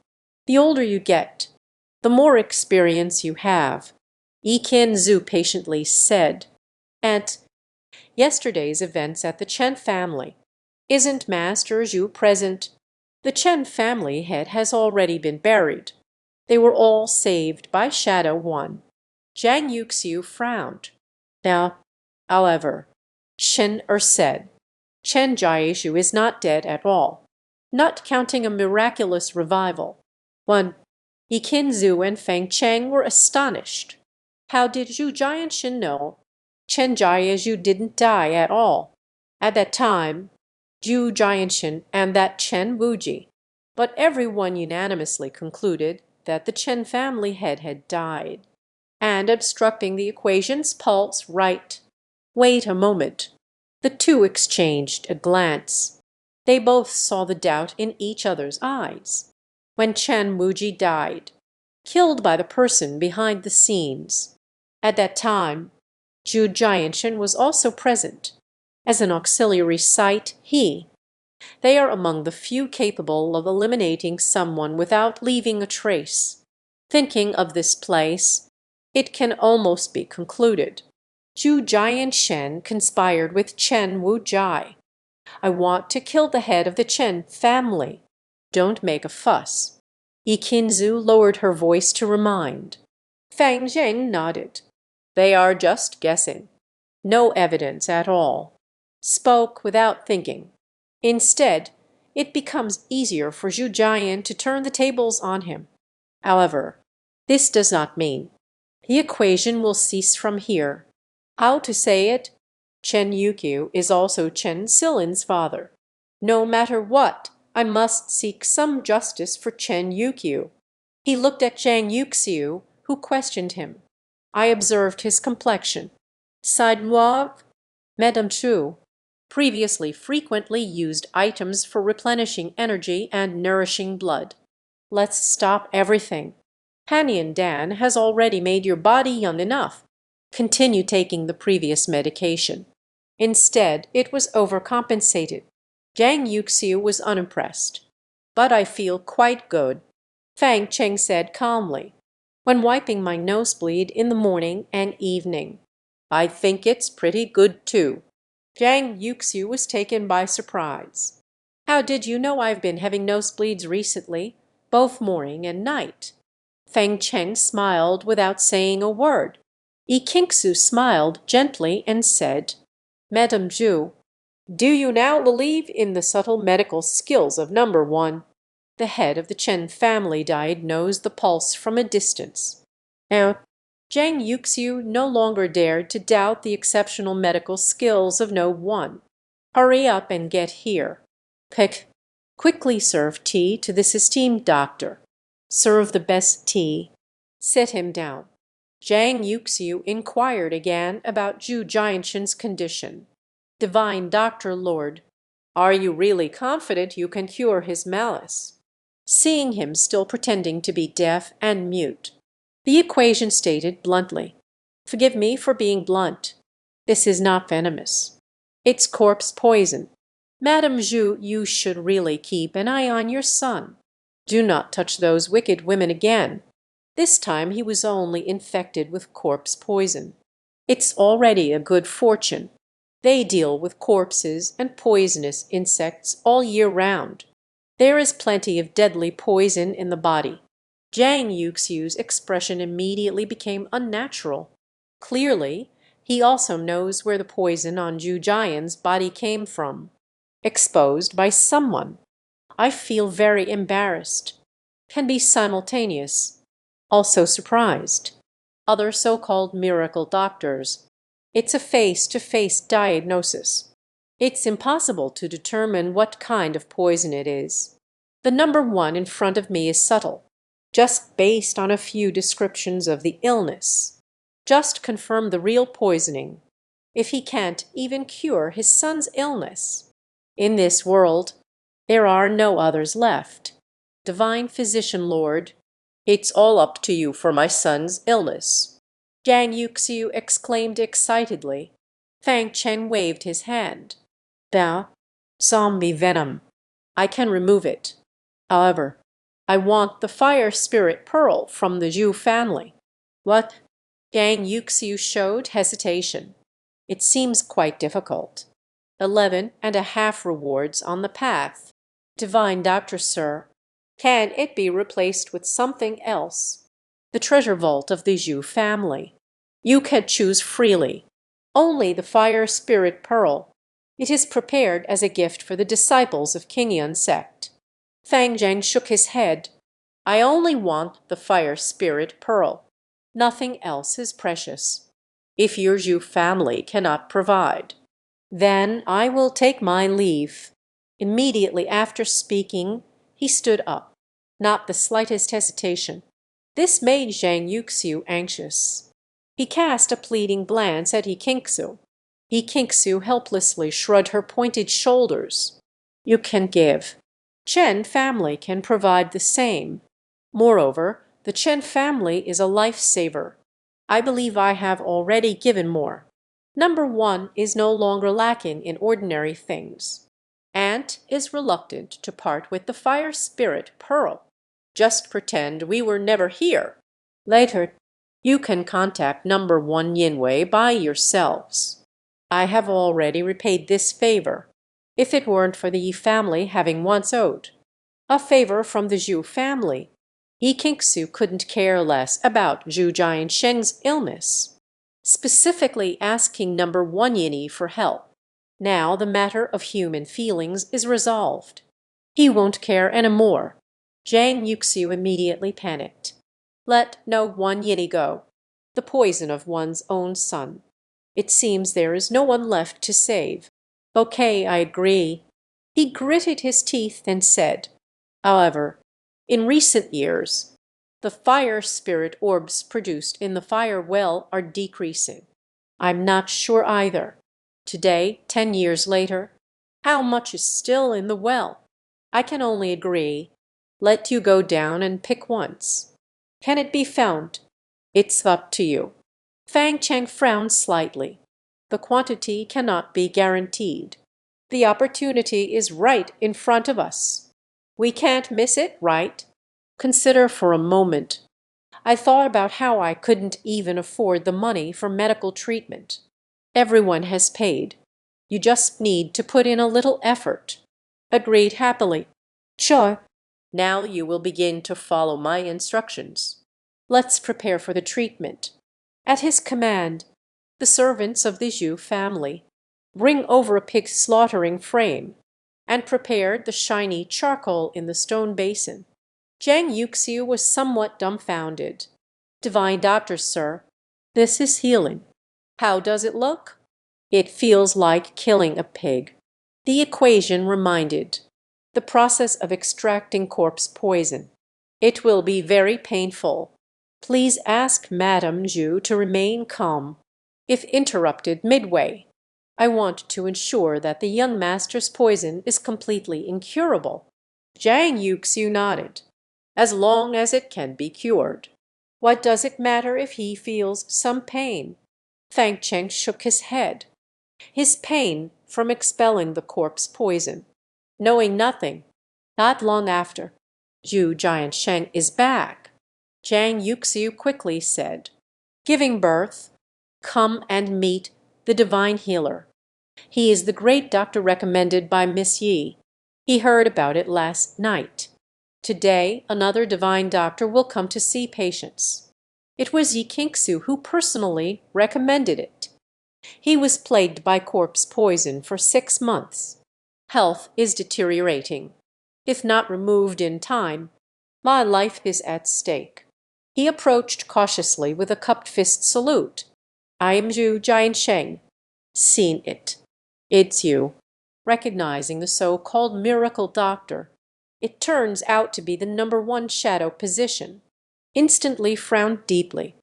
The older you get, the more experience you have, Yi Qinzu patiently said. And yesterday's events at the Chen family. Isn't Master Zhu present? The Chen family head has already been buried. They were all saved by Shadow One. Zhang Yuxiu frowned. Now, however, Shen said, Chen Jiaishu is not dead at all, not counting a miraculous revival. One, Yi Qinzu and Feng Cheng were astonished. How did Zhu Jianshan know? Chen Jiazhu didn't die at all. At that time, Zhu Jianshan and that Chen Wuji. But everyone unanimously concluded that the Chen family head had died. And obstructing the equation's pulse, right. Wait a moment. The two exchanged a glance. They both saw the doubt in each other's eyes. When Chen Wuji died, killed by the person behind the scenes. At that time, Zhu Jianshan was also present. As an auxiliary sight, they are among the few capable of eliminating someone without leaving a trace. Thinking of this place, it can almost be concluded. Zhu Jianshan conspired with Chen Wujai. I want to kill the head of the Chen family. Don't make a fuss. Yi Qinzu lowered her voice to remind. Fang Zheng nodded. They are just guessing. No evidence at all. Spoke without thinking. Instead, it becomes easier for Zhu Jian to turn the tables on him. However, this does not mean the equation will cease from here. How to say it? Chen Yuqiu is also Chen Silin's father. No matter what, I must seek some justice for Chen Yuqiu. He looked at Zhang Yuxiu, who questioned him. I observed his complexion. Side mauve? Madame Chu previously frequently used items for replenishing energy and nourishing blood. Let's stop everything. Hanian Dan has already made your body young enough. Continue taking the previous medication. Instead, it was overcompensated. Zhang Yuxiu was unimpressed. But I feel quite good, Fang Cheng said calmly, when wiping my nosebleed in the morning and evening. I think it's pretty good too. Zhang Yuxiu was taken by surprise. How did you know I've been having nosebleeds recently, both morning and night? Feng Cheng smiled without saying a word. Yi Qingsu smiled gently and said, Madame Zhu, do you now believe in the subtle medical skills of number one? The head of the Chen family diagnosed the pulse from a distance. Now, Zhang Yuxiu no longer dared to doubt the exceptional medical skills of no one. Hurry up and get here. Quickly serve tea to this esteemed doctor. Serve the best tea. Sit him down. Zhang Yuxiu inquired again about Zhu Jianshan's condition. Divine Doctor Lord, are you really confident you can cure his malice? Seeing him still pretending to be deaf and mute, the equation stated bluntly, forgive me for being blunt. This is not venomous. It's corpse poison. Madame Zhu, you should really keep an eye on your son. Do not touch those wicked women again. This time he was only infected with corpse poison. It's already a good fortune. They deal with corpses and poisonous insects all year round. There is plenty of deadly poison in the body. Zhang Yuxiu's expression immediately became unnatural. Clearly, he also knows where the poison on Zhu Jian's body came from. Exposed by someone. I feel very embarrassed. Can be simultaneous. Also surprised. Other so-called miracle doctors. It's a face-to-face diagnosis. It's impossible to determine what kind of poison it is. The number one in front of me is subtle, just based on a few descriptions of the illness. Just confirm the real poisoning. If he can't even cure his son's illness. In this world, there are no others left. Divine Physician Lord, it's all up to you for my son's illness. Zhang Yuxiu exclaimed excitedly. Fang Chen waved his hand. Bao, zombie venom. I can remove it. However, I want the fire spirit pearl from the Zhu family. What? Zhang Yuxiu showed hesitation. It seems quite difficult. 11.5 rewards on the path. Divine Doctor, sir. Can it be replaced with something else? The treasure vault of the Zhu family. You can choose freely. Only the fire spirit pearl. It is prepared as a gift for the disciples of Qingyan sect. Fang Zheng shook his head. I only want the fire spirit pearl. Nothing else is precious. if your Zhu family cannot provide. Then I will take my leave." Immediately after speaking, he stood up, not the slightest hesitation. This made Zhang Yuxiu anxious. He cast a pleading glance at Yi Qingsu. Yi Qingsu helplessly shrugged her pointed shoulders. "You can give. Chen family can provide the same. Moreover, the Chen family is a lifesaver. I believe I have already given more. Number one is no longer lacking in ordinary things. Aunt is reluctant to part with the fire spirit pearl. Just pretend we were never here. Later, you can contact number one Yinwei by yourselves. I have already repaid this favor, if it weren't for the Yi family having once owed. A favor from the Zhu family. Yi Qingsu couldn't care less about Zhu Jiansheng's illness, specifically asking number one Yinny for help. Now the matter of human feelings is resolved. He won't care any more." Zhang Yuxiu immediately panicked. Let no one Yinny go. The poison of one's own son. It seems there is no one left to save. Okay, I agree. He gritted his teeth and said, "However, in recent years, the fire spirit orbs produced in the fire well are decreasing. I'm not sure either. Today, 10 years later, how much is still in the well? I can only agree. Let you go down and pick once. Can it be found? It's up to you." Fang Cheng frowned slightly. "The quantity cannot be guaranteed. The opportunity is right in front of us. We can't miss it, right? Consider for a moment. I thought about how I couldn't even afford the money for medical treatment. Everyone has paid. You just need to put in a little effort." Agreed happily. "Sure. Now you will begin to follow my instructions. Let's prepare for the treatment." At his command, the servants of the Zhu family bring over a pig slaughtering frame and prepared the shiny charcoal in the stone basin. Zhang Yuxiu was somewhat dumbfounded. "Divine doctor, sir, this is healing. How does it look?" "It feels like killing a pig." The equation reminded. "The process of extracting corpse poison. It will be very painful. Please ask Madame Zhu to remain calm. If interrupted midway, I want to ensure that the young master's poison is completely incurable." Zhang Yuxiu nodded. "As long as it can be cured. What does it matter if he feels some pain?" Fang Cheng shook his head. His pain from expelling the corpse poison. Knowing nothing, not long after, Zhu Jiansheng is back. Zhang Yuxiu quickly said, "Giving birth, come and meet the divine healer. He is the great doctor recommended by Miss Yi. He heard about it last night. Today, another divine doctor will come to see patients. It was Yi Qingsu who personally recommended it. He was plagued by corpse poison for 6 months. Health is deteriorating. If not removed in time, my life is at stake." He approached cautiously with a cupped fist salute. "I am Zhu Jiansheng. Seen it. It's you." Recognizing the so-called miracle doctor, it turns out to be the number one shadow position. Instantly frowned deeply.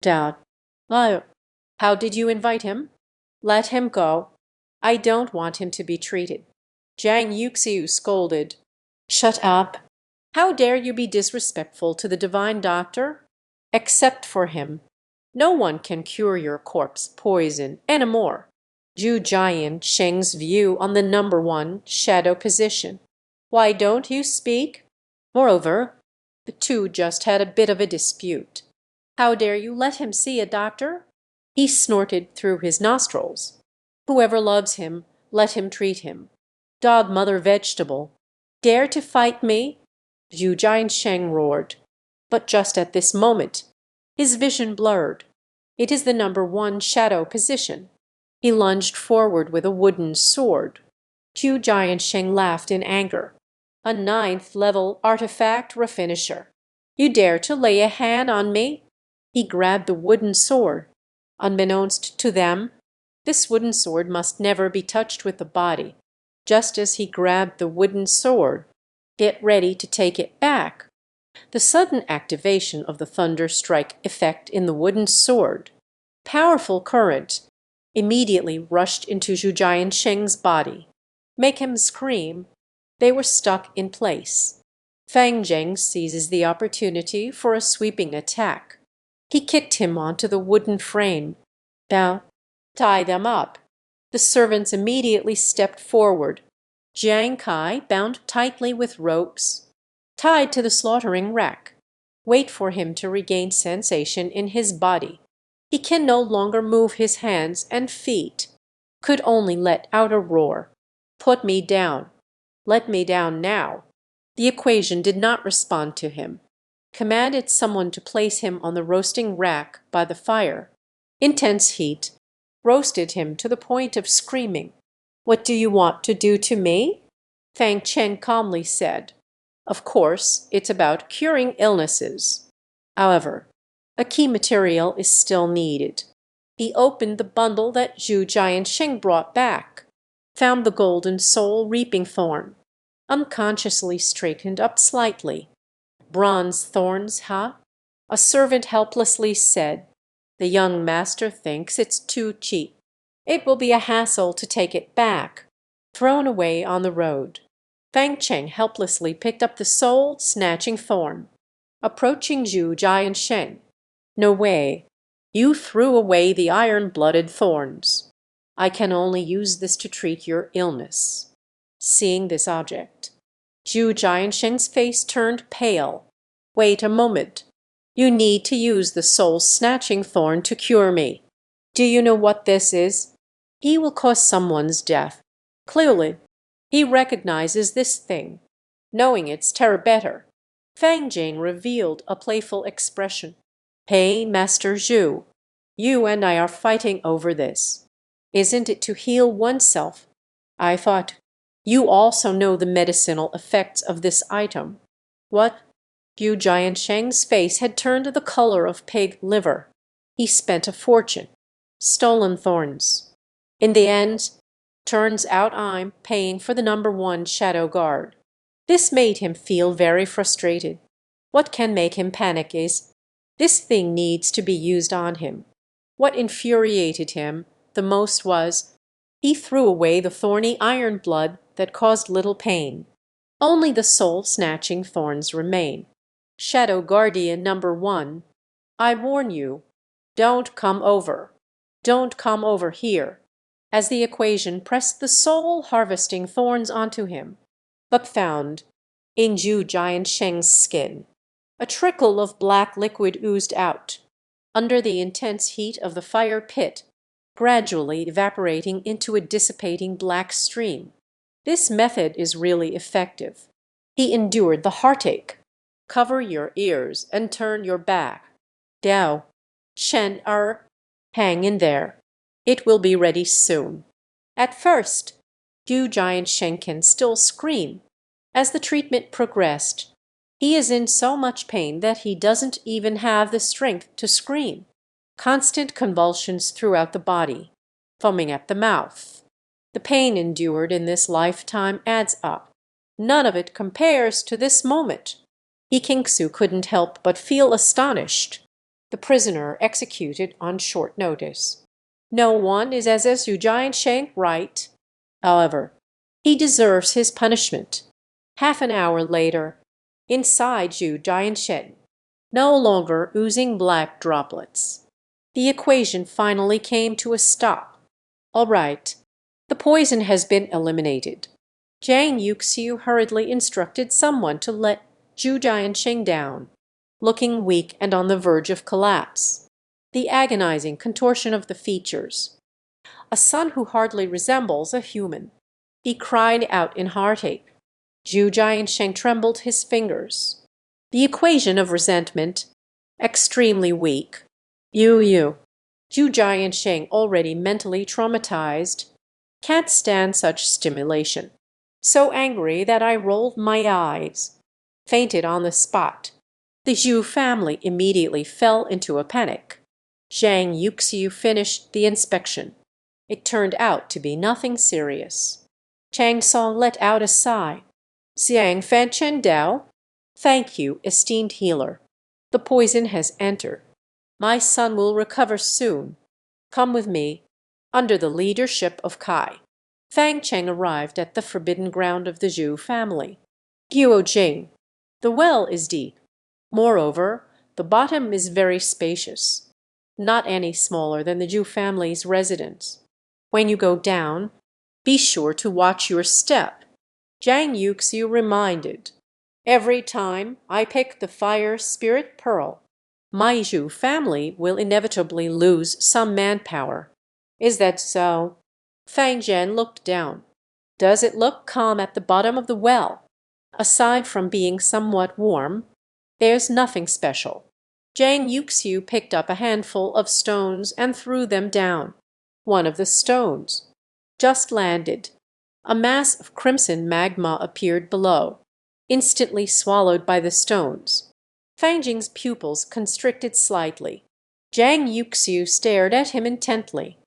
"Doubt. How did you invite him?" "Let him go. I don't want him to be treated." Zhang Yuxiu scolded. "Shut up. How dare you be disrespectful to the divine doctor? Except for him, no one can cure your corpse poison anymore." Zhu Jiansheng's view on the number one shadow position. "Why don't you speak? Moreover, the two just had a bit of a dispute. How dare you let him see a doctor?" He snorted through his nostrils. "Whoever loves him, let him treat him. Dog mother vegetable. Dare to fight me?" Zhu Jiansheng roared. But just at this moment, his vision blurred. It is the number one shadow position. He lunged forward with a wooden sword. Zhu Jiansheng laughed in anger. "A 9th level artifact refinisher. You dare to lay a hand on me?" He grabbed the wooden sword. Unbeknownst to them, this wooden sword must never be touched with the body. Just as he grabbed the wooden sword, get ready to take it back, the sudden activation of the thunder strike effect in the wooden sword, powerful current, immediately rushed into Zhu Jiansheng's body. Make him scream. They were stuck in place. Fang Zheng seizes the opportunity for a sweeping attack. He kicked him onto the wooden frame. Now, tie them up. The servants immediately stepped forward. Jiang Kai, bound tightly with ropes, tied to the slaughtering rack. Wait for him to regain sensation in his body. He can no longer move his hands and feet. Could only let out a roar. Put me down. Let me down now. The equation did not respond to him. Commanded someone to place him on the roasting rack by the fire. Intense heat roasted him to the point of screaming. "What do you want to do to me?" Fang Chen calmly said. "Of course, it's about curing illnesses. However, a key material is still needed." He opened the bundle that Zhu Jiansheng brought back, found the golden soul reaping thorn, unconsciously straightened up slightly. "Bronze thorns, huh?" A servant helplessly said. "The young master thinks it's too cheap. It will be a hassle to take it back. Thrown away on the road." Fang Cheng helplessly picked up the soul-snatching thorn. Approaching Zhu Jiansheng. "No way. You threw away the iron-blooded thorns. I can only use this to treat your illness." Seeing this object, Zhu Jiansheng's face turned pale. "Wait a moment. You need to use the soul-snatching thorn to cure me. Do you know what this is? He will cause someone's death. Clearly, he recognizes this thing. Knowing it's terror better." Fang Jing revealed a playful expression. "Hey, Master Zhu, you and I are fighting over this. Isn't it to heal oneself? I thought you also know the medicinal effects of this item." "What?" Yu Jiansheng's face had turned the color of pig liver. He spent a fortune. Stolen thorns. In the end, turns out I'm paying for the #1 shadow guard. This made him feel very frustrated. What can make him panic is, this thing needs to be used on him. What infuriated him the most was, he threw away the thorny iron blood that caused little pain. Only the soul-snatching thorns remain. Shadow Guardian #1, I warn you, don't come over. Don't come over here. As the equation pressed the soul-harvesting thorns onto him, but found, in Zhu Jiansheng's skin, a trickle of black liquid oozed out, under the intense heat of the fire pit, gradually evaporating into a dissipating black stream. This method is really effective. He endured the heartache. Cover your ears and turn your back. Dao, Chen hang in there. It will be ready soon. At first, Zhu Jiansheng can still scream. As the treatment progressed, he is in so much pain that he doesn't even have the strength to scream. Constant convulsions throughout the body, foaming at the mouth. The pain endured in this lifetime adds up. None of it compares to this moment. Ikingsu couldn't help but feel astonished. The prisoner executed on short notice. No one is as Zhu Jiansheng right. However, he deserves his punishment. Half an hour later, inside Zhu Jiansheng, no longer oozing black droplets. The equation finally came to a stop. All right, the poison has been eliminated. Zhang Yuxiu hurriedly instructed someone to let Zhu Jiansheng down, looking weak and on the verge of collapse. The agonizing contortion of the features. A son who hardly resembles a human. He cried out in heartache. Zhu Jiansheng trembled his fingers. The equation of resentment, extremely weak. Zhu Jiansheng, already mentally traumatized, can't stand such stimulation. So angry that I rolled my eyes. Fainted on the spot. The Zhu family immediately fell into a panic. Zhang Yuxiu finished the inspection. It turned out to be nothing serious. Chang Song let out a sigh. Xiang Fan Chen Dao. Thank you, esteemed healer. The poison has entered. My son will recover soon. Come with me. Under the leadership of Kai, Fang Cheng arrived at the forbidden ground of the Zhu family. Guo Jing. The well is deep. Moreover, the bottom is very spacious, not any smaller than the Zhu family's residence. When you go down, be sure to watch your step. Zhang Yuxiu reminded. Every time I pick the fire spirit pearl, my Zhu family will inevitably lose some manpower. Is that so? Fang Zhen looked down. Does it look calm at the bottom of the well? Aside from being somewhat warm, there's nothing special. Zhang Yuxiu picked up a handful of stones and threw them down. One of the stones just landed. A mass of crimson magma appeared below, instantly swallowed by the stones. Fang Jing's pupils constricted slightly. Zhang Yuxiu stared at him intently.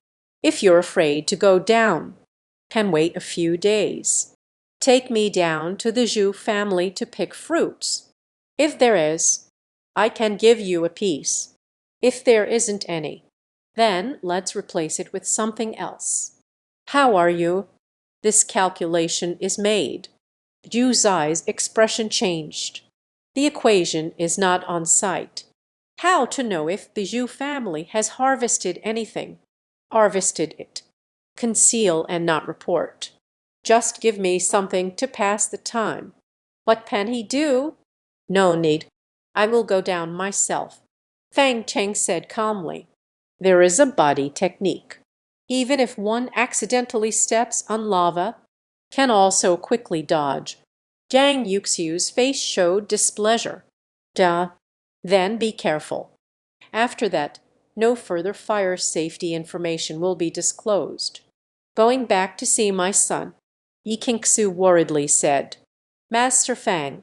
If you're afraid to go down, can wait a few days. Take me down to the Zhu family to pick fruits. If there is, I can give you a piece. If there isn't any, then let's replace it with something else. How are you? This calculation is made. Zhu Zai's expression changed. The equation is not on site. How to know if the Zhu family has harvested anything? Harvested it. Conceal and not report. Just give me something to pass the time. What can he do? No need. I will go down myself. Fang Cheng said calmly. There is a body technique. Even if one accidentally steps on lava, can also quickly dodge. Zhang Yuxiu's face showed displeasure. Duh. Then be careful. After that, no further fire safety information will be disclosed. Going back to see my son, Yi Qingxu worriedly said. Master Fang,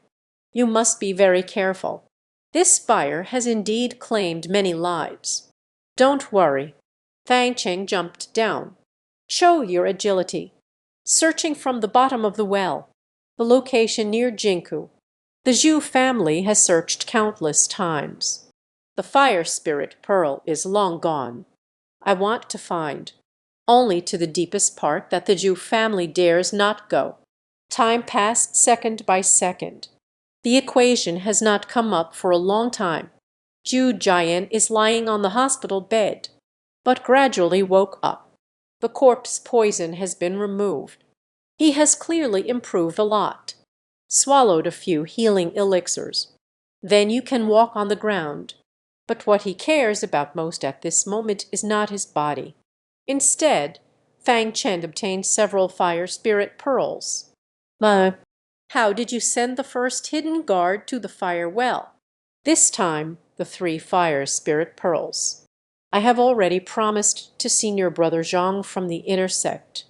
you must be very careful. This fire has indeed claimed many lives. Don't worry. Fang Cheng jumped down. Show your agility. Searching from the bottom of the well, the location near Jinku. The Zhu family has searched countless times. The fire spirit pearl is long gone. I want to find only to the deepest part that the Zhu family dares not go. Time passed second by second. The equation has not come up for a long time. Zhu Jian is lying on the hospital bed, but gradually woke up. The corpse poison has been removed. He has clearly improved a lot. Swallowed a few healing elixirs. Then you can walk on the ground. But what he cares about most at this moment is not his body. Instead, Fang Chen obtained several fire spirit pearls. How did you send the first hidden guard to the fire well? This time, the 3 fire spirit pearls. I have already promised to senior brother Zhang from the inner sect,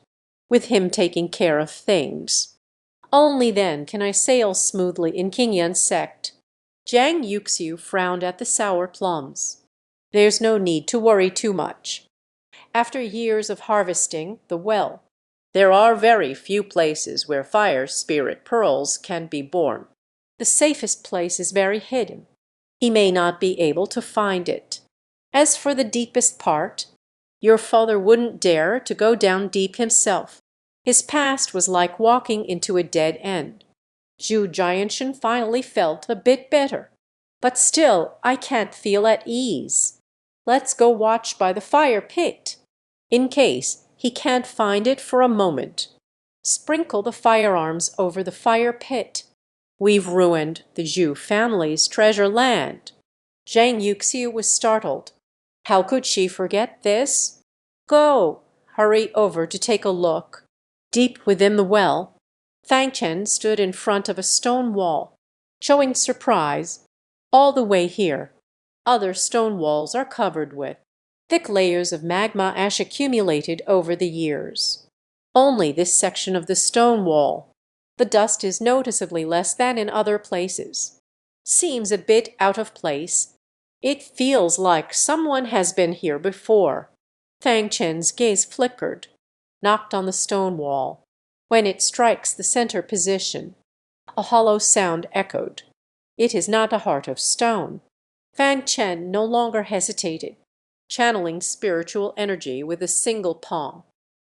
with him taking care of things. Only then can I sail smoothly in Qingyan's sect. Zhang Yuxiu frowned at the sour plums. There's no need to worry too much. After years of harvesting the well, there are very few places where fire spirit pearls can be born. The safest place is very hidden. He may not be able to find it. As for the deepest part, your father wouldn't dare to go down deep himself. His past was like walking into a dead end. Zhu Jianshan finally felt a bit better. But still, I can't feel at ease. Let's go watch by the fire pit, in case he can't find it for a moment. Sprinkle the firearms over the fire pit. We've ruined the Zhu family's treasure land. Zhang Yuxiu was startled. How could she forget this? Go, hurry over to take a look. Deep within the well, Fang Chen stood in front of a stone wall, showing surprise. All the way here, other stone walls are covered with thick layers of magma ash accumulated over the years. Only this section of the stone wall, the dust is noticeably less than in other places. Seems a bit out of place, It feels like someone has been here before. Fang Chen's gaze flickered, knocked on the stone wall. When it strikes the center position, a hollow sound echoed. It is not a heart of stone. Fang Chen no longer hesitated, channeling spiritual energy with a single palm.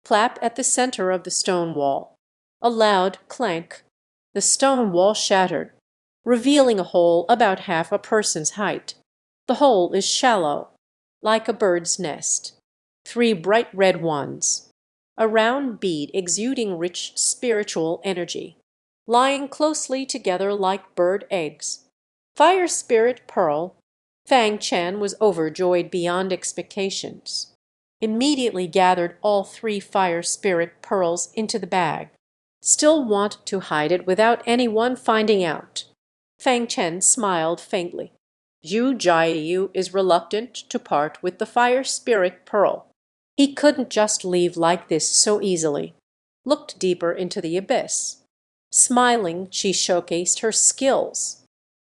Clap at the center of the stone wall. A loud clank. The stone wall shattered, revealing a hole about half a person's height. The hole is shallow, like a bird's nest. Three bright red ones. A round bead exuding rich spiritual energy, lying closely together like bird eggs. Fire Spirit Pearl. Fang Chen was overjoyed beyond expectations. Immediately gathered all three Fire Spirit Pearls into the bag. Still want to hide it without anyone finding out. Fang Chen smiled faintly. Zhu Jiayu is reluctant to part with the Fire Spirit Pearl. He couldn't just leave like this so easily. Looked deeper into the abyss. Smiling, she showcased her skills,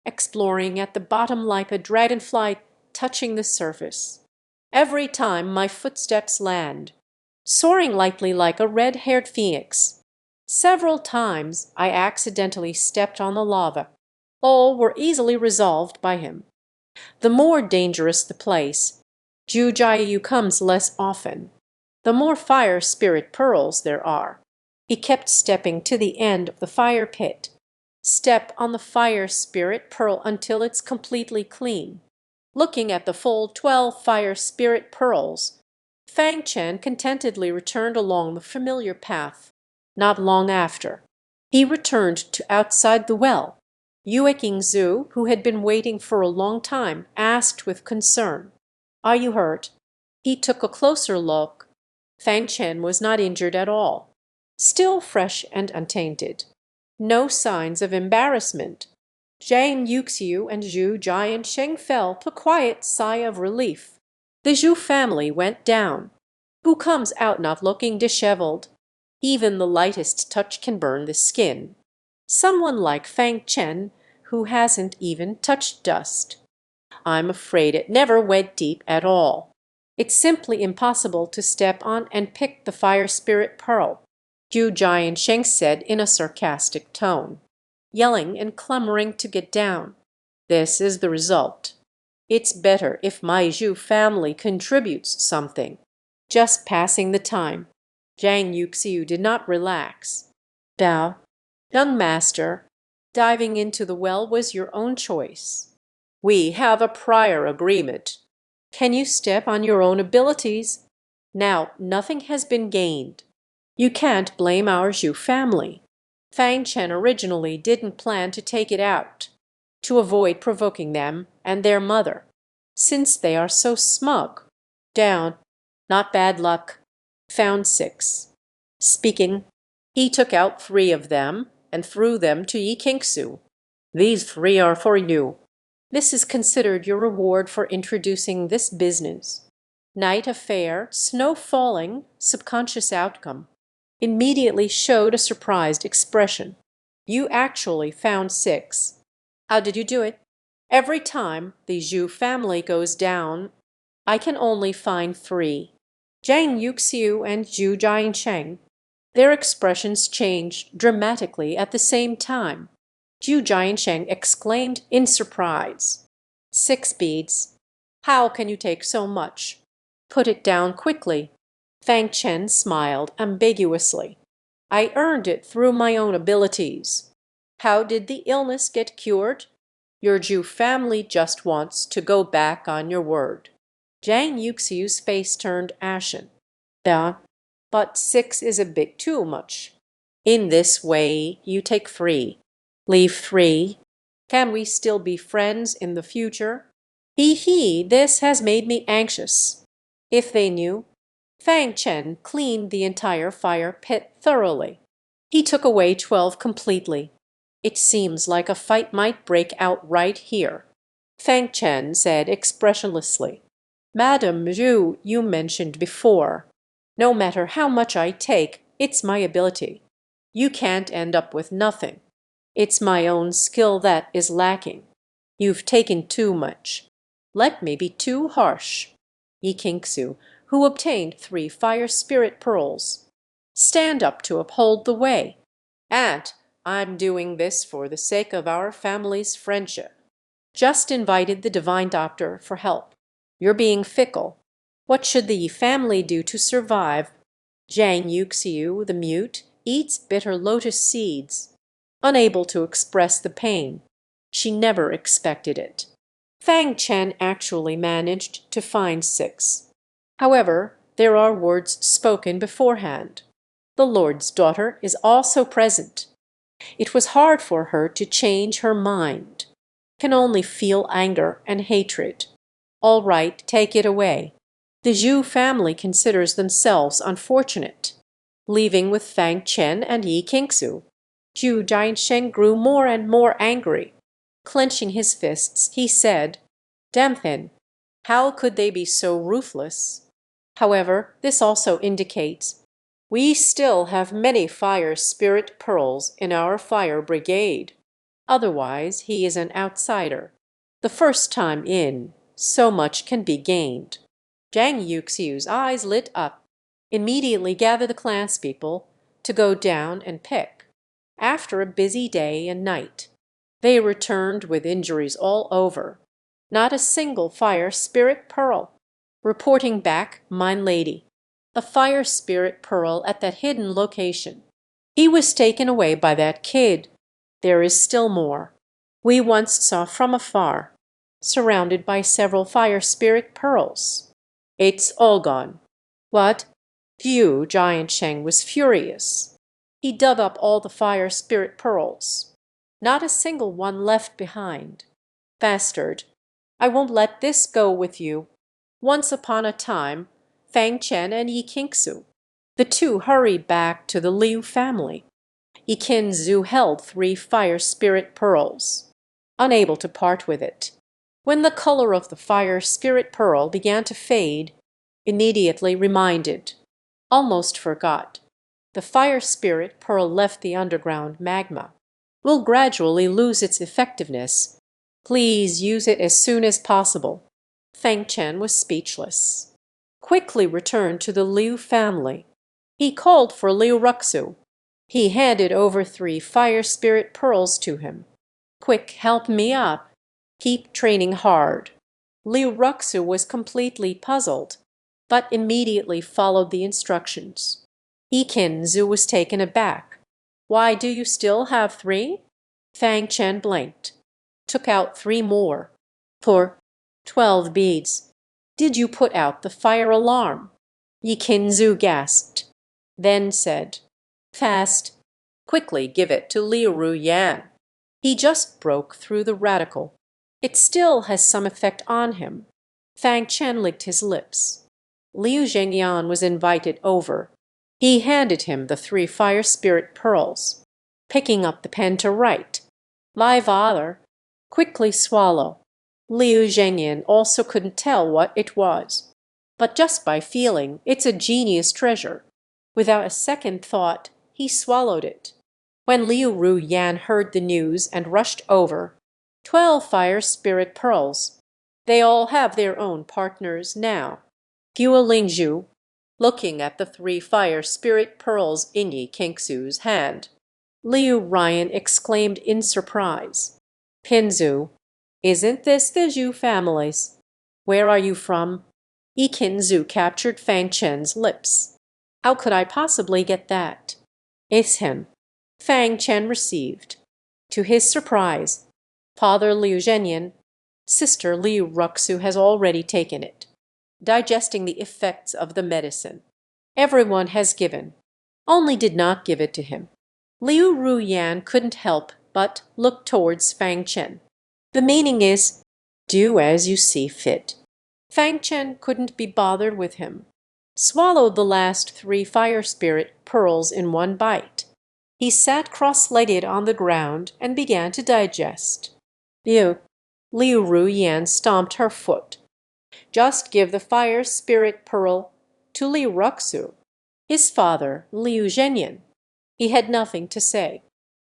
exploring at the bottom like a dragonfly touching the surface. Every time my footsteps land, soaring lightly like a red-haired phoenix. Several times I accidentally stepped on the lava. All were easily resolved by him. The more dangerous the place, Zhu Jiayu comes less often. The more fire spirit pearls there are. He kept stepping to the end of the fire pit. Step on the fire spirit pearl until it's completely clean. Looking at the full 12 fire spirit pearls, Fang Chen contentedly returned along the familiar path. Not long after, he returned to outside the well. Yue Qingzu, who had been waiting for a long time, asked with concern, "Are you hurt?" He took a closer look. Fang Chen was not injured at all. Still fresh and untainted. No signs of embarrassment. Zhang Yuxiu and Zhu Jiansheng felt a quiet sigh of relief. The Zhu family went down. Who comes out not looking disheveled? Even the lightest touch can burn the skin. Someone like Fang Chen, who hasn't even touched dust. I'm afraid it never went deep at all. It's simply impossible to step on and pick the fire spirit pearl, Zhu Jiansheng said in a sarcastic tone, yelling and clamoring to get down. This is the result. It's better if my Zhu family contributes something. Just passing the time. Zhang Yuxiu did not relax. Bao, young master, diving into the well was your own choice. We have a prior agreement. Can you step on your own abilities? Now nothing has been gained. You can't blame our Zhu family. Fang Chen originally didn't plan to take it out, to avoid provoking them and their mother, since they are so smug. Down. Not bad luck. Found 6. Speaking, he took out 3 of them and threw them to Yi Qingsu. These 3 are for you. This is considered your reward for introducing this business. Night affair, snow falling, subconscious outcome. Immediately showed a surprised expression. You actually found 6. How did you do it? Every time the Zhu family goes down, I can only find 3. Zhang Yuxiu and Zhu Jiansheng. Their expressions changed dramatically at the same time. Zhu Jiansheng exclaimed in surprise. 6 beads. How can you take so much? Put it down quickly. Fang Chen smiled ambiguously. I earned it through my own abilities. How did the illness get cured? Your Zhu family just wants to go back on your word. Zhang Yuxiu's face turned ashen. Yeah, but 6 is a bit too much. In this way, you take 3. Leave 3. Can we still be friends in the future? Hee, this has made me anxious. If they knew. Fang Chen cleaned the entire fire pit thoroughly. He took away 12 completely. It seems like a fight might break out right here. Fang Chen said expressionlessly. Madam Zhu, you mentioned before. No matter how much I take, it's my ability. You can't end up with nothing. It's my own skill that is lacking. You've taken too much. Let me be too harsh. Yikingsu, who obtained 3 fire spirit pearls. Stand up to uphold the way. And I'm doing this for the sake of our family's friendship. Just invited the divine doctor for help. You're being fickle. What should the family do to survive? Zhang Yuxiu, the mute, eats bitter lotus seeds. Unable to express the pain. She never expected it. Fang Chen actually managed to find 6. However, there are words spoken beforehand. The Lord's daughter is also present. It was hard for her to change her mind. Can only feel anger and hatred. All right, take it away. The Zhu family considers themselves unfortunate. Leaving with Fang Chen and Yi Qingsu, Zhu Jiansheng grew more and more angry. Clenching his fists, he said, "Damn, how could they be so ruthless?" However, this also indicates we still have many fire spirit pearls in our fire brigade. Otherwise, he is an outsider. The first time in, so much can be gained. Zhang Yuxiu's eyes lit up. Immediately gather the clanspeople to go down and pick. After a busy day and night, they returned with injuries all over. Not a single fire spirit pearl. Reporting back, mine lady. A fire spirit pearl at that hidden location. He was taken away by that kid. There is still more. We once saw from afar, surrounded by several fire spirit pearls. It's all gone. What? Zhu Jiansheng was furious. He dug up all the fire spirit pearls. Not a single one left behind. Bastard, I won't let this go with you. Once upon a time, Fang Chen and Yi Qingsu. The two hurried back to the Liu family. Yiqinzu held 3 fire spirit pearls, unable to part with it. When the color of the fire spirit pearl began to fade, immediately reminded, almost forgot. The fire spirit pearl left the underground magma. Will gradually lose its effectiveness. Please use it as soon as possible. Fang Chen was speechless. Quickly returned to the Liu family. He called for Liu Ruxu. He handed over 3 fire spirit pearls to him. Quick, help me up. Keep training hard. Liu Ruxu was completely puzzled, but immediately followed the instructions. Yiqinzu was taken aback. Why do you still have 3? Fang Chen blinked. Took out 3 more. For 12 beads. Did you put out the fire alarm? Yiqinzu gasped. Then said, fast. Quickly give it to Liu Ruyan. He just broke through the radical. It still has some effect on him. Fang Chen licked his lips. Liu Zhengyan was invited over. He handed him the 3 fire spirit pearls. Picking up the pen to write. My father. Quickly swallow. Liu Zhengyan also couldn't tell what it was. But just by feeling, it's a genius treasure. Without a second thought, he swallowed it. When Liu Ruyan heard the news and rushed over, 12 fire spirit pearls. They all have their own partners now. Guo Lingzhu, looking at the 3 fire spirit pearls in Yi Qingsu's hand. Liu Ryan exclaimed in surprise. Pinzu, isn't this the Zhu family's? Where are you from? Yiqinzu captured Fang Chen's lips. How could I possibly get that? It's him. Fang Chen received. To his surprise, Father Liu Zhenyan, Sister Liu Ruxu has already taken it, digesting the effects of the medicine. Everyone has given, only did not give it to him. Liu Ruyan couldn't help but look towards Fang Chen. The meaning is, do as you see fit. Fang Chen couldn't be bothered with him. Swallowed the last 3 fire spirit pearls in one bite. He sat cross-legged on the ground and began to digest. Liu Ruyan stomped her foot. Just give the fire spirit pearl to Liu Ruxu. His father, Liu Zhenyan. He had nothing to say.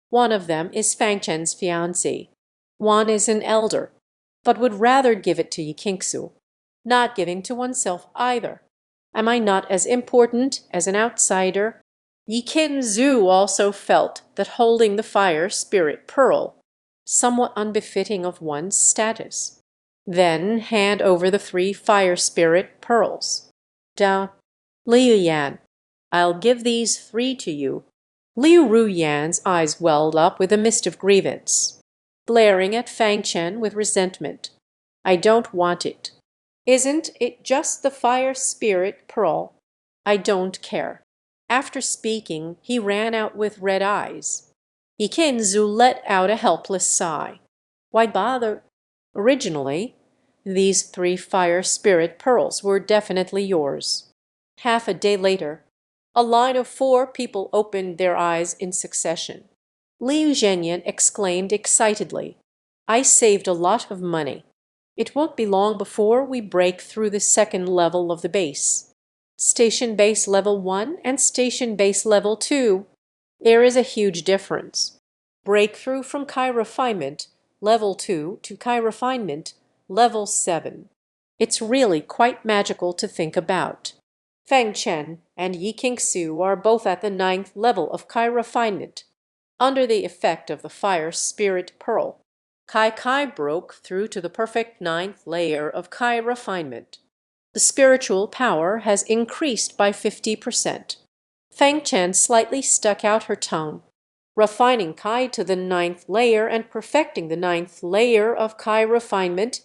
One of them is Fang Chen's fiancé. One is an elder. but would rather give it to Yiqingsu, not giving to oneself either. Am I not as important as an outsider? Yiqingsu also felt that holding the fire spirit pearl, somewhat unbefitting of one's status. Then hand over the 3 fire spirit pearls. Down, Liu Yan, I'll give these 3 to you. Liu Ruyan's eyes welled up with a mist of grievance, glaring at Fang Chen with resentment. I don't want it. Isn't it just the fire spirit pearl? I don't care. After speaking, he ran out with red eyes. Yiqingsu let out a helpless sigh. Why bother? Originally, these 3 fire spirit pearls were definitely yours. Half a day later, a line of 4 people opened their eyes in succession. Liu Zhenyan exclaimed excitedly, I saved a lot of money. It won't be long before we break through the 2nd level of the base. Station base level 1 and station base level 2. There is a huge difference. Breakthrough from Chi refinement level 2 to Chi refinement level 7. It's really quite magical to think about. Fang Chen and Yiqingsu are both at the 9th level of Chi refinement. Under the effect of the fire spirit pearl, Kai broke through to the perfect 9th layer of Chi refinement. The spiritual power has increased by 50%. Fang Chen slightly stuck out her tongue. Refining Kai to the 9th layer and perfecting the 9th layer of Chi refinement,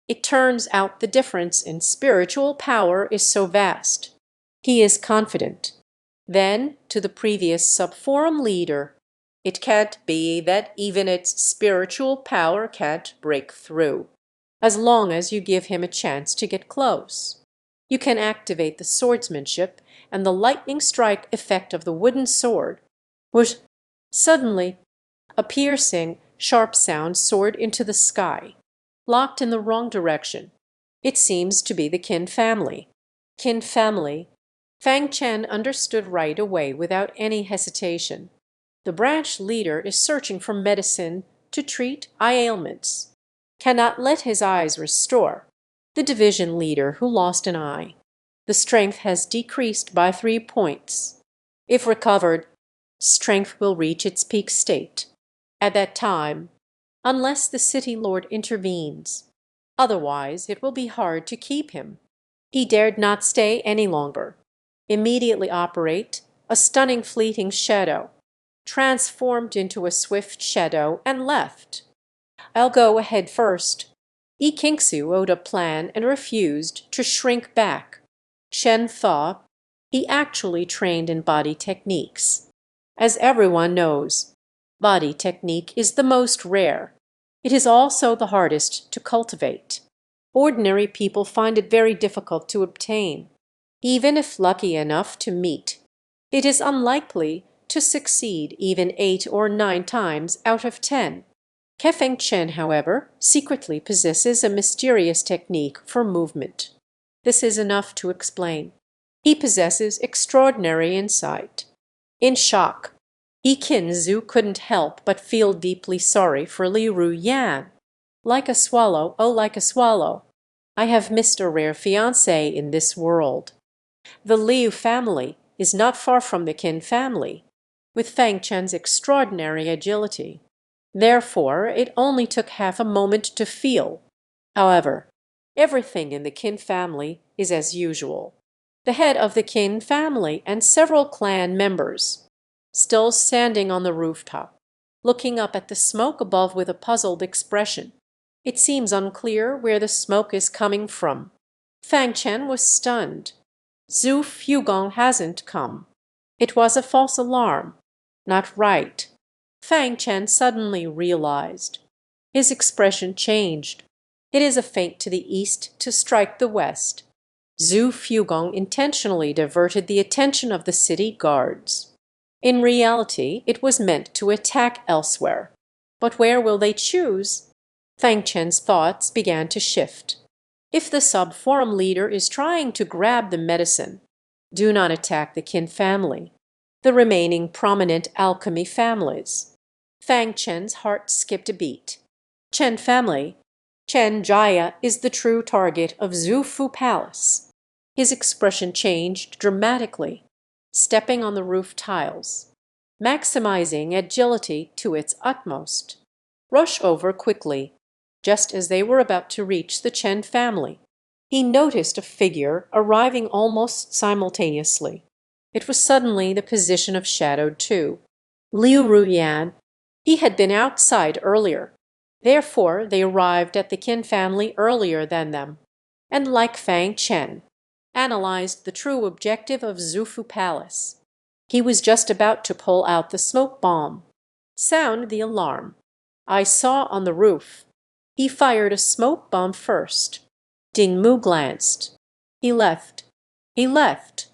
it turns out the difference in spiritual power is so vast. He is confident. Then, to the previous subforum leader, it can't be that even its spiritual power can't break through, as long as you give him a chance to get close. You can activate the swordsmanship and the lightning strike effect of the wooden sword. Whoosh! Suddenly, a piercing, sharp sound soared into the sky, locked in the wrong direction. It seems to be the Qin family. Qin family. Fang Chen understood right away without any hesitation. The branch leader is searching for medicine to treat eye ailments. Cannot let his eyes restore. The division leader who lost an eye. The strength has decreased by 3 points. If recovered, strength will reach its peak state. At that time, unless the city lord intervenes. Otherwise, it will be hard to keep him. He dared not stay any longer. Immediately operate a stunning fleeting shadow, transformed into a swift shadow, and left. I'll go ahead first. Yiqingsu owed a plan and refused to shrink back. Chen thought he actually trained in body techniques. As everyone knows, body technique is the most rare. It is also the hardest to cultivate. Ordinary people find it very difficult to obtain. Even if lucky enough to meet, it is unlikely to succeed even 8 or 9 times out of 10. Feng Chen, however, secretly possesses a mysterious technique for movement. This is enough to explain. He possesses extraordinary insight. In shock, Yiqingsu couldn't help but feel deeply sorry for Li Ruyan. Like a swallow, oh like a swallow, I have missed a rare fiancé in this world. The Liu family is not far from the Qin family, with Fang Chen's extraordinary agility. Therefore, it only took half a moment to feel. However, everything in the Qin family is as usual. The head of the Qin family and several clan members, still standing on the rooftop, looking up at the smoke above with a puzzled expression. It seems unclear where the smoke is coming from. Fang Chen was stunned. Zhu Fugong hasn't come. It was a false alarm. Not right. Fang Chen suddenly realized. His expression changed. It is a feint to the east to strike the west. Zhu Fugong intentionally diverted the attention of the city guards. In reality, it was meant to attack elsewhere. But where will they choose? Fang Chen's thoughts began to shift. If the sub-forum leader is trying to grab the medicine, do not attack the Qin family, the remaining prominent alchemy families. Fang Chen's heart skipped a beat. Chen family, Chen Jia is the true target of Zhufu Palace. His expression changed dramatically, stepping on the roof tiles, maximizing agility to its utmost. Rush over quickly, just as they were about to reach the Chen family. He noticed a figure arriving almost simultaneously. It was suddenly the position of Shadow 2. Liu Ruyan. He had been outside earlier. Therefore, they arrived at the Qin family earlier than them, and like Fang Chen, analyzed the true objective of Zhufu Palace. He was just about to pull out the smoke bomb. Sound the alarm. I saw on the roof. He fired a smoke bomb first. Ding Mu glanced. He left. He left.